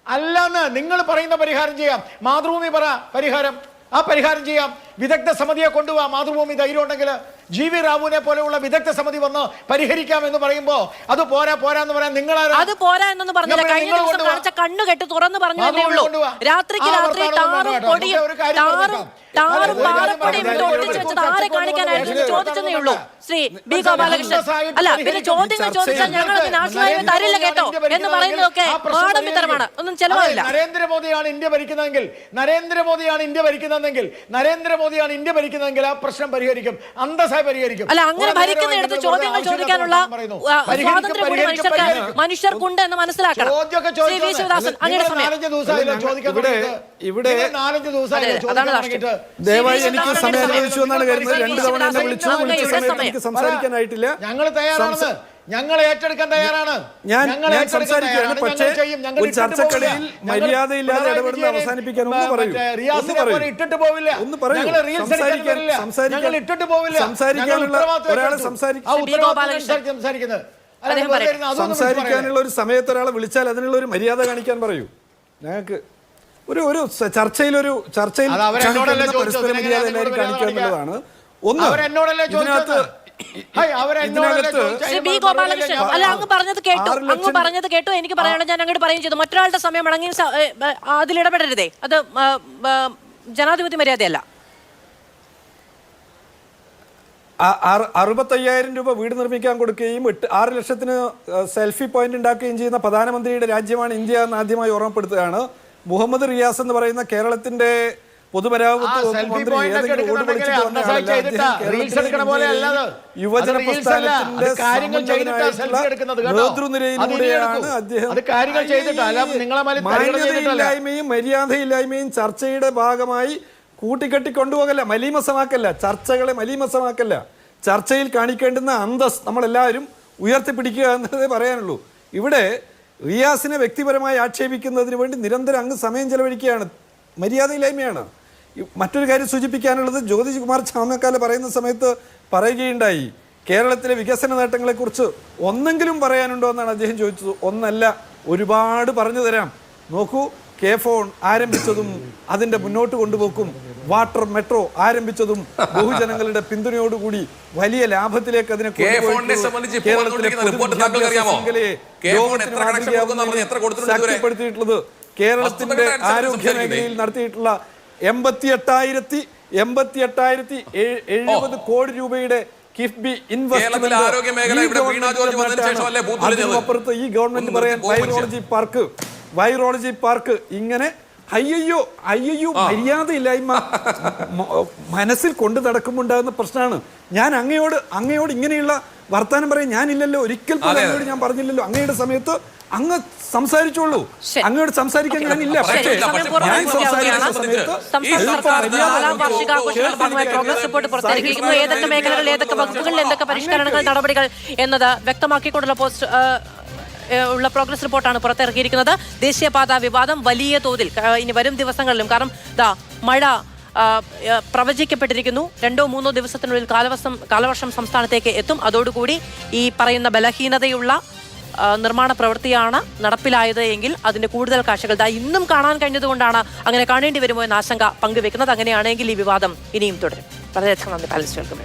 അല്ലെന്ന് നിങ്ങൾ പറയുന്ന പരിഹാരം ചെയ്യാം. മാതൃഭൂമി പറ പരിഹാരം, ആ പരിഹാരം ചെയ്യാം. വിദഗ്ധ സമിതിയെ കൊണ്ടുപോവാ. മാതൃഭൂമി ധൈര്യം ഉണ്ടെങ്കിൽ ജി വി റാവുവിനെ പോലെയുള്ള വിദഗ്ധ സമിതി വന്ന് പരിഹരിക്കാം എന്ന് പറയുമ്പോ അത് പോരാന്ന് പറയാൻ നിങ്ങൾ അത് പോരാ എന്നൊന്നും പറഞ്ഞില്ല. കഴിഞ്ഞ ദിവസം കാണിച്ച കണ്ണുകെട്ട് തുറന്നു പറഞ്ഞു എന്നേ ഉള്ളൂ. രാത്രിക്ക് രാത്രി ടാറും പൊടിയും പാറപ്പൊടിയും ഇട്ട് ഒട്ടിച്ചു വെച്ചത് ആരെ കാണിക്കാനായിരുന്നു ചോദിച്ചതേ ഉള്ളൂ ശ്രീ ബി ഗോപാലകൃഷ്ണൻ. അല്ല, പിന്നെ ചോദ്യങ്ങൾ ചോദിച്ചാൽ ഞങ്ങൾക്ക് നാഷണൽ ഹൈവേ തരില്ല കേട്ടോ എന്ന് പറയുന്നതൊക്കെ ആഡംബരമാണ്, ഒന്നും ചെലവാവില്ല. നരേന്ദ്രമോദിയാണ് ഇന്ത്യ ഭരിക്കുന്നതെങ്കിൽ ആ പ്രശ്നം പരിഹരിക്കും, അന്തസ്സായി പരിഹരിക്കും. അല്ല, അങ്ങനെ ഭരിക്കുന്നിടത്ത് ചോദ്യങ്ങൾ ചോദിക്കാനുള്ള സ്വാതന്ത്ര്യം കൂടി മനുഷ്യർക്കുണ്ട് എന്ന് മനസ്സിലാക്കണം. ശ്രീ വി ശിവദാസൻ, അങ്ങയുടെ സമയം. ദയവായി എനിക്ക് സമയം അനുവദിച്ചു എന്നാണ് കരുതുന്നത്. 2 തവണ എന്നെ വിളിച്ച സമയത്ത് എനിക്ക് സംസാരിക്കാനായിട്ടില്ല. ഞങ്ങൾ ഏറ്റെടുക്കാൻ തയ്യാറാണ്. ഞാൻ സംസാരിക്കുകയാണ്. പക്ഷേ ഒരു ചർച്ചക്കിടയിൽ മര്യാദയില്ലാതെ ഇടപെടുന്നത് അവസാനിപ്പിക്കാൻ ഒന്ന് പറയൂ. ഇട്ടിട്ട് പോവില്ല. ഒന്ന് പറയൂ. സംസാരിക്കാനുള്ള ഒരാളെ സംസാരിക്കാനുള്ള ഒരു സമയത്ത് ഒരാളെ വിളിച്ചാൽ അതിനുള്ള ഒരു മര്യാദ കാണിക്കാൻ പറയൂ. ഞങ്ങൾക്ക് ഒരു ചർച്ചയിൽ അത് അവരെന്നോടല്ലേ ചോദിച്ചത്. പരസ്പര മര്യാദ എല്ലാവരും കാണിക്കുക എന്നുള്ളതാണ് ഒന്ന്. അവരെന്നോടല്ലേ ചോദിച്ചത്. ശ്രീ ബി ഗോപാലകൃഷ്ണൻ, അല്ല അങ്ങ് പറഞ്ഞത് കേട്ടു. എനിക്ക് പറയാനുള്ളത് ഞാൻ അങ്ങോട്ട് പറയുകയും ചെയ്തു. മറ്റൊരാളുടെ സമയം അടങ്ങി അതിലിടപെടരുതേ. അത് ജനാധിപത്യ മര്യാദയല്ല. 65,000 രൂപ വീട് നിർമ്മിക്കാൻ കൊടുക്കുകയും 6 ലക്ഷത്തിന് സെൽഫി പോയിന്റ് ഉണ്ടാക്കുകയും ചെയ്യുന്ന പ്രധാനമന്ത്രിയുടെ രാജ്യമാണ് ഇന്ത്യ എന്ന് ആദ്യമായി ഓർമ്മപ്പെടുത്തുകയാണ്. മുഹമ്മദ് റിയാസ് എന്ന് പറയുന്ന കേരളത്തിന്റെ പൊതുമരാമത്ത് വകുപ്പ് മന്ത്രി യുവജന പ്രസ്ഥാനത്തിന്റെ നേതൃനിരയിലൂടെയാണ് അദ്ദേഹം മാന്യതയില്ലായ്മയും മര്യാദയില്ലായ്മയും ചർച്ചയുടെ ഭാഗമായി കൂട്ടിക്കെട്ടി കൊണ്ടുപോകല്ല, മലീമസമാക്കല്ല, ചർച്ചകളെ മലീമസമാക്കല്ല. ചർച്ചയിൽ കാണിക്കേണ്ടുന്ന അന്തസ് നമ്മളെല്ലാവരും ഉയർത്തിപ്പിടിക്കുക എന്നതേ പറയാനുള്ളൂ. ഇവിടെ റിയാസിനെ വ്യക്തിപരമായി ആക്ഷേപിക്കുന്നതിന് വേണ്ടി നിരന്തരം അങ്ങ് സമയം ചെലവഴിക്കുകയാണ്, മര്യാദയില്ലായ്മയാണ്. മറ്റൊരു കാര്യം സൂചിപ്പിക്കാനുള്ളത്, ജ്യോതികുമാർ ചാമക്കാല പറയുന്ന സമയത്ത് പറയുകയുണ്ടായി, കേരളത്തിലെ വികസന നേട്ടങ്ങളെക്കുറിച്ച് ഒന്നെങ്കിലും പറയാനുണ്ടോ എന്നാണ് അദ്ദേഹം ചോദിച്ചത്. ഒന്നല്ല, ഒരുപാട് പറഞ്ഞു തരാം. നോക്കൂ, K-ഫോൺ ആരംഭിച്ചതും അതിന്റെ മുന്നോട്ട് കൊണ്ടുപോക്കും, വാട്ടർ മെട്രോ ആരംഭിച്ചതും ബഹുജനങ്ങളുടെ പിന്തുണയോടുകൂടി വലിയ ലാഭത്തിലേക്ക് അതിനെ ശക്തിപ്പെടുത്തിയിട്ടുള്ളത്, കേരളത്തിന്റെ ആരോഗ്യ മേഖലയിൽ നടത്തിയിട്ടുള്ള 88,070 കോടി രൂപയുടെ കിഫ്ബി ഇൻവെസ്റ്റ്മെന്റ്, അതിനപ്പുറത്ത് ഈ ഗവൺമെന്റ് പറയാൻ വൈറോളജി പാർക്ക്, ഇങ്ങനെ അയ്യോ മര്യാദയില്ലായ്മ മനസ്സിൽ കൊണ്ടു നടക്കുമ്പോണ്ടാകുന്ന പ്രശ്നമാണ്. ഞാൻ അങ്ങയോട് ഇങ്ങനെയുള്ള വർത്താനം പറയാൻ ഞാനില്ലല്ലോ, ഒരിക്കൽ പോലും അങ്ങയോട് ഞാൻ പറഞ്ഞില്ലല്ലോ. അങ്ങയുടെ സമയത്ത് അങ്ങ് സംസാരിച്ചോളൂ, അങ്ങയോട് സംസാരിക്കാൻ ഞാനില്ല. പക്ഷേ ഞാൻ സംസാരിക്കുന്ന സമയത്ത് ഏതൊക്കെ മേഖലകളിൽ ഏതൊക്കെ വകുപ്പുകളിൽ എന്തൊക്കെ പരിഷ്കരണങ്ങൾ നടപടികൾ എന്നത് വ്യക്തമാക്കിക്കൊണ്ടുള്ള ഉള്ള പ്രോഗ്രസ് റിപ്പോർട്ടാണ് പുറത്തിറക്കിയിരിക്കുന്നത്. ദേശീയപാത വിവാദം വലിയ തോതിൽ ഇനി വരും ദിവസങ്ങളിലും, കാരണം മഴ പ്രവചിക്കപ്പെട്ടിരിക്കുന്നു. 2-3 ദിവസത്തിനുള്ളിൽ കാലവർഷം സംസ്ഥാനത്തേക്ക് എത്തും. അതോടുകൂടി ഈ പറയുന്ന ബലഹീനതയുള്ള നിർമ്മാണ പ്രവൃത്തിയാണ് നടപ്പിലായത് എങ്കിൽ അതിന്റെ കൂടുതൽ കാഴ്ചകൾ ഇന്നും കാണാൻ കഴിഞ്ഞതുകൊണ്ടാണ് അങ്ങനെ കാണേണ്ടി വരുമോ എന്ന ആശങ്ക പങ്കുവെക്കുന്നത്. അങ്ങനെയാണെങ്കിൽ ഈ വിവാദം ഇനിയും തുടരും. വളരെയധികം നന്ദി. Palace welcome.